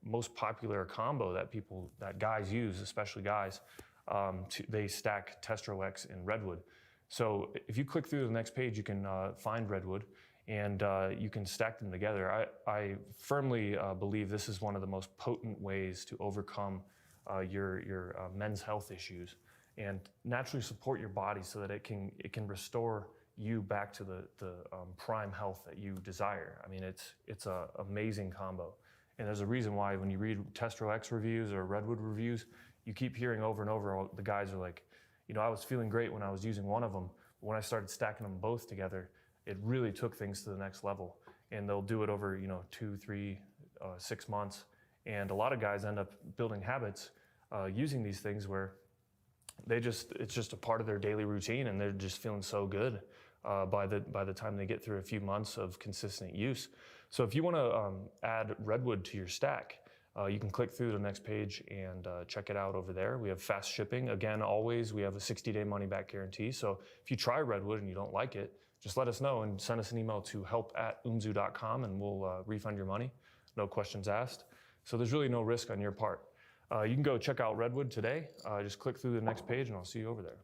most popular combo that guys use, especially guys. They stack Testro X and redwood. So if you click through the next page, you can find redwood and you can stack them together. I firmly believe this is one of the most potent ways to overcome your men's health issues and naturally support your body so that it can restore you back to the prime health that you desire. I mean, it's an amazing combo. And there's a reason why when you read Testro X reviews or redwood reviews, you keep hearing over and over, the guys are like, I was feeling great when I was using one of them, but when I started stacking them both together, it really took things to the next level. And they'll do it over, 2, 3, 6 months. And a lot of guys end up building habits using these things where it's just a part of their daily routine, and they're just feeling so good by the time they get through a few months of consistent use. So if you want to add redwood to your stack, you can click through the next page and check it out over there. We have fast shipping. Again, always, we have a 60-day money-back guarantee. So if you try redwood and you don't like it, just let us know and send us an email to help@umzu.com and we'll refund your money. No questions asked. So there's really no risk on your part. You can go check out redwood today. Just click through the next page and I'll see you over there.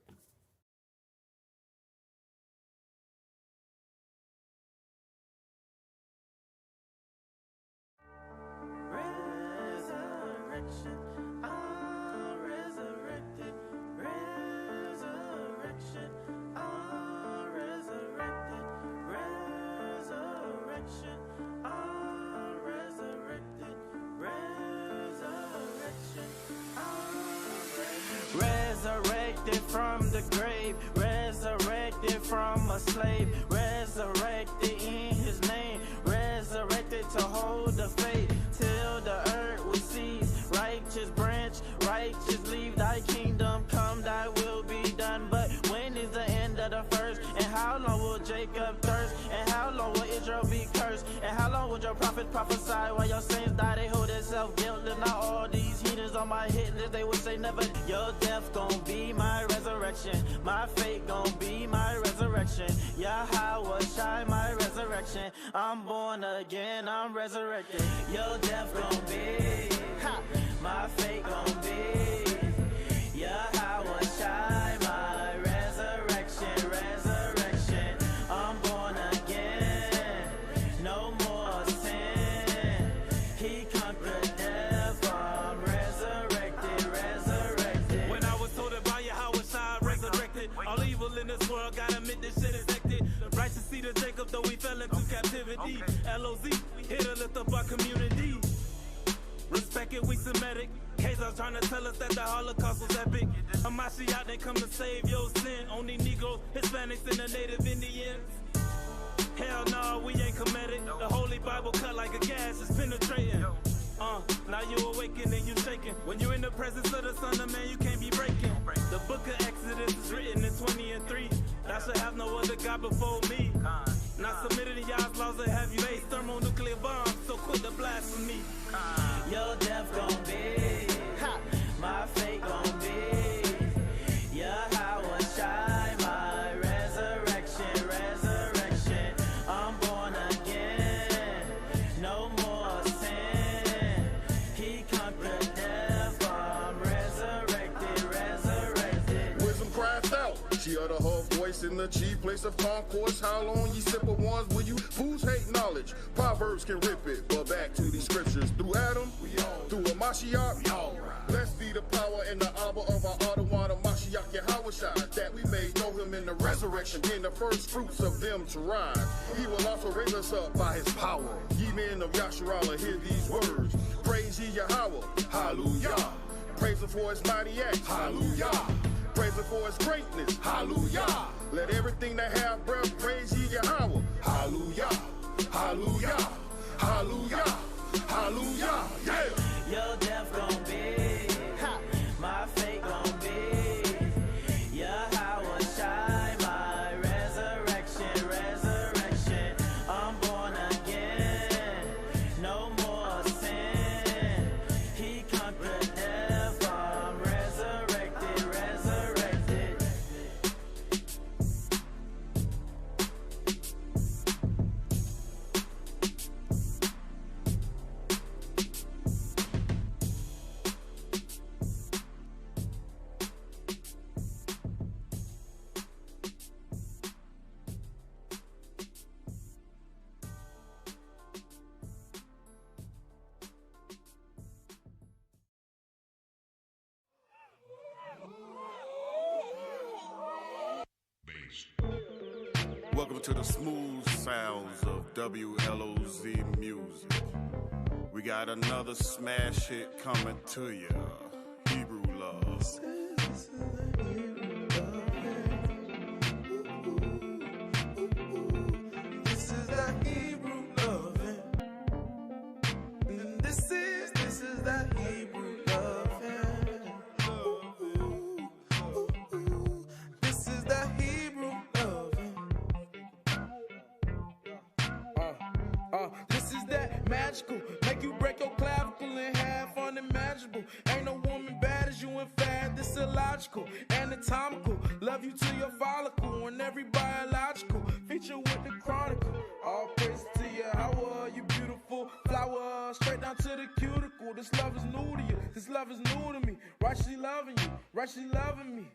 Resurrected from the grave, resurrected from a slave, resurrected in his name, resurrected to hold the faith till the earth will cease. Righteous branch, righteous leave, thy kingdom come, thy will be done. But when is the end of the first? And how long will Jacob thirst? And how long will Israel be cursed? And how long will your prophet prophesy while your saints die? They hold themselves guiltless. Now all these heathens on my hit list, they would say never. Your death gon' be my resurrection, my fate gon' be my resurrection. Yahweh Shai, my resurrection. I'm born again, I'm resurrected. Your death gon' be, my fate gon' be. Yahweh Shai, my resurrection, resurrection. I'm born again, no more sin. He conquered death, I'm fell into captivity. LOZ, here to lift up our community. Respect it, we Semitic. Kazar's trying to tell us that the Holocaust was epic. A Mashiach didn't come to save your sin. Only Negroes, Hispanics, and the Native Indians. Hell no, we ain't comedic. The Holy Bible cut like a gas, it's penetrating. Now you awaken and you shaking. When you're in the presence of the Son of Man, you can't be breaking. The book of Exodus is written in 20:3. Thou shalt have no other God before me. Not submitted to Yah's laws that have you based thermonuclear bombs, so quit the blasphemy. Your death gon' be, my fate gon' be. Yahweh Shai, my resurrection, resurrection. I'm born again, no more sin. He conquered death, I'm resurrected, resurrected. Wisdom cries out, she uttered her voice in the chief place of concourse. How long ye simple ones will you fools hate knowledge? Proverbs can rip it, but back to these scriptures. Through Adam, through a Mashiach, blessed be the power and the Abba of our Adawan, Mashiach Yahweh, that we may know him in the resurrection, being the first fruits of them to rise. He will also raise us up by his power. Ye men of Yasharallah, hear these words. Praise ye Yahweh, hallelujah. Praise him for his mighty acts, hallelujah. Praise him for his greatness, hallelujah. Let everything that have breath praise ye Yahweh, hallelujah, hallelujah, hallelujah, hallelujah, yeah. Your death gon' be, my fate gon' be. Yahweh Shai, my resurrection, resurrection. I'm born again, no more sin. He conquered death, I'm resurrected, resurrected. Welcome to the smooth sounds of WLOZ music. We got another smash hit coming to you. Hebrew Love. This is that Hebrew loving. This is that Hebrew loving. This is that Hebrew loving. This is that magical. Make you break your clavicle in half, unimaginable. Ain't no woman bad as you, in fact, this illogical, anatomical. Love you to your follicle and every biological feature with the chronicle. All praise to you, how are you beautiful flower, straight down to the cuticle. This love is new to you, this love is new to me. Righteously loving you, righteously loving me.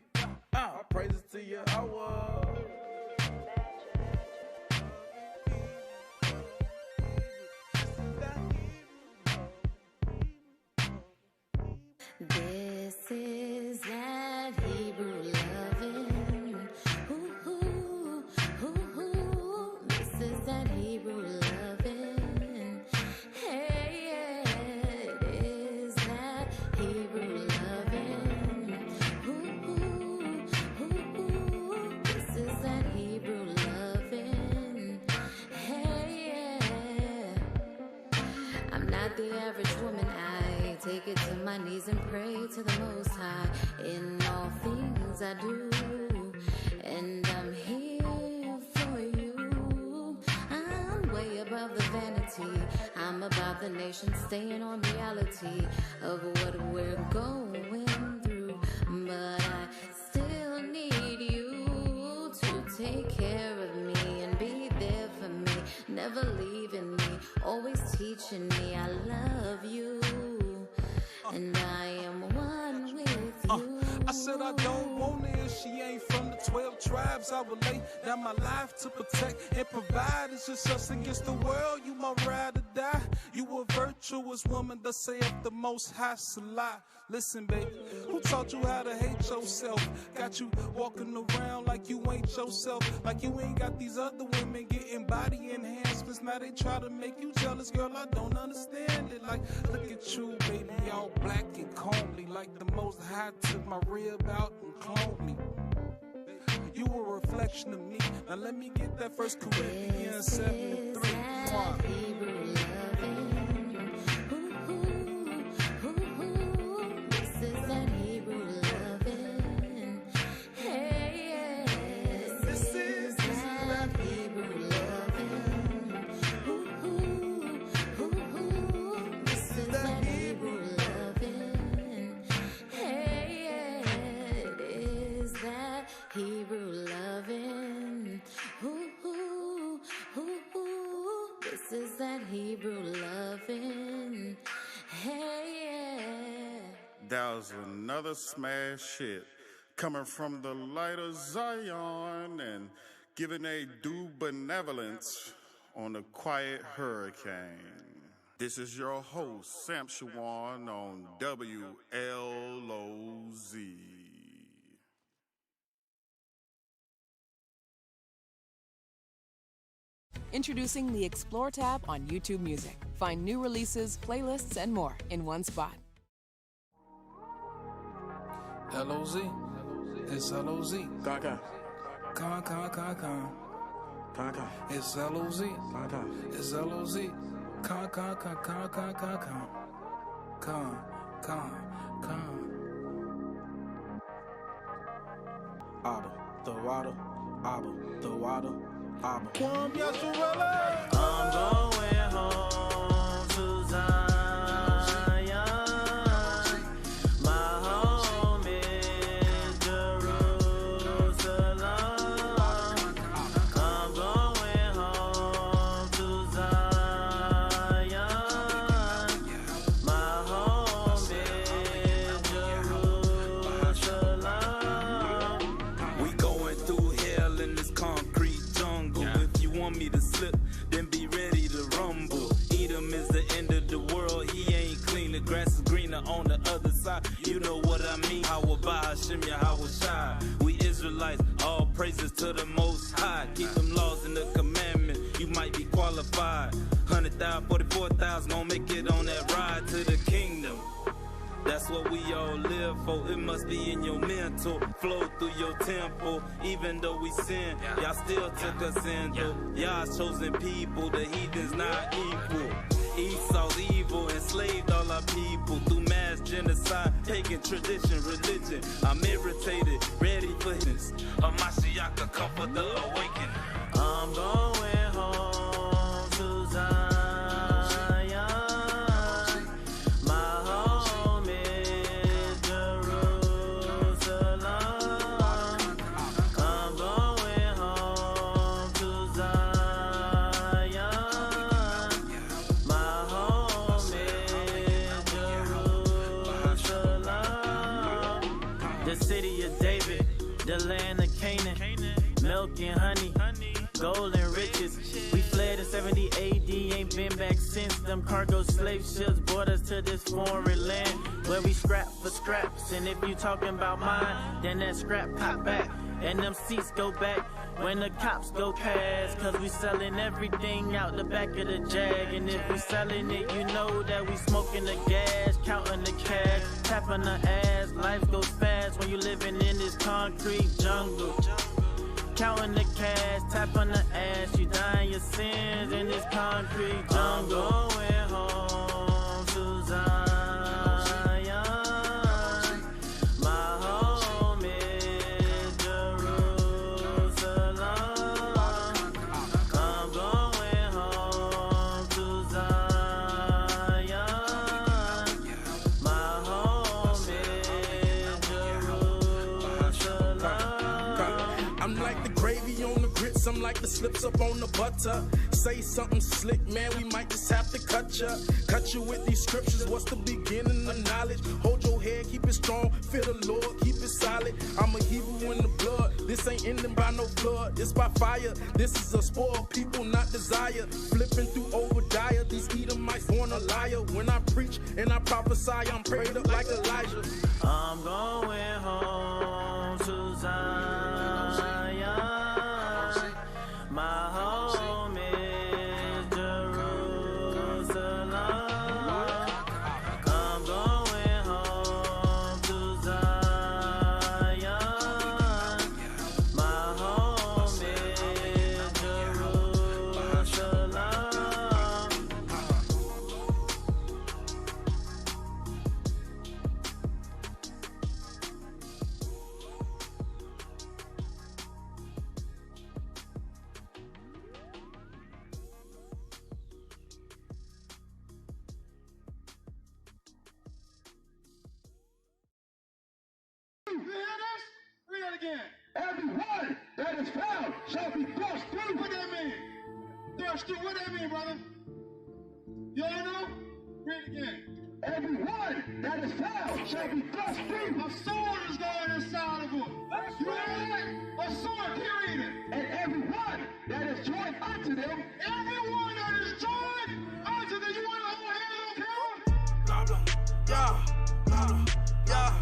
All praises to you, how are. This is that Hebrew loving. Ooh, ooh, ooh, ooh. This is that Hebrew loving. Hey, yeah, it is that Hebrew loving. Ooh, ooh, ooh, ooh. This is that Hebrew loving. Hey, yeah. I'm not the average woman. I take it to my knees and pray to the Most High in all things I do, and I'm here for you. I'm way above the vanity, I'm about the nation, staying on reality of what we're going through, but I still need you to take care of me and be there for me, never leaving me, always teaching me I love you. And I am one with you. I said I don't want her if she ain't from the 12 tribes. I will lay down my life to protect and provide. It's just us against the world. You my ride or die. You a virgin truest woman that say if the Most High Salah. Listen, baby, who taught you how to hate yourself? Got you walking around like you ain't yourself, like you ain't got these other women getting body enhancements. Now they try to make you jealous, girl, I don't understand it. Like, look at you, baby, all black and comely, like the Most High took my rib out and cloned me. You a reflection of me. Now let me get that 1 Corinthians 7:3. Come on. Hebrew loving, this is that Hebrew loving, hey, yeah. That was another smash hit coming from the light of Zion and giving a due benevolence on a quiet hurricane. This is your host, Sam Shawan on WLOZ. Introducing the Explore tab on YouTube Music. Find new releases, playlists, and more in one spot. LOZ, it's LOZ. Kahaan. Kahaan. It's LOZ. It's LOZ. Kahaan. Abba, the water, Abba, the water. I'm going home to Zion. My home is Jerusalem. I'm going home to Zion. My home is Jerusalem. We going through hell in this concrete jungle. If you want me to slip, then be ready to rumble. Edom is the end of the world, he ain't clean. The grass is greener on the other side. You know what I mean? Hawabah Hashem Yahawashi. We Israelites, all praises to the Most High. Keep them laws and the commandment, you might be qualified. 100,000, 44,000 gon' make it on that ride to the kingdom. That's what we all live for. It must be in your mental, flow through your temple. Even though we sin, y'all still took us in though. Y'all's chosen people, the heathens not equal. Esau's evil, enslaved all our people through mass genocide, pagan tradition, religion. I'm irritated, ready for this. A Mashiach to comfort the awakening. I'm going home to Zion. The land of Canaan, milk and honey, gold and riches. We fled in 70 AD, ain't been back since. Them cargo slave ships brought us to this foreign land where we scrap for scraps. And if you talking about mine, then that scrap pop back and them seats go back when the cops go past. Cause we selling everything out the back of the Jag. And if we selling it, you know that we smoking the gas, counting the cash, tapping the ass. Life goes fast when you living in this concrete jungle. Counting the cash, tapping the ass. You dying your sins in this concrete jungle. I'm going home to Zion. My home is Jerusalem. I'm going home to Zion. My home is Jerusalem. I'm like the gravy on the grits, I'm like the slips up on the butter. Say something slick, man, we might just have to cut you with these scriptures. What's the beginning of knowledge? Hold your head, keep it strong, fear the Lord, keep it solid. I'm a Hebrew in the blood, this ain't ending by no flood, this by fire. This is a spoiled people, not desire. Flipping through Obadiah, these Edomites born a liar. When I preach and I prophesy, I'm prayed up like Elijah. I'm going home to Zion. My home is Jerusalem. I'm going home to Zion. My home is Jerusalem. Read it again. Everyone that is found shall be thrust through. What that mean? Thrust through. What that mean, brother? You all know? Read it again. Everyone that is found shall be thrust through. A sword is going inside of him. You know that? A sword, period. And everyone that is joined unto them. Everyone that is joined unto them. You want to hold hands on camera? Yeah, yeah,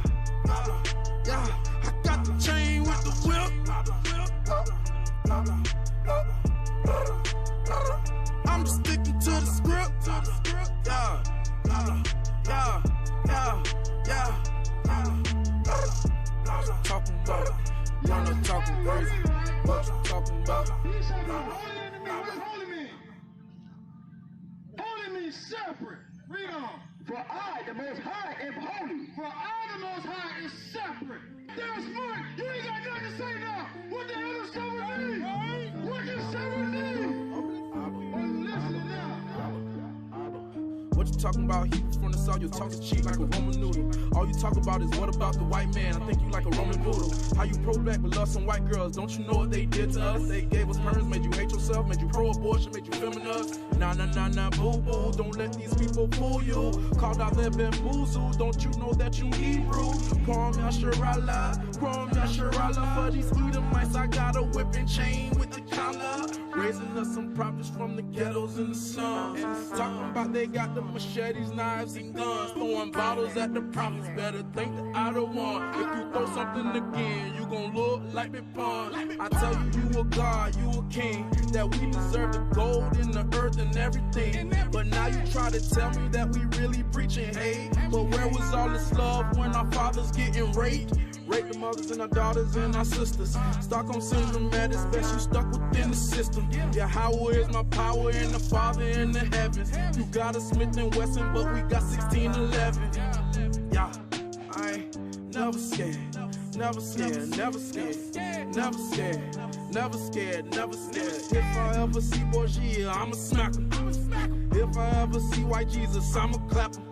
yeah. I got the chain with the whip. I'm sticking to the script. Yeah, yeah, yeah, yeah. What you talking about? Y'all not talking crazy. What you talking about? What's holy mean? Holy means separate. Read on. For I, the Most High, am holy. For I, the Most High, is separate. There's more. You ain't got nothing to say now. What the hell does separate mean? What does separate mean? Listen now. What you talking about? He from the south, you talk to cheap like a Roman noodle. All you talk about is what about the white man? I think you like a Roman voodoo. How you pro-black but love some white girls? Don't you know what they did to us? They gave us perms, made you hate yourself, made you pro-abortion, made you feminist. Nah, boo-boo. Don't let these people fool you. Called out their bamboozle. Don't you know that you Hebrew? Kwam Yasharala. For these Edomites, I got a whipping chain with the collar. Raising us some prophets from the ghettos and the slums. Talking about they got the machetes, knives, and guns. Throwing bottles at the prophets. Better think the outer one. If you throw something again, you gon' look like me pun. I tell you, you a god, you a king. That we deserve the gold in the earth and everything. But now you try to tell me that we really preaching hate. But where was all this love when our fathers getting raped? Rape the mothers and our daughters and our sisters. Stockholm syndrome at its best, you stuck within the system. Yahweh is my power and the Father in the heavens. You got a Smith & Wesson, but we got 1611. Yeah, I ain't never scared. Never scared, never scared, never scared, never scared, never scared. If I ever see Borgia, I'ma smack him. If I ever see white Jesus, I'ma clap him.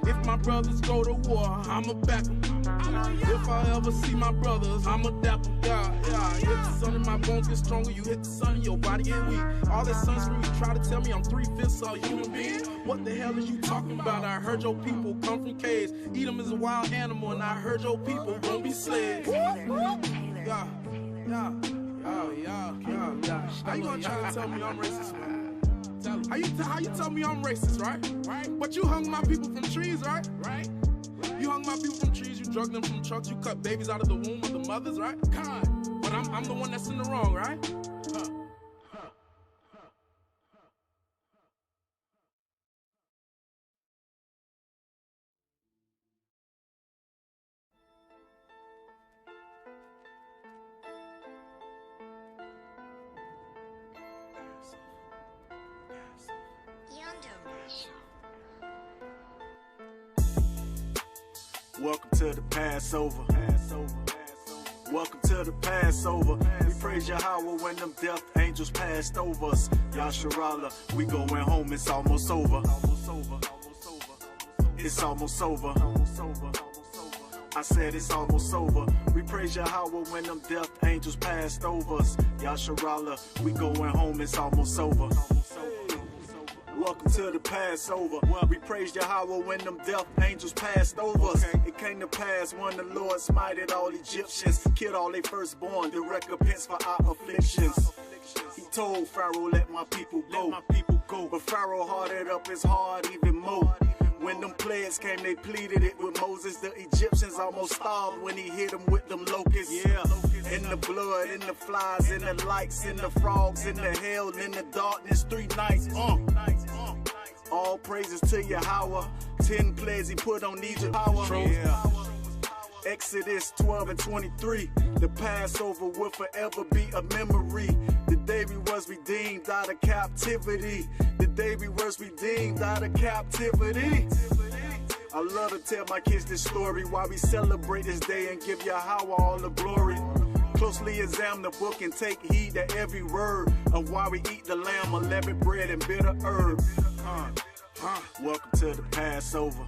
If my brothers go to war, I'ma back them. If I ever see my brothers, I'ma dap them. Yeah. Hit the sun in my bones get stronger. You hit the sun in your body get weak. All that sunscreen, you try to tell me I'm 3/5 a human being. What the hell is you talking about? I heard your people come from caves. Edom is a wild animal, and I heard your people gon' be slaves. Yeah. How you gonna try to tell me I'm racist, man? How you tell me I'm racist, right? But you hung my people from trees, right? You hung my people from trees, you drug them from trucks, you cut babies out of the womb of the mothers, right? God. But I'm the one that's in the wrong, right? Welcome to the Passover. Welcome to the Passover. We praise Yahweh when them death angels passed over us. Yasharallah, we going home, it's almost over. It's almost over. I said it's almost over. We praise Yahweh when them death angels passed over us. Yasharallah, we going home, it's almost over. Welcome to the Passover. We praised Yahweh when them death angels passed over us. It came to pass when the Lord smited all Egyptians, killed all their firstborn, the recompense for our afflictions. He told Pharaoh, let my people go. scope. But Pharaoh hardened up his heart even more. When them plagues came, they pleaded it with Moses. The Egyptians almost starved when he hit them with them locusts. Yeah, in the blood, in the flies, in the lights, in the frogs, in the hell, in the darkness, 3 nights. All praises to Yahweh. 10 plagues he put on Egypt. Power. Yeah. Exodus 12 and 23. The Passover will forever be a memory. The day we was redeemed out of captivity. The day we was redeemed out of captivity. I love to tell my kids this story, why we celebrate this day and give Yahweh all the glory. Closely examine the book and take heed to every word of why we eat the lamb, unleavened bread and bitter herb. Welcome to the Passover.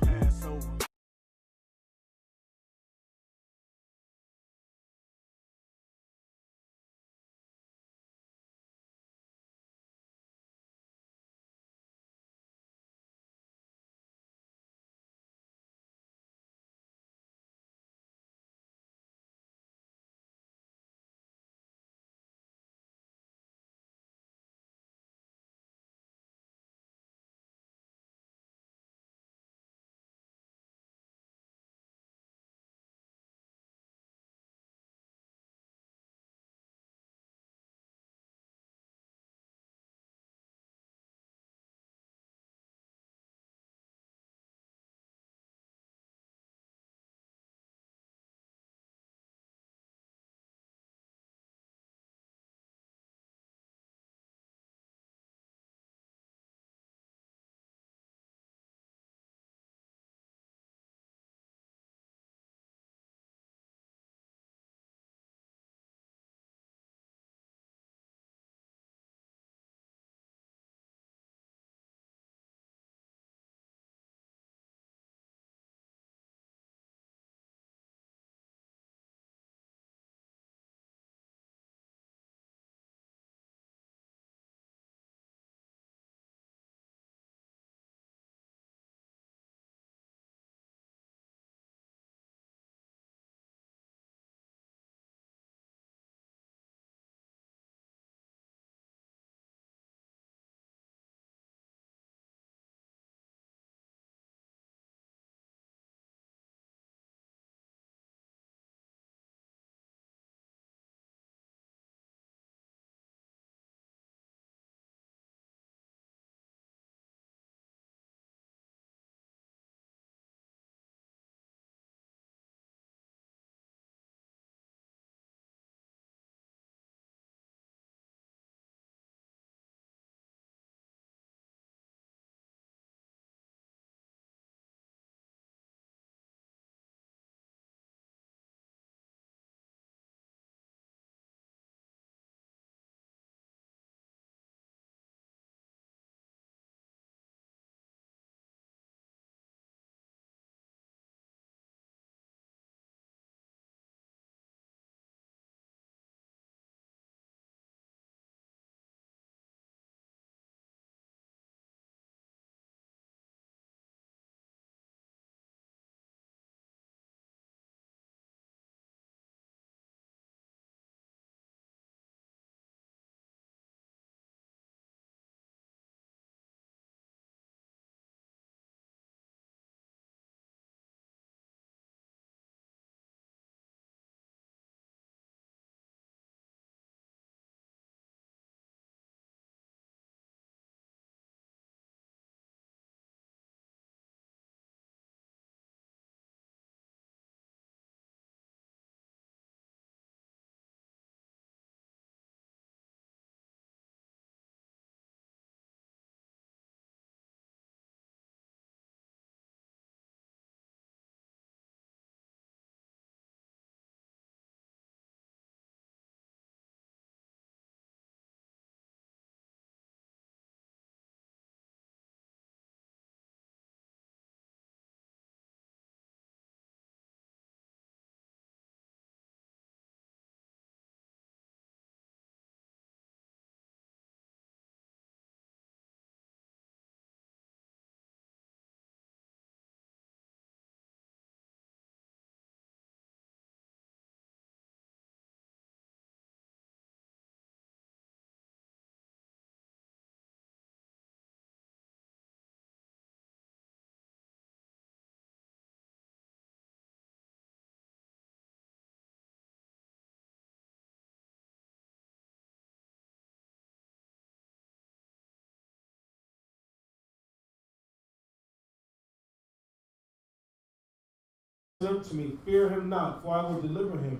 unto me, fear him not, for I will deliver him,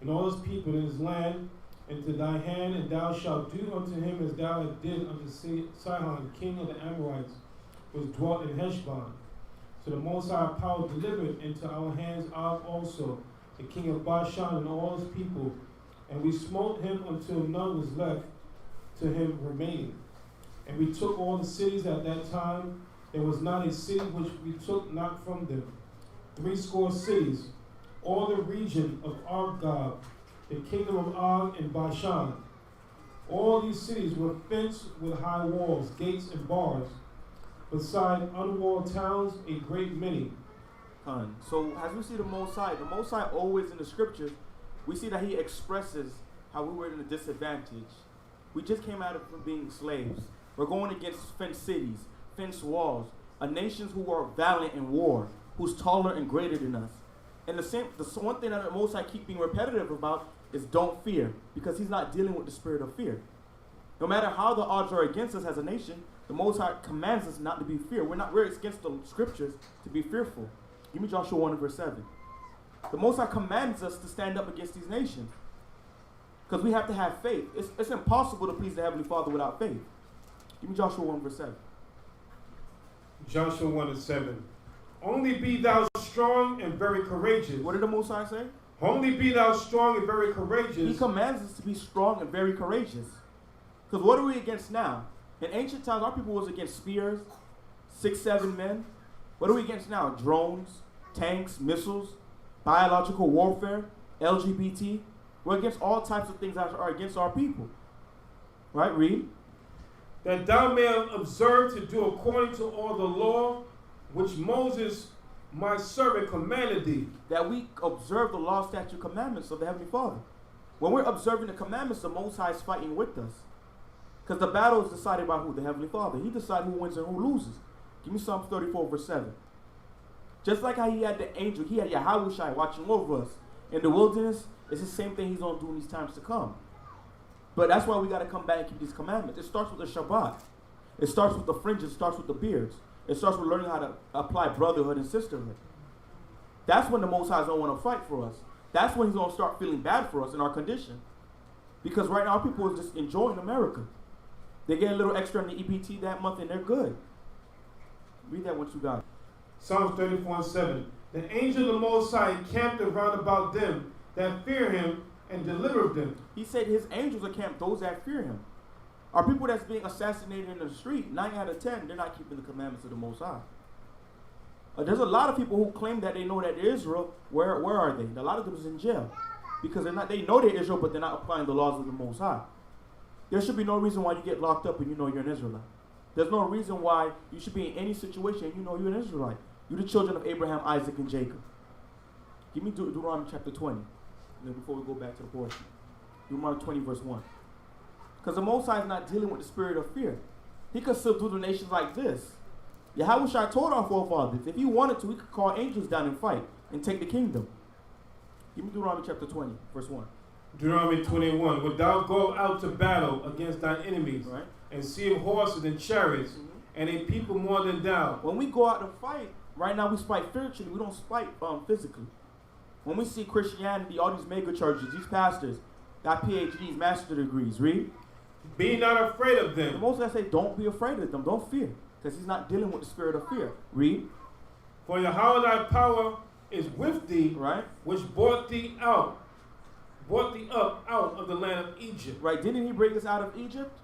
and all his people in his land into thy hand, and thou shalt do unto him as thou hast did unto Sihon, king of the Amorites, which dwelt in Heshbon. So the Most High power delivered into our hands Og also, the king of Bashan, and all his people, and we smote him until none was left to him remaining. And we took all the cities at that time. There was not a city which we took not from them. 80 cities, all the region of Argob, the kingdom of Og and Bashan. All these cities were fenced with high walls, gates, and bars, beside unwalled towns, a great many. So as we see the Most High always in the scriptures, we see that he expresses how we were in a disadvantage. We just came out of from being slaves. We're going against fenced cities, fenced walls, a nations who are valiant in war, who's taller and greater than us. And the one thing that the Most High keep being repetitive about is don't fear, because he's not dealing with the spirit of fear. No matter how the odds are against us as a nation, the Most High commands us not to be fear. We're against the scriptures to be fearful. Give me Joshua 1 and verse 7. The Most High commands us to stand up against these nations, because we have to have faith. It's impossible to please the Heavenly Father without faith. Give me Joshua 1 verse 7. Joshua 1 and 7. Only be thou strong and very courageous. What did the Most High say? Only be thou strong and very courageous. He commands us to be strong and very courageous. Because what are we against now? In ancient times, our people was against spears, 6, 7 men. What are we against now? Drones, tanks, missiles, biological warfare, LGBT. We're against all types of things that are against our people. Right, read. That thou mayest observe to do according to all the law which Moses my servant commanded thee. That we observe the law, statute, commandments of the Heavenly Father. When we're observing the commandments, the Most High is fighting with us. Because the battle is decided by who? The Heavenly Father. He decides who wins and who loses. Give me Psalm 34 verse 7. Just like how he had the angel, he had Yahweh watching over us. In the wilderness, it's the same thing he's going to do in these times to come. But that's why we got to come back and keep these commandments. It starts with the Shabbat. It starts with the fringes. It starts with the beards. It starts with learning how to apply brotherhood and sisterhood. That's when the Most High don't want to fight for us. That's when he's going to start feeling bad for us in our condition. Because right now people are just enjoying America. They get a little extra on the EBT that month and they're good. Read that once you got it. Psalms 34 and 7. The angel of the Most High encamped around about them that fear him and delivered them. He said his angels encamp those that fear him. Our people that's being assassinated in the street, 9 out of 10, they're not keeping the commandments of the Most High. There's a lot of people who claim that they know that they're Israel. Where are they? A lot of them is in jail. Because they know they're Israel, but they're not applying the laws of the Most High. There should be no reason why you get locked up when you know you're an Israelite. There's no reason why you should be in any situation and you know you're an Israelite. You're the children of Abraham, Isaac, and Jacob. Give me Deuteronomy chapter 20. Before we go back to the portion. Deuteronomy 20 verse 1. Because the Most High is not dealing with the spirit of fear. He could subdue the nations like this. Yahweh told our forefathers, if he wanted to, he could call angels down and fight and take the kingdom. Give me Deuteronomy chapter 20 verse 1. Deuteronomy 21. When thou go out to battle against thine enemies, right, and see horses and chariots, and a people more than thou. When we go out to fight, right now we fight spiritually, we don't fight physically. When we see Christianity, all these mega churches, these pastors, got PhDs, master degrees, read. Be not afraid of them. The Most High say, don't be afraid of them, don't fear. Because he's not dealing with the spirit of fear. Read. For Yahweh thy power is with thee, right, which brought thee up out of the land of Egypt. Right, didn't he bring us out of Egypt?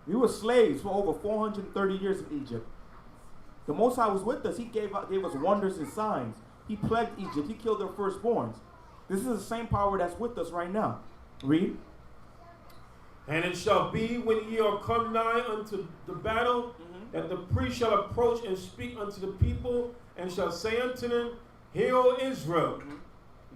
We were slaves for over 430 years in Egypt. The Most High was with us. He gave us wonders and signs. He plagued Egypt. He killed their firstborns. This is the same power that's with us right now. Read. And it shall be when ye are come nigh unto the battle, that the priest shall approach and speak unto the people, and shall say unto them, Hear, O Israel,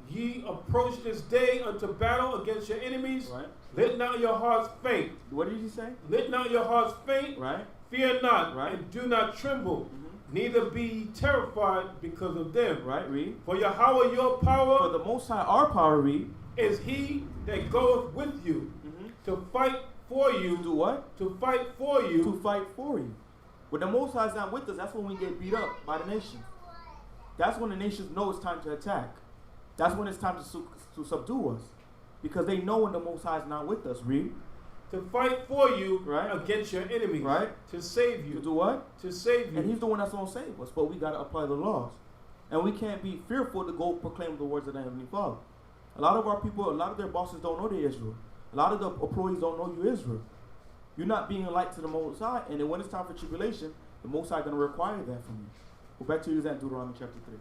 ye approach this day unto battle against your enemies. Right. Let not your hearts faint. What did he say? Let not your hearts faint. Right. Fear not, right, and do not tremble. Neither be ye terrified because of them. Right, read. For Yahweh your power, for the Most High our power, read, is he that goeth with you to fight for you. Do what? To fight for you. To fight for you. When the Most High is not with us, that's when we get beat up by the nations. That's when the nations know it's time to attack. That's when it's time to subdue us. Because they know when the Most High is not with us, read. To fight for you right. against your enemies. Right. To save you. To do what? To save you. And he's the one that's going to save us. But we got to apply the laws. And we can't be fearful to go proclaim the words of the Heavenly Father. A lot of our people, a lot of their bosses don't know they're Israel. A lot of the employees don't know you're Israel. You're not being a light to the Most High. And then when it's time for tribulation, the Most High is going to require that from you. Go back to you in Deuteronomy chapter 3.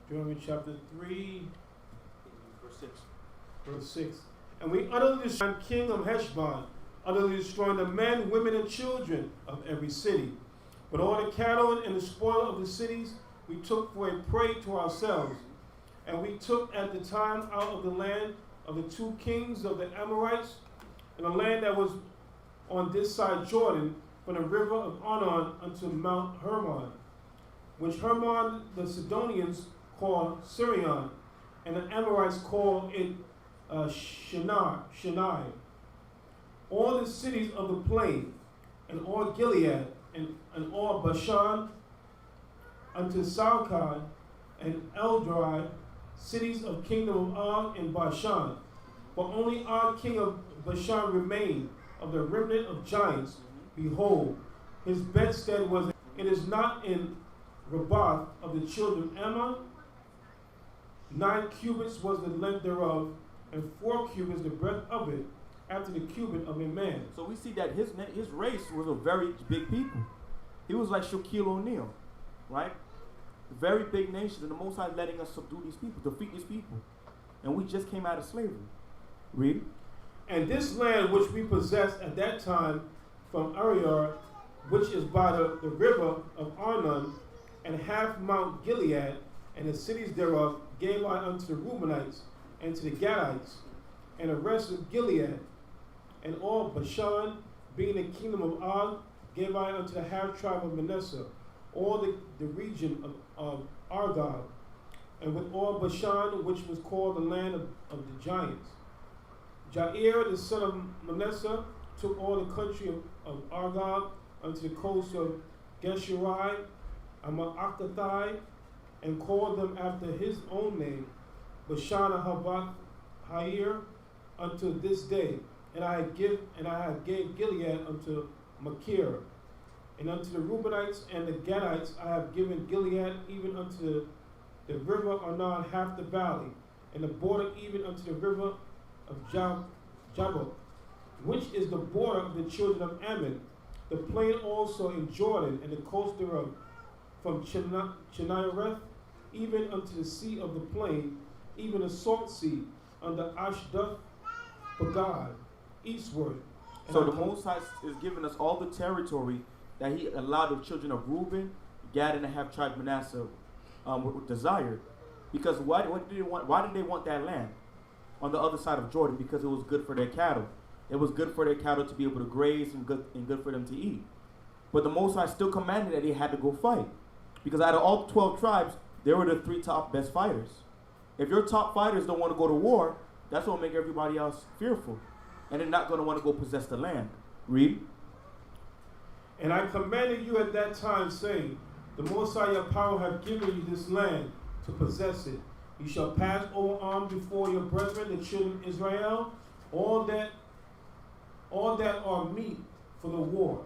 Deuteronomy chapter 3, verse 6. Verse 6. And we utterly destroyed the king of Heshbon, utterly destroying the men, women, and children of every city. But all the cattle and the spoil of the cities we took for a prey to ourselves. And we took at the time out of the land of the 2 kings of the Amorites, and the land that was on this side Jordan, from the river of Arnon unto Mount Hermon, which Hermon the Sidonians call Sirion, and the Amorites call it Shinai. All the cities of the plain, and all Gilead, and all Bashan, unto Salcah and Eldrai, cities of kingdom of Og and Bashan. For only Og king of Bashan remained of the remnant of giants. Behold, his bedstead was, it is not in Rabath of the children of Ammon. 9 cubits was the length thereof, and 4 cubits the breadth of it, after the cubit of a man. So we see that his race was a very big people. He was like Shaquille O'Neal, right? A very big nation, and the Most High letting us subdue these people, defeat these people. And we just came out of slavery. Read. And this land which we possessed at that time from Ariar, which is by the river of Arnon, and half Mount Gilead, and the cities thereof, gave I unto the Reubenites, and to the Gadites, and the rest of Gilead, and all Bashan, being the kingdom of Og, gave I unto the half tribe of Manasseh, all the region of Argob, and with all Bashan, which was called the land of the giants. Jair, the son of Manasseh, took all the country of Argob unto the coast of Geshurai, Amalekai, and called them after his own name, Bashan Habath Hair, unto this day. And I have gave Gilead unto Machir, and unto the Reubenites and the Gadites I have given Gilead, even unto the river Arnon, half the valley, and the border even unto the river of Jabbok, which is the border of the children of Ammon, the plain also in Jordan, and the coast thereof, from Chinareth even unto the sea of the plain, even the salt sea, under Ashdod, Bagad, eastward. And so the Most High is giving us all the territory that he allowed the children of Reuben, Gad, and the half tribe Manasseh desired. Because why did they want that land on the other side of Jordan? Because it was good for their cattle. It was good for their cattle to be able to graze and good for them to eat. But the Most High still commanded that they had to go fight. Because out of all 12 tribes, they were the 3 top best fighters. If your top fighters don't want to go to war, that's what will make everybody else fearful. And they're not going to want to go possess the land. Read. And I commanded you at that time, saying, the Most High your power have given you this land to possess it. You shall pass over armed before your brethren, the children of Israel, all that are meet for the war.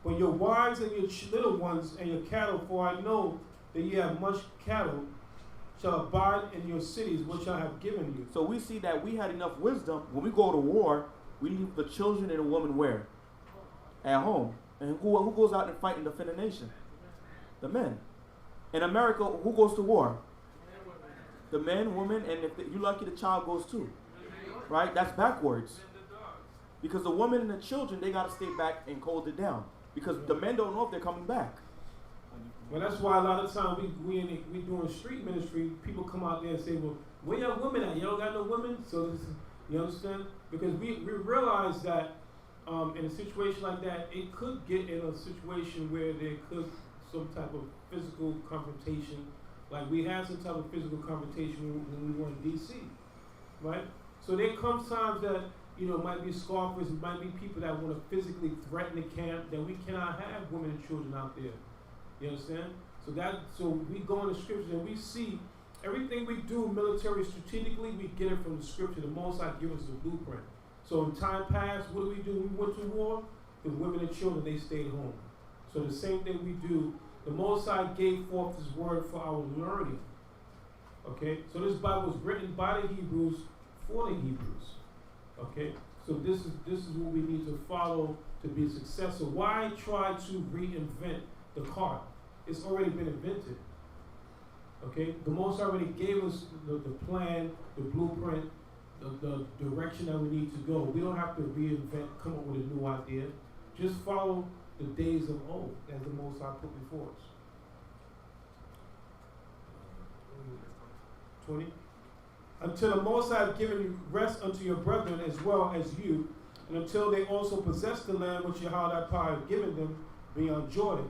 But your wives and your little ones and your cattle, for I know that you have much cattle, shall abide in your cities which I have given you. So we see that we had enough wisdom. When we go to war, we leave the children and the women where? At home. And who goes out and fight and defend the nation? The men. In America, who goes to war? The men, women, and if you're lucky, the child goes too. Right? That's backwards. Because the women and the children, they got to stay back and hold it down. Because the men don't know if they're coming back. Well, that's why a lot of times we doing street ministry, people come out there and say, well, where your women at? You don't got no women? So, you understand? Because we realize that in a situation like that, it could get in a situation where there could some type of physical confrontation. Like we had some type of physical confrontation when we were in D.C., right? So there comes times that, it might be scoffers, it might be people that want to physically threaten the camp, that we cannot have women and children out there. You understand? So we go in the scriptures and we see everything we do military strategically, we get it from the scripture. The Most High gives us the blueprint. So in time past, what do? We went to war. The women and children, they stayed home. So the same thing we do. The Most High gave forth His word for our learning. Okay? So this Bible was written by the Hebrews for the Hebrews. Okay? So this is what we need to follow to be successful. Why try to reinvent the car? It's already been invented. Okay? The Most High already gave us the plan, the blueprint, the direction that we need to go. We don't have to reinvent, come up with a new idea. Just follow the days of old as the Most High put before us. 20. Until the Most High have given you rest unto your brethren as well as you, and until they also possess the land which Yahweh power have given them beyond Jordan.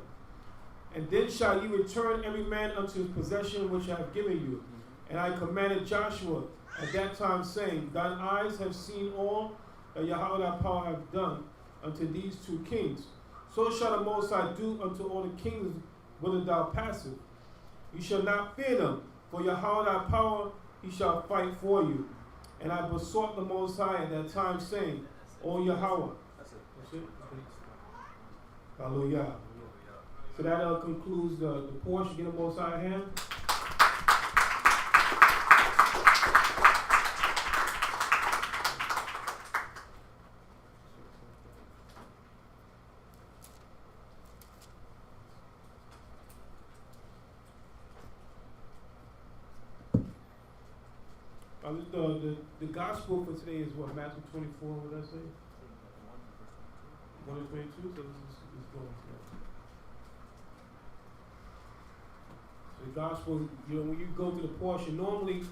And then shall you return every man unto his possession which I have given you. And I commanded Joshua at that time, saying, Thine eyes have seen all that Yahweh power have done unto these two kings. So shall the Most High do unto all the kings whither thou passest. You shall not fear them, for Yahweh power he shall fight for you. And I besought the Most High at that time, saying, O Yahweh. That's it. Hallelujah. So that concludes the portion. Get the Most High a hand. The gospel for today is what? Matthew 24, what did I say? 1 and 22? So this is going through. So the gospel, when you go to the portion, normally,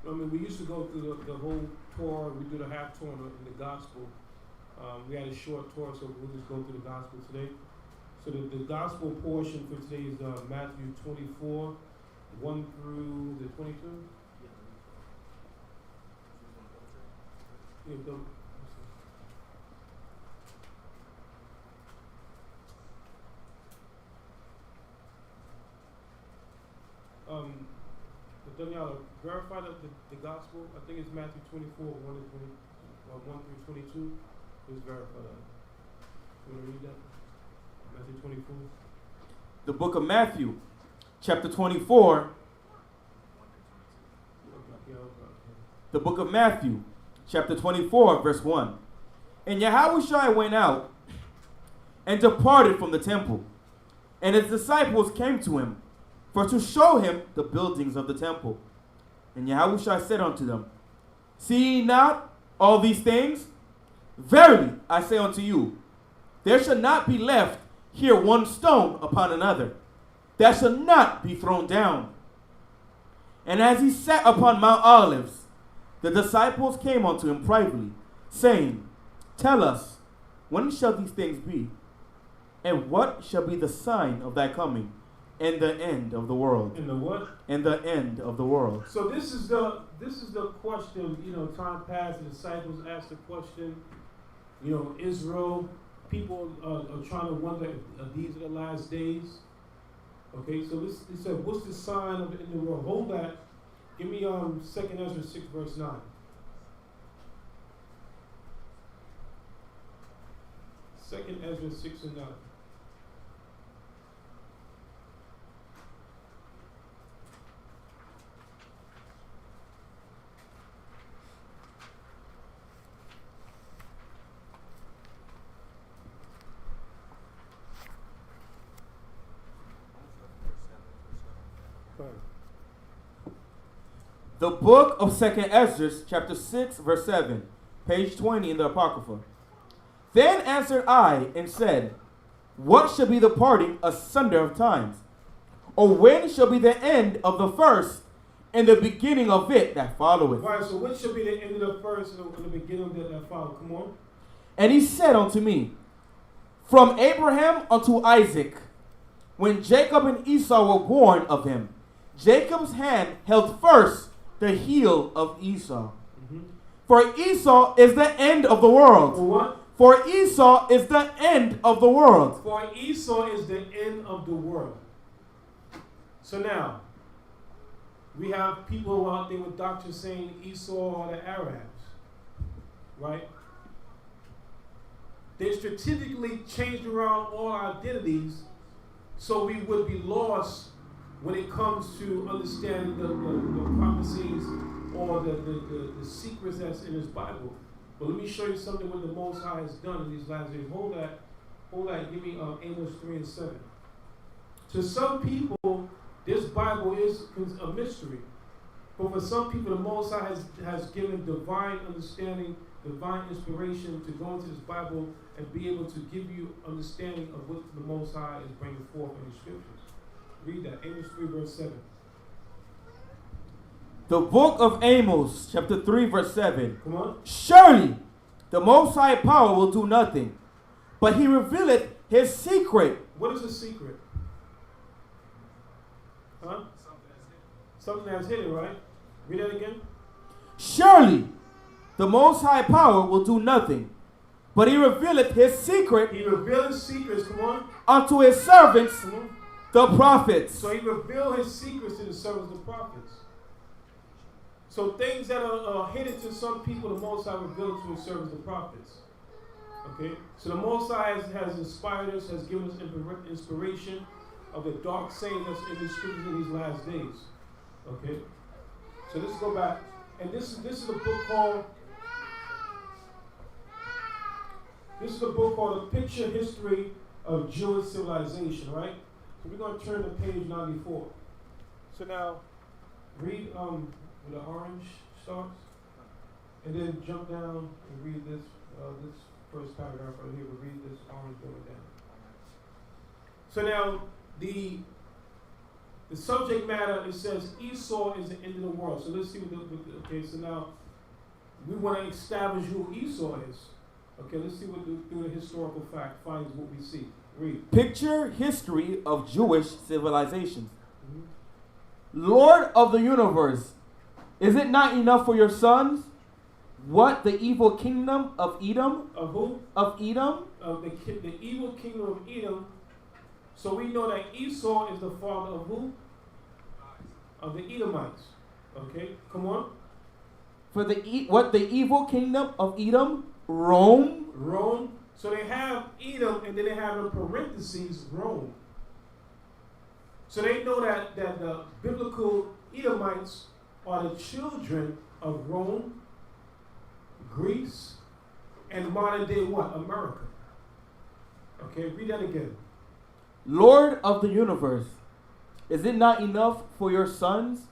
we used to go through the whole Torah, we do the half Torah in the gospel. We had a short Torah, so we'll just go through the gospel today. So the gospel portion for today is Matthew 24, 1 through the 22. Yeah, go. But then y'all verify the gospel. I think it's Matthew 24, 1 through 22. Please verify that. You want to read that? Matthew 24. The book of Matthew, chapter 24. The book of Matthew, chapter 24, verse 1. And Yahushua went out and departed from the temple, and his disciples came to him for to show him the buildings of the temple. And Yahushua said unto them, See ye not all these things? Verily I say unto you, there shall not be left here one stone upon another, that shall not be thrown down. And as he sat upon Mount Olives, the disciples came unto him privately, saying, Tell us, when shall these things be? And what shall be the sign of thy coming, and the end of the world? And the what? And the end of the world. So this is the question. Time passed. The disciples asked the question. Israel people are trying to wonder if these are the last days. Okay, so he said, what's the sign of the end of the world? Hold that. Give me 2 Ezra 6 verse 9. 2 Ezra 6 and 9. The book of 2 Ezra, chapter 6, verse 7, page 20 in the Apocrypha. Then answered I and said, What shall be the parting asunder of times? Or when shall be the end of the first, and the beginning of it that followeth? Right, so what shall be the end of the first and the beginning of it that followeth? Come on. And he said unto me, From Abraham unto Isaac, when Jacob and Esau were born of him, Jacob's hand held first the heel of Esau. For Esau is the end of the world. For what? For Esau is the end of the world. For Esau is the end of the world. So now, we have people who are out there with doctrines saying Esau are the Arabs. Right? They strategically changed around all our identities so we would be lost when it comes to understanding the prophecies or the secrets that's in this Bible. But let me show you something what the Most High has done in these last days. Hold that. Give me Amos 3:7. To some people, this Bible is a mystery. But for some people, the Most High has given divine understanding, divine inspiration to go into this Bible and be able to give you understanding of what the Most High is bringing forth in the Scriptures. Read that, Amos 3:7. The book of Amos, chapter 3, verse 7. Come on. Surely the Most High power will do nothing, but he revealeth his secret. What is the secret? Huh? Something that's hidden, right? Read that again. Surely the Most High power will do nothing, but he revealeth his secret. He revealed his secrets, come on. Unto his servants, the prophets. So he revealed his secrets to the servants, the prophets. So things that are hidden to some people, the Most High revealed to his servants, the prophets. Okay? So the Most High has inspired us, has given us inspiration of the dark saying that's in the Scriptures in these last days. Okay? So let's go back. And this is a book called A Picture History of Jewish Civilization, right? So we're going to turn to page 94. So now, read where the orange starts, and then jump down and read this first paragraph right here. We'll read this orange going down. So now, the subject matter, it says Esau is the end of the world. So let's see okay, so now we want to establish who Esau is. Okay, let's see what through the historical fact finds what we see. Read. Picture history of Jewish civilizations. Lord of the universe, is it not enough for your sons? What, the evil kingdom of Edom? Of who? Of Edom? Of the evil kingdom of Edom. So we know that Esau is the father of who? Of the Edomites. Okay, come on. For the evil kingdom of Edom? Rome? Rome. So they have Edom, and then they have in parentheses Rome. So they know that the biblical Edomites are the children of Rome, Greece, and modern day what? America. Okay, read that again. Lord of the universe, is it not enough for your sons?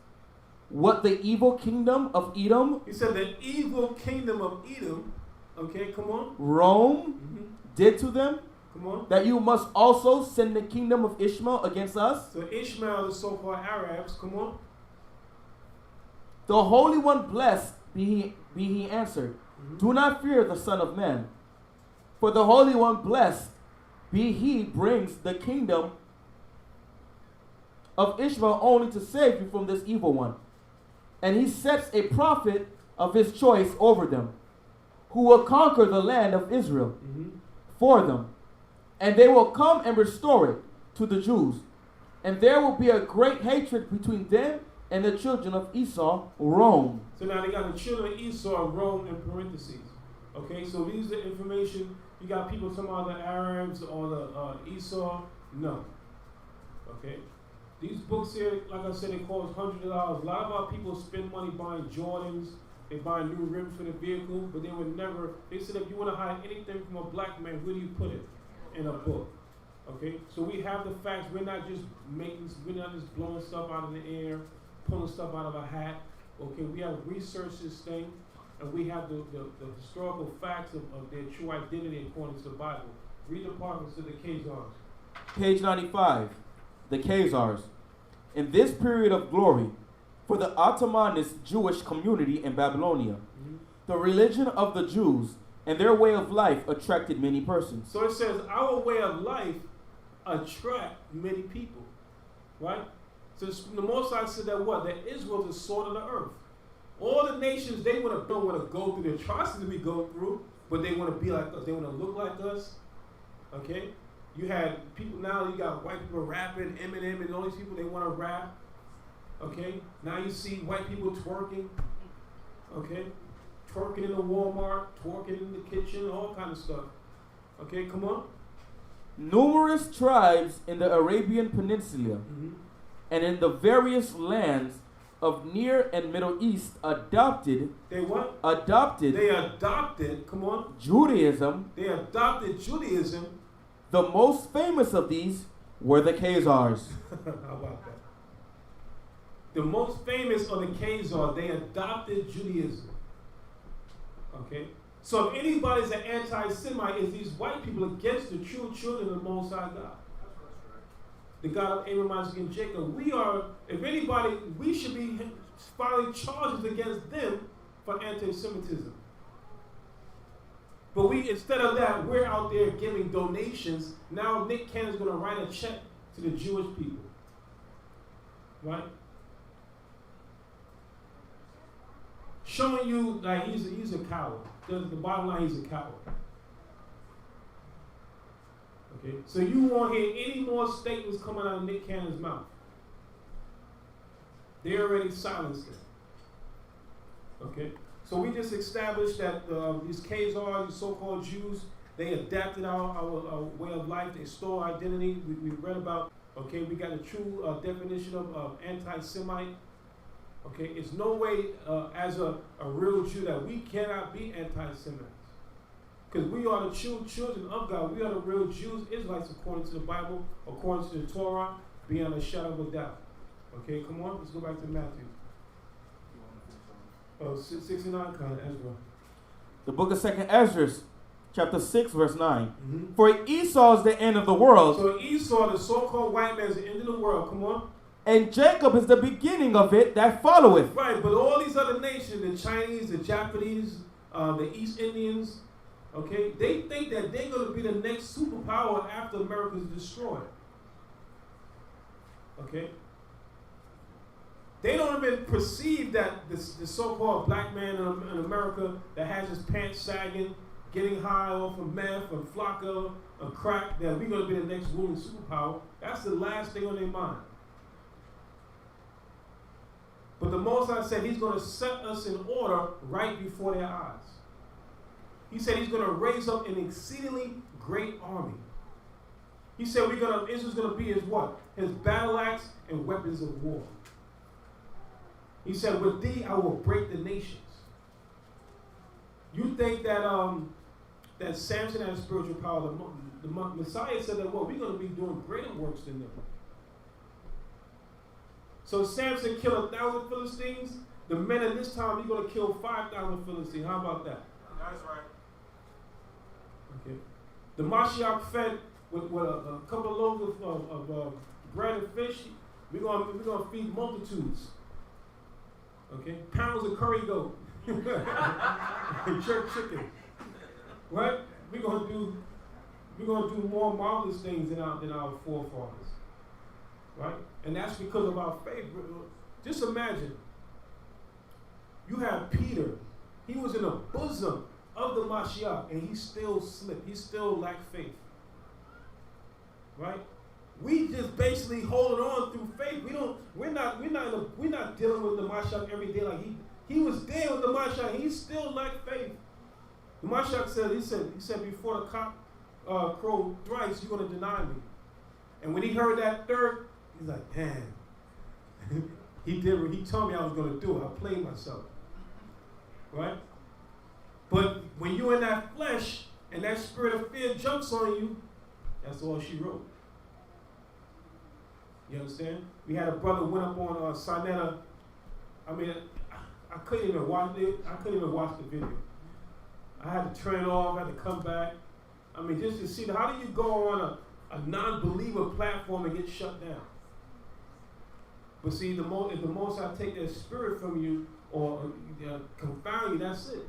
What, the evil kingdom of Edom? He said the evil kingdom of Edom, okay, come on. Rome did to them? Come on. That you must also send the kingdom of Ishmael against us? So Ishmael, the so-called Arabs, come on. The Holy One blessed be he answered. Do not fear the Son of Man. For the Holy One blessed be he brings the kingdom of Ishmael only to save you from this evil one. And he sets a prophet of his choice over them, who will conquer the land of Israel for them. And they will come and restore it to the Jews. And there will be a great hatred between them and the children of Esau, Rome. So now they got the children of Esau, Rome in parentheses. Okay, so these are information. You got people talking about the Arabs or the Esau. No. Okay. These books here, like I said, they cost $100. A lot of our people spend money buying Jordans. They buy new rims for the vehicle, but they would never. They said if you want to hide anything from a black man, where do you put it? In a book. Okay. So we have the facts. We're not just blowing stuff out of the air, pulling stuff out of a hat. Okay. We have researched this thing, and we have the historical facts of their true identity according to the Bible. Read the part to the Khazars. Page 95. The Khazars. In this period of glory, for the Ottomanist Jewish community in Babylonia, the religion of the Jews and their way of life attracted many persons. So it says our way of life attract many people, right? So the Most High said that what? That Israel is the salt of the earth. All the nations, they don't want to go through the atrocities we go through, but they want to be like us. They want to look like us. Okay? You had people now, you got white people rapping, Eminem and all these people, they want to rap. Okay? Now you see white people twerking. Okay? Twerking in the Walmart, twerking in the kitchen, all kind of stuff. Okay, come on. Numerous tribes in the Arabian Peninsula and in the various lands of Near and Middle East adopted. They what? Adopted. They adopted, come on. Judaism. They adopted Judaism. The most famous of these were the Khazars. How about that? The most famous of the Khazars, they adopted Judaism. Okay? So if anybody's an anti-Semite, it's these white people against the true children of the Most High God. The God of Abraham, Isaac, and Jacob. We are, if anybody, we should be filing charges against them for anti-Semitism. But instead of that, we're out there giving donations. Now Nick Cannon's going to write a check to the Jewish people. Right? Showing you like he's a coward. The bottom line, he's a coward. Okay? So you won't hear any more statements coming out of Nick Cannon's mouth. They already silenced it. Okay? So we just established that these Khazars, these so-called Jews, they adapted our way of life. They stole identity. We read about, okay, we got a true definition of anti-Semite. Okay, it's no way as a real Jew that we cannot be anti-Semites. Because we are the children of God. We are the real Jews, Israelites, according to the Bible, according to the Torah, beyond a shadow of a doubt. Okay, come on, let's go back to Matthew. 69, kind of Ezra. The book of 2nd Ezra, chapter 6, verse 9. For Esau is the end of the world. So Esau, the so-called white man, is the end of the world. Come on. And Jacob is the beginning of it that followeth. Right, but all these other nations, the Chinese, the Japanese, the East Indians, okay, they think that they're going to be the next superpower after America is destroyed. Okay? They don't even perceive that the so-called black man in America that has his pants sagging, getting high off of meth and flocka and crack, that we're going to be the next ruling superpower. That's the last thing on their mind. But the Most High said he's going to set us in order right before their eyes. He said he's going to raise up an exceedingly great army. He said Israel's going to be his what? His battle axe and weapons of war. He said, with thee I will break the nations. You think that that Samson had spiritual power? The Messiah said that we're going to be doing greater works than them. So Samson killed 1,000 Philistines. The men at this time, you're going to kill 5,000 Philistines. How about that? That's right. Okay. The Mashiach fed with a couple of loaves of bread and fish. We're going to feed multitudes. Okay, pounds of curry goat, and jerk chicken. Right? We're gonna do more marvelous things than our forefathers. Right? And that's because of our faith. Just imagine. You have Peter. He was in the bosom of the Mashiach, and he still slipped. He still lacked faith. Right? We just basically holding on through faith. We're not dealing with the Mashiach every day like he was there with the Mashiach. He still lacked faith. The Mashiach said, he said before the cock crowed thrice, you're gonna deny me. And when he heard that third, he's like, damn. He told me I was gonna do it. I played myself. Right? But when you're in that flesh and that spirit of fear jumps on you, that's all she wrote. You understand? We had a brother went up on Sinetta. I mean, I couldn't even watch it. I couldn't even watch the video. I had to turn it off. I had to come back. I mean, just to see how do you go on a non-believer platform and get shut down? But see, if the most I take that spirit from you or confound you, that's it.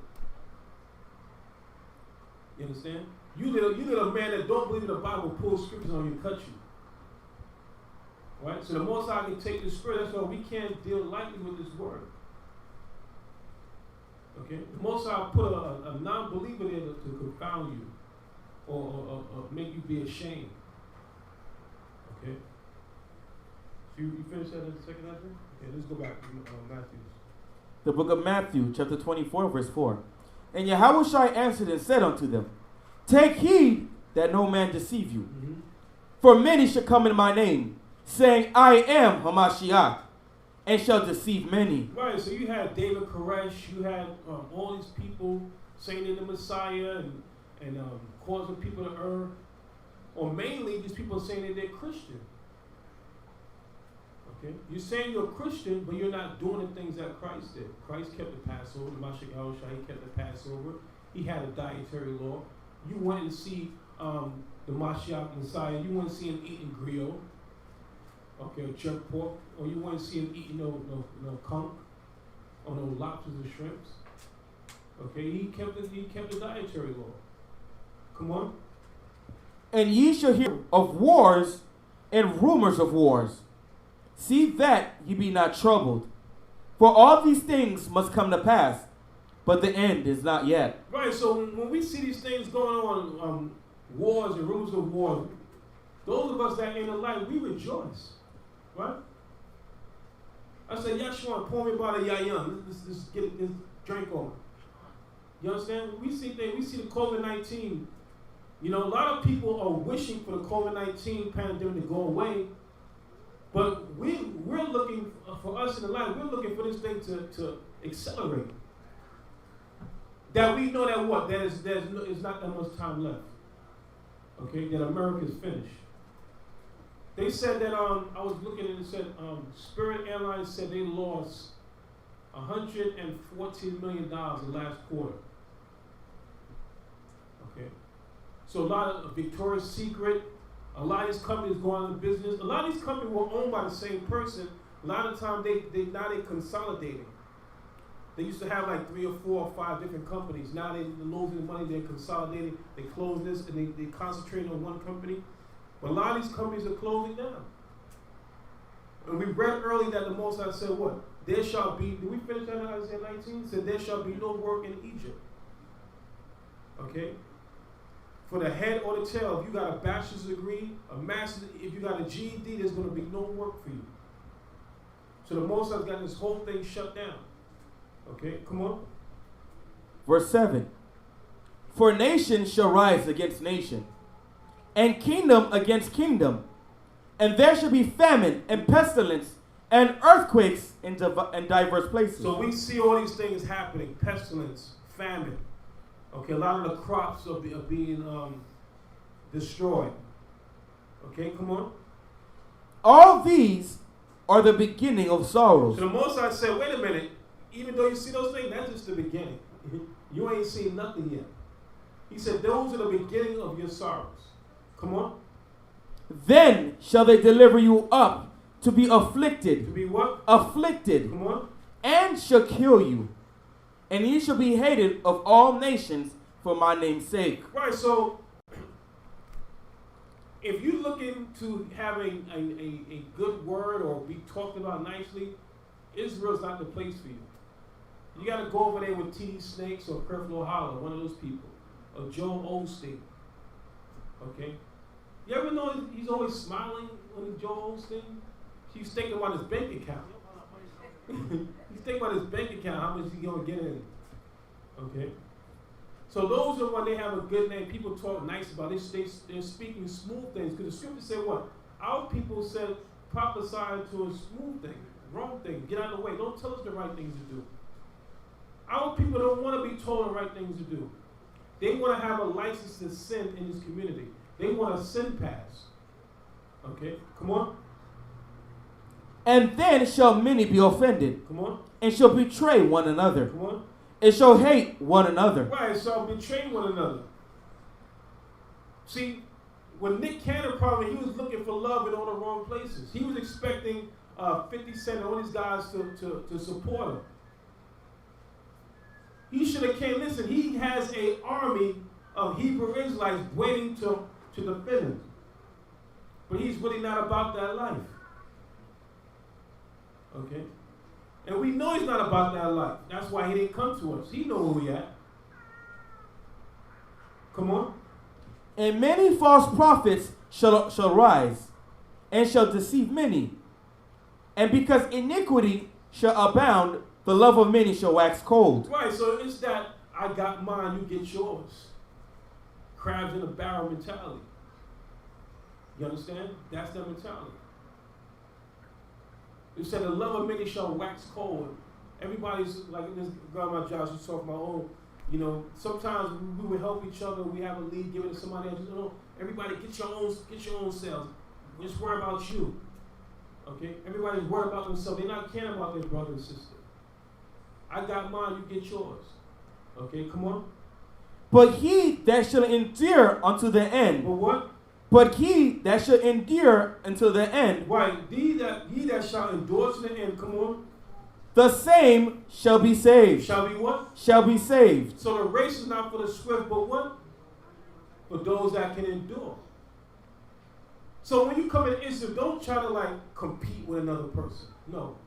You understand? You did a man that don't believe in the Bible pull scriptures on you, cut you. Right? So the Most High can take the spirit. That's why we can't deal lightly with this word. Okay? The Most High put a non-believer there to confound you or make you be ashamed. Okay? So you finished that in the second answer? Okay, let's go back to Matthew. The book of Matthew, chapter 24, verse 4. And Yahushua answered and said unto them, Take heed that no man deceive you. For many shall come in my name, saying, I am Hamashiach, and shall deceive many. Right, so you had David Koresh, you had all these people saying they're the Messiah and causing people to err. Or mainly these people saying that they're Christian. Okay? You're saying you're a Christian, but you're not doing the things that Christ did. Christ kept the Passover, the Mashiach Yahushua, he kept the Passover. He had a dietary law. You went to see the Mashiach Messiah, you wouldn't see him eating griot, okay, or jerk pork, or you wouldn't see him eating no conch, or no lobsters or shrimps. Okay, he kept the dietary law. Come on. And ye shall hear of wars and rumors of wars. See that ye be not troubled. For all these things must come to pass, but the end is not yet. Right, so when we see these things going on, wars and rumors of wars, those of us that ain't alive, we rejoice. Right? I said, Yeshua, pour me by the yayan. Let's get this drink on. You understand? We see things, we see the COVID-19. You know, a lot of people are wishing for the COVID-19 pandemic to go away, but we're looking for us in the life. We're looking for this thing to accelerate. That we know that what? There's not that much time left. Okay, that America's finished. They said that I was looking and it said Spirit Airlines said they lost $114 million in the last quarter. Okay, so a lot of Victoria's Secret, a lot of these companies go out of business. A lot of these companies were owned by the same person. A lot of times they consolidating. They used to have like 3 or 4 or 5 different companies. Now they're losing money, they're consolidating, they close this, and they concentrate on one company. But a lot of these companies are closing down. And we read earlier that the Most High said what? There shall be, did we finish that in Isaiah 19? It said there shall be no work in Egypt. Okay? For the head or the tail, if you got a bachelor's degree, a master's, if you got a GED, there's going to be no work for you. So the Most High's got this whole thing shut down. Okay, come on. Verse 7. For nation shall rise against nation, and kingdom against kingdom, and there shall be famine and pestilence and earthquakes in diverse places. So we see all these things happening: pestilence, famine. Okay, a lot of the crops are being destroyed. Okay, come on. All these are the beginning of sorrows. So the Most High said, wait a minute, even though you see those things, that's just the beginning. You ain't seen nothing yet. He said, those are the beginning of your sorrows. Come on. Then shall they deliver you up to be afflicted. To be what? Afflicted. Come on. And shall kill you. And ye shall be hated of all nations for my name's sake. Right, so if you're looking to having a good word or be talked about nicely, Israel's not the place for you. You got to go over there with T.D. Snakes or Creflo Hollow, one of those people, or Joel Osteen. Okay? You ever know he's always smiling when he's Joel Osteen? He's thinking about his bank account. He's thinking about his bank account, how much he's going to get in. Okay? So those are when they have a good name. People talk nice about it. They're speaking smooth things. Because the scripture said what? Our people said prophesy to a smooth thing, wrong thing. Get out of the way. Don't tell us the right things to do. Our people don't want to be told the right things to do. They want to have a license to sin in this community. They want a sin pass. Okay? Come on. And then shall many be offended. Come on. And shall betray one another. Come on. And shall hate one another. Right, shall betray one another. See, when Nick Cannon probably, he was looking for love in all the wrong places. He was expecting 50 Cent and all these guys to support him. He should have came, listen, he has an army of Hebrew Israelites waiting to defend him. But he's really not about that life. Okay? And we know he's not about that life. That's why he didn't come to us. He know where we at. Come on. And many false prophets shall rise, and shall deceive many. And because iniquity shall abound, the love of many shall wax cold. Right, so it's that I got mine, you get yours. Crabs in a barrel mentality. You understand? That's their mentality. It said the love of many shall wax cold. Everybody's like this girl at my job, she's talking about, oh, you know, sometimes we would help each other, we have a lead, give it to somebody else. You know, everybody get your own selves. Just worry about you. Okay? Everybody's worried about themselves. They're not caring about their brother and sister. I got mine, you get yours. Okay, come on. But he that shall endure unto the end. But what? But he that shall endure until the end. Right. He that shall endure to the end, come on. The same shall be saved. Shall be what? Shall be saved. So the race is not for the swift, but what? For those that can endure. So when you come in Israel, don't try to like compete with another person. No.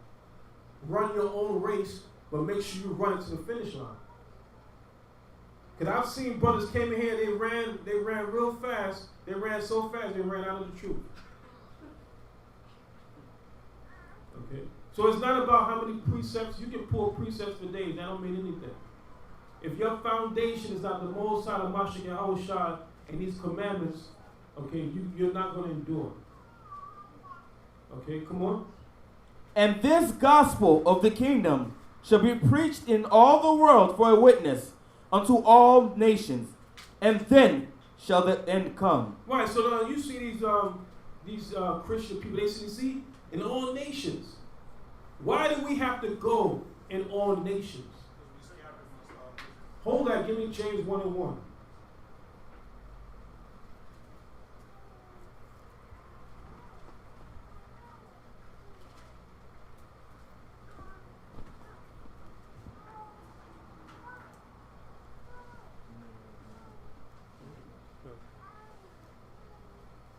Run your own race, but make sure you run it to the finish line. Because I've seen brothers came in here, they ran real fast. They ran so fast, they ran out of the truth. Okay? So it's not about how many precepts. You can pull precepts for days. That don't mean anything. If your foundation is not the Most High, the Mashiach Yahushua, and these commandments, okay, you're not going to endure. Okay, come on. And this gospel of the kingdom shall be preached in all the world for a witness unto all nations, and then shall the end come. Right, so you see these Christian people, they see in all nations. Why do we have to go in all nations? Hold that, give me James 1:1.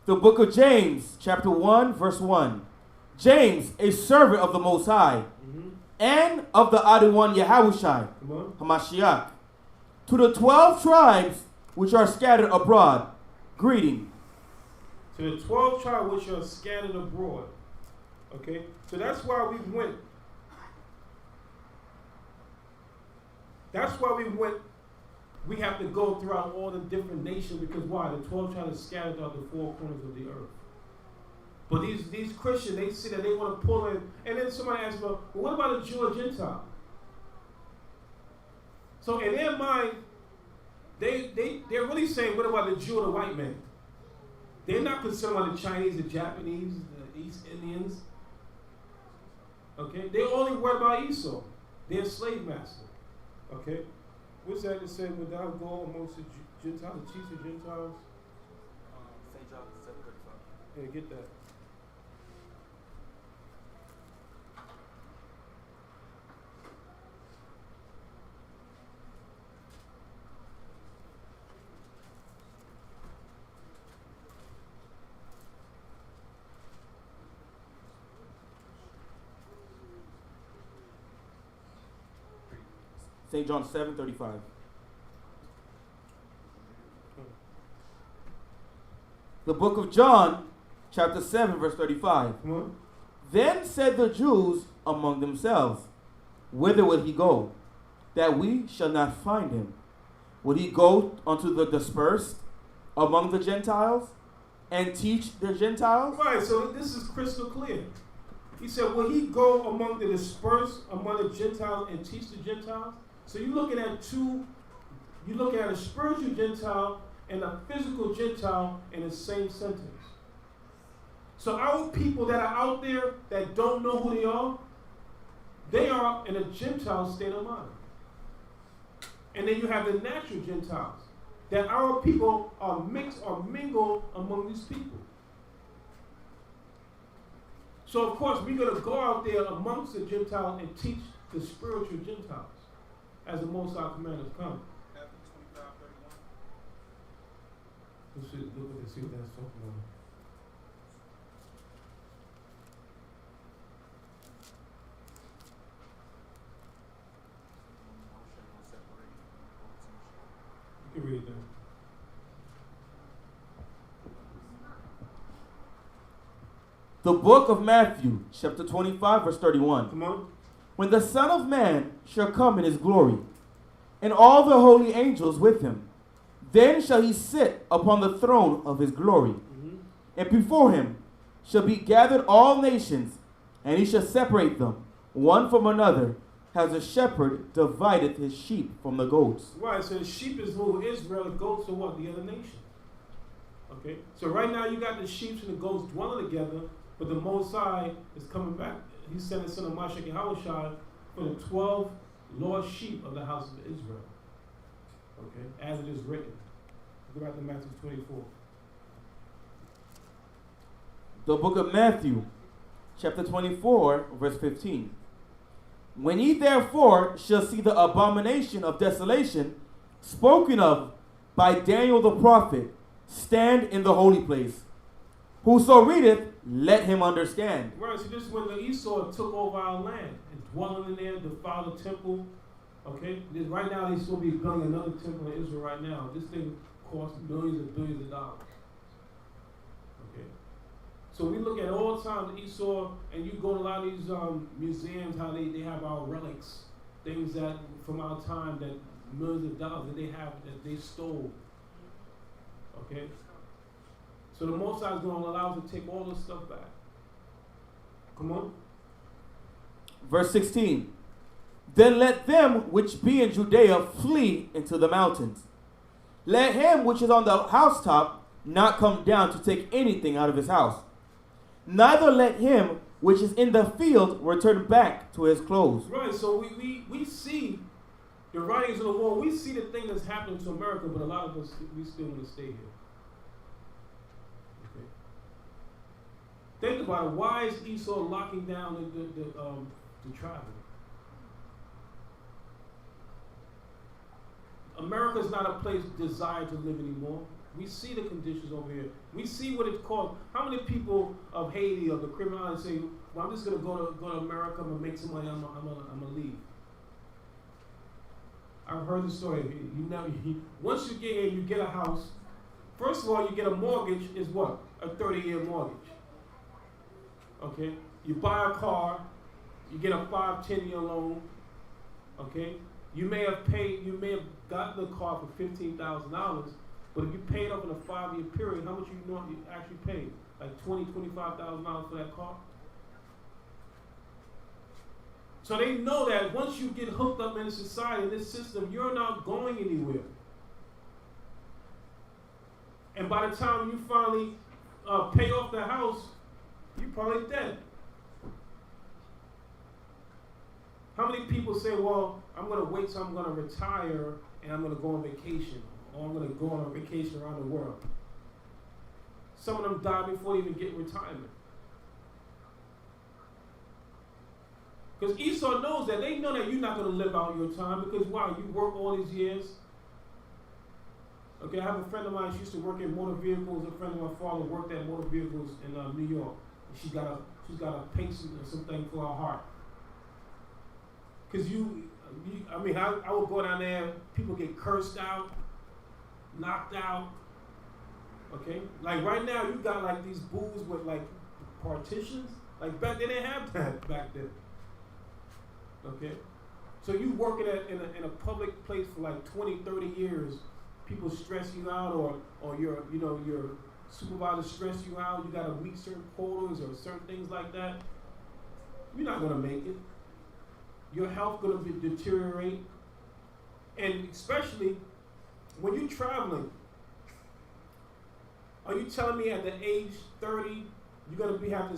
The book of James, chapter 1, verse 1. James, a servant of the Most High, and of the Adonai Yahushai, Hamashiach, to the 12 tribes which are scattered abroad, greeting. To the 12 tribes which are scattered abroad. Okay? So that's why we went. That's why we went. We have to go throughout all the different nations because why? The 12 tribes are scattered throughout the four corners of the earth. But these Christians, they see that they want to pull in. And then somebody asks, well, what about a Jew or Gentile? So in their mind, they're really saying, what about the Jew or the white man? They're not concerned about the Chinese, the Japanese, the East Indians. Okay? They're only worried about Esau, their slave master. Okay? What's that to say? Without go amongst the Gentiles, the chiefs of Gentiles? St. John 7:35. Yeah, get that. St. John 7:35. The book of John, chapter 7, verse 35. Then said the Jews among themselves, whither will he go, that we shall not find him? Will he go unto the dispersed among the Gentiles and teach the Gentiles? Right, so this is crystal clear. He said, will he go among the dispersed, among the Gentiles and teach the Gentiles? So you're looking at a spiritual Gentile and a physical Gentile in the same sentence. So our people that are out there that don't know who they are in a Gentile state of mind. And then you have the natural Gentiles, that our people are mixed or mingled among these people. So of course we're going to go out there amongst the Gentiles and teach the spiritual Gentiles as the Most High commanders come. Let's see what that's talking about. You can read it there. The book of Matthew, chapter 25, verse 31. Come on. When the Son of Man shall come in his glory, and all the holy angels with him, then shall he sit upon the throne of his glory. And before him shall be gathered all nations, and he shall separate them one from another, as a shepherd divideth his sheep from the goats. Right, so the sheep is who? Israel, the goats are what? The other nation. Okay, so right now you got the sheep and the goats dwelling together, but the Most High is coming back. He's sending Son of Mashiach and Yahushua for the 12 lost sheep of the house of Israel. Okay, as it is written. Go back to Matthew 24. The book of Matthew, chapter 24, verse 15. When ye therefore shall see the abomination of desolation spoken of by Daniel the prophet stand in the holy place, whoso readeth, let him understand. Right, so this is when the Esau took over our land and dwelling in there, defiled the temple. Okay, right now they're supposed to be building another temple in Israel right now. This thing costs millions and billions of dollars. Okay, so we look at all the time Esau, and you go to a lot of these museums, how they have our relics, things that from our time that millions of dollars that they have that they stole. Okay, so the Most High is going to allow us to take all this stuff back. Come on. Verse 16. Then let them which be in Judea flee into the mountains. Let him which is on the housetop not come down to take anything out of his house. Neither let him which is in the field return back to his clothes. Right, so we see the writings on the wall. We see the thing that's happening to America, but a lot of us, we still want to stay here. Okay. Think about it. Why is Esau locking down the travel? America is not a place desired to live anymore. We see the conditions over here. We see what it's called. How many people of Haiti or the Caribbean islands say, well, I'm just going to go to America, I'm going to make some money, I'm going to leave. I've heard the story. Once you get here, you get a house. First of all, you get a mortgage, is what? A 30-year mortgage. Okay? You buy a car, you get a 5-10-year loan. Okay? You may have gotten the car for $15,000, but if you paid up in a 5-year period, how much you actually paid? Like $20,000-$25,000 for that car? So they know that once you get hooked up in society, in this system, you're not going anywhere. And by the time you finally pay off the house, you're probably dead. How many people say, well, I'm going to wait till I'm going to retire and I'm going to go on vacation, or I'm going to go on a vacation around the world? Some of them die before they even get retirement. Because Esau knows that. They know that you're not going to live out your time because, wow, you work all these years. Okay, I have a friend of mine, she used to work in motor vehicles. A friend of my father worked at motor vehicles in New York. And she's got a patient or something for her heart. Because I would go down there, people get cursed out, knocked out. Okay? Like right now, you got like these booths with like partitions. Like back then, they didn't have that back then. Okay? So you working in a public place for like 20, 30 years, people stress you out, or your supervisor stress you out, you gotta meet certain quotas or certain things like that. You're not gonna make it. Your health gonna deteriorate. And especially when you're traveling, are you telling me at the age 30 you're gonna have the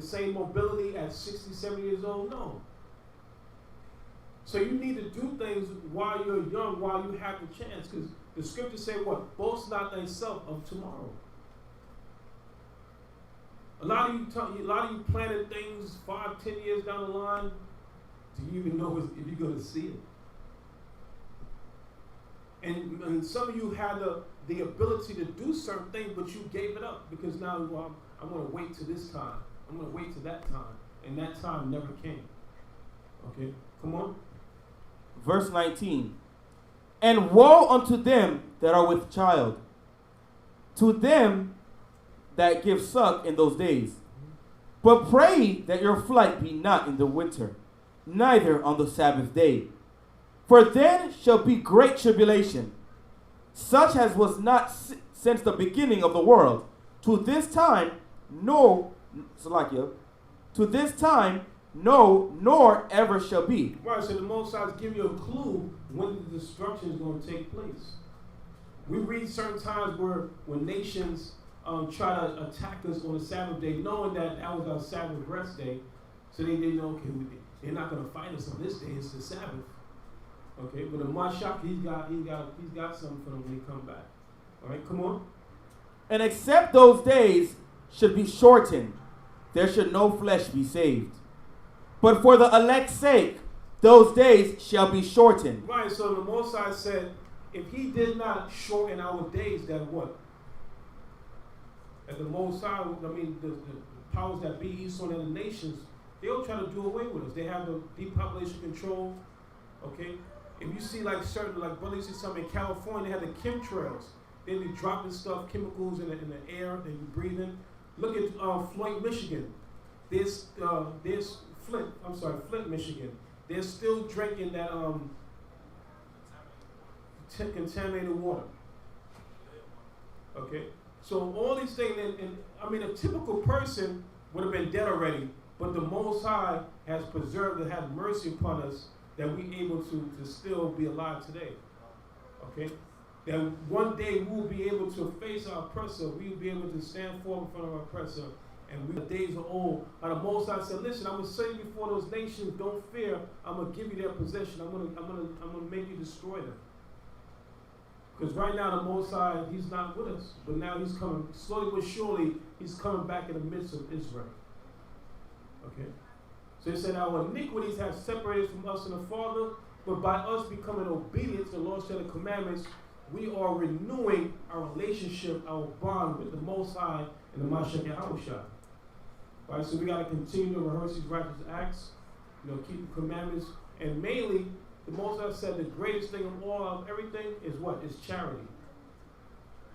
same mobility at 60, 70 years old? No. So you need to do things while you're young, while you have the chance, because the scriptures say what? Boast not thyself of tomorrow. A lot of you planning things 5, 10 years down the line. Do you even know if you're going to see it? And some of you had the ability to do certain things, but you gave it up because now, well, I'm going to wait till this time. I'm going to wait till that time. And that time never came. Okay, come on. Verse 19. And woe unto them that are with child, to them that give suck in those days. But pray that your flight be not in the winter, neither on the Sabbath day. For then shall be great tribulation, such as was not since the beginning of the world, to this time, no, Salakia, to this time, no, nor ever shall be. Right, so the Most High is giving you a clue when the destruction is going to take place. We read certain times where when nations try to attack us on the Sabbath day, knowing that that was our Sabbath rest day, so they didn't know, okay, they're not going to fight us on this day, it's the Sabbath. Okay, but the Mashak, he's got something for them when they come back. All right, come on. And except those days should be shortened, there should no flesh be saved. But for the elect's sake, those days shall be shortened. Right, so the Most High said, if he did not shorten our days, then what? At the Most High, I mean, the powers that be, East and the nations, they'll try to do away with us. They have the depopulation control, okay? If you see like certain, like brother, you see something in California, they have the chemtrails. They be dropping stuff, chemicals in the air that you breathe in. Look at Flint, Michigan. There's Flint, Michigan. They're still drinking that contaminated water. Okay? So all these things, and I mean, a typical person would have been dead already, but the Most High has preserved and had mercy upon us that we're able to still be alive today. Okay? That one day we will be able to face our oppressor. We will be able to stand forth in front of our oppressor. And the days are old. And the Most High said, listen, I'm going to say before those nations, don't fear. I'm going to give you their possession. I'm going to make you destroy them. Because right now the Most High, he's not with us. But now he's coming, slowly but surely, he's coming back in the midst of Israel. Okay? So he said, our iniquities have separated from us and the Father, but by us becoming obedient to the Lord's Ten Commandments, we are renewing our relationship, our bond with the Most High and the Mashiach Yahushua. Right, so we got to continue to rehearse these righteous acts, keep the commandments, and mainly, the Most High said the greatest thing of all of everything is what? Is charity.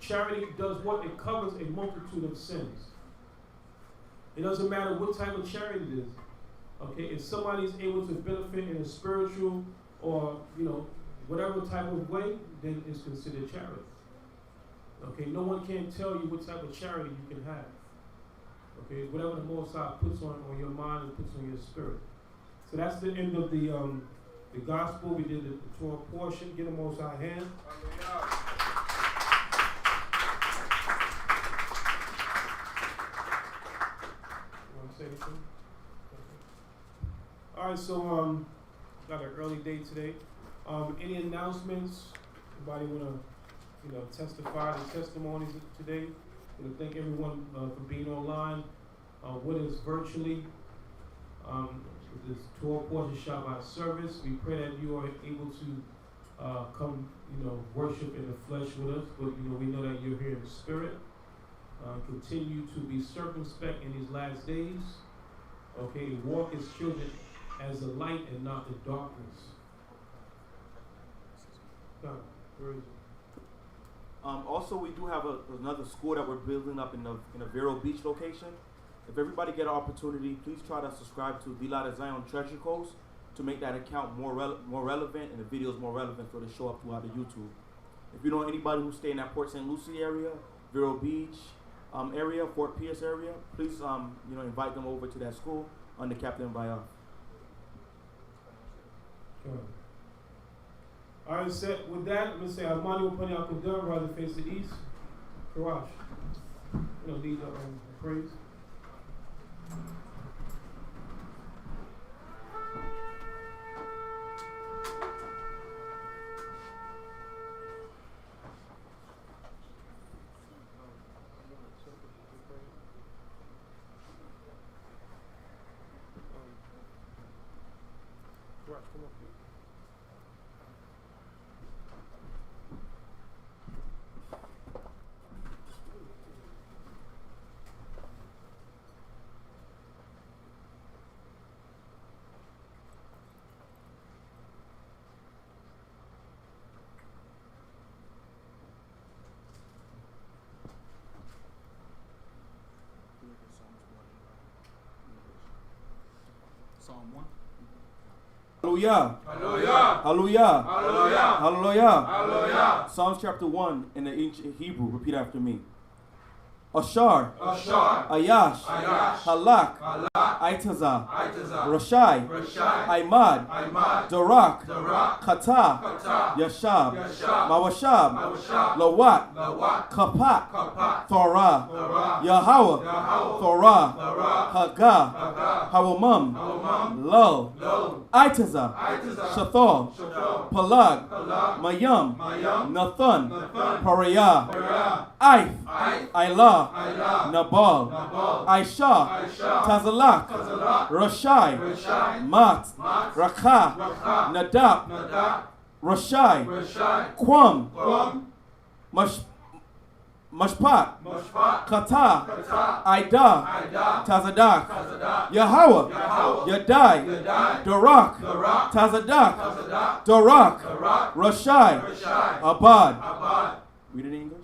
Charity does what? It covers a multitude of sins. It doesn't matter what type of charity it is. Okay, if somebody is able to benefit in a spiritual or whatever type of way, then it's considered charity. Okay, no one can tell you what type of charity you can have. Okay, whatever the Most High puts on your mind and puts on your spirit. So that's the end of the gospel. We did the Torah portion. Get the Most High hand. You want to say anything? Okay. All right, so got an early day today. Any announcements? Anybody want to testify the testimonies today? I want to thank everyone for being online. With us virtually. This Torah portion Shabbat service. We pray that you are able to come, worship in the flesh with us. But we know that you're here in the spirit. Continue to be circumspect in these last days. Okay, walk as children as the light and not the darkness. God, where is it? Also, we do have another school that we're building up in a Vero Beach location. If everybody get an opportunity, please try to subscribe to The Light of Zion Treasure Coast to make that account more relevant and the videos more relevant for the show up throughout the YouTube. If you know anybody who's staying in that Port St. Lucie area, Vero Beach area, Fort Pierce area, please invite them over to that school under Captain Bayaf. Sure. All right, set with that. I'm going to say Almani Upani Al-Qadar, rather face the east. Karash. Lead the praise. Come up here. Hallelujah. Hallelujah. Hallelujah. Hallelujah. Hallelujah. Hallelujah. Psalms chapter 1 in the ancient Hebrew. Repeat after me. Ashar, Ashar, Ayash, Ayash, Halak, Halak, Aitazah, Aitazah, Rashai, Rashai, Aimad, Aimad, Darak, Darak, Kata, Kata, Yashab, Yashab, Mawashab, Mawashab, Lawat, Lawat, Kapat, Kapat, Torah, Torah, Yahweh, Yahweh, Torah, Torah, Haggah, Haggah, Hawamam, Hawamam, Lo, Lo, Aitazah, Aitazah, Shathor, Shathor, Palag, Palag, Mayam, Mayam, Nathan, Nathan, Parayah, Parayah, Aith, Aith, Ailah, Ailah, Nabal, Nabal, Aisha, Aisha, Tazalak, Tazalak, Rashai, Rashai, Mat, Mat, Rakah, Rakah, Nadab, Nadab, Rashai, Rashai, Quam, Quam, Mashpat, Mashpat, Kata, Kata, Aida, Aida, Tazadak, Tazadak, Yahweh, Yahweh, Yadai, Yadai, Darak, Darak, Tazadak, Tazadak, Darak, Darak, Rashai, Rashai, Abad. Abad. Read it in English.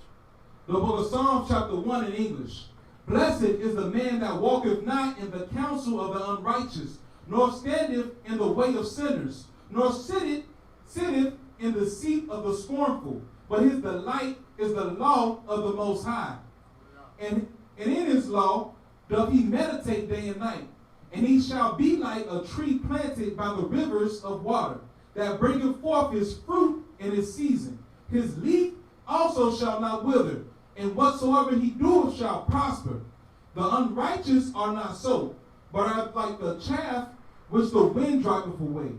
The book of Psalms chapter 1 in English. Blessed is the man that walketh not in the counsel of the unrighteous, nor standeth in the way of sinners, nor sitteth in the seat of the scornful, but his delight is the law of the Most High. And in his law doth he meditate day and night. And he shall be like a tree planted by the rivers of water, that bringeth forth his fruit in his season. His leaf also shall not wither, and whatsoever he doeth shall prosper. The unrighteous are not so, but are like the chaff which the wind driveth away.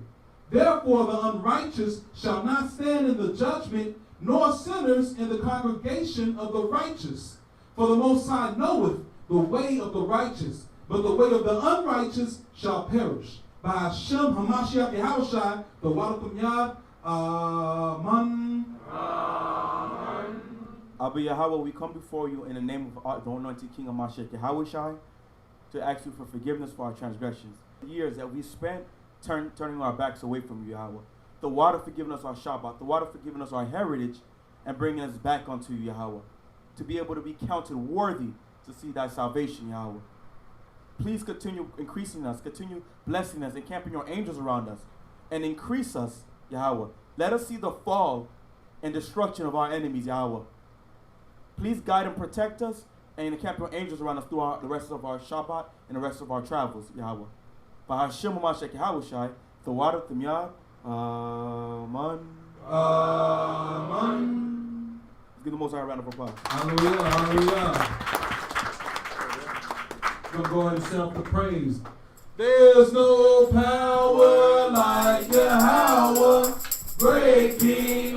Therefore the unrighteous shall not stand in the judgment, nor sinners in the congregation of the righteous. For the Most High knoweth the way of the righteous, but the way of the unrighteous shall perish. By Hashem Hamashiach Yahushai, the Wadakum Yad, Amen. Abba Yahweh, we come before you in the name of the anointed King of Mashiach Yahushai to ask you for forgiveness for our transgressions. The years that we spent turning our backs away from you, Yahweh. The water for giving us our Shabbat, the water for giving us our heritage and bringing us back unto you, Yahweh. To be able to be counted worthy to see thy salvation, Yahweh. Please continue increasing us, continue blessing us, encamping your angels around us, and increase us, Yahweh. Let us see the fall and destruction of our enemies, Yahweh. Please guide and protect us and encamp your angels around us throughout the rest of our Shabbat and the rest of our travels, Yahweh. By Hashem Mashiach Yahushai, the water of the Miyad, Amen. Amen. Let's give the Most High a round of applause. Hallelujah, hallelujah. We're going to go ahead and set up the praise. There's no power like Yahweh, great King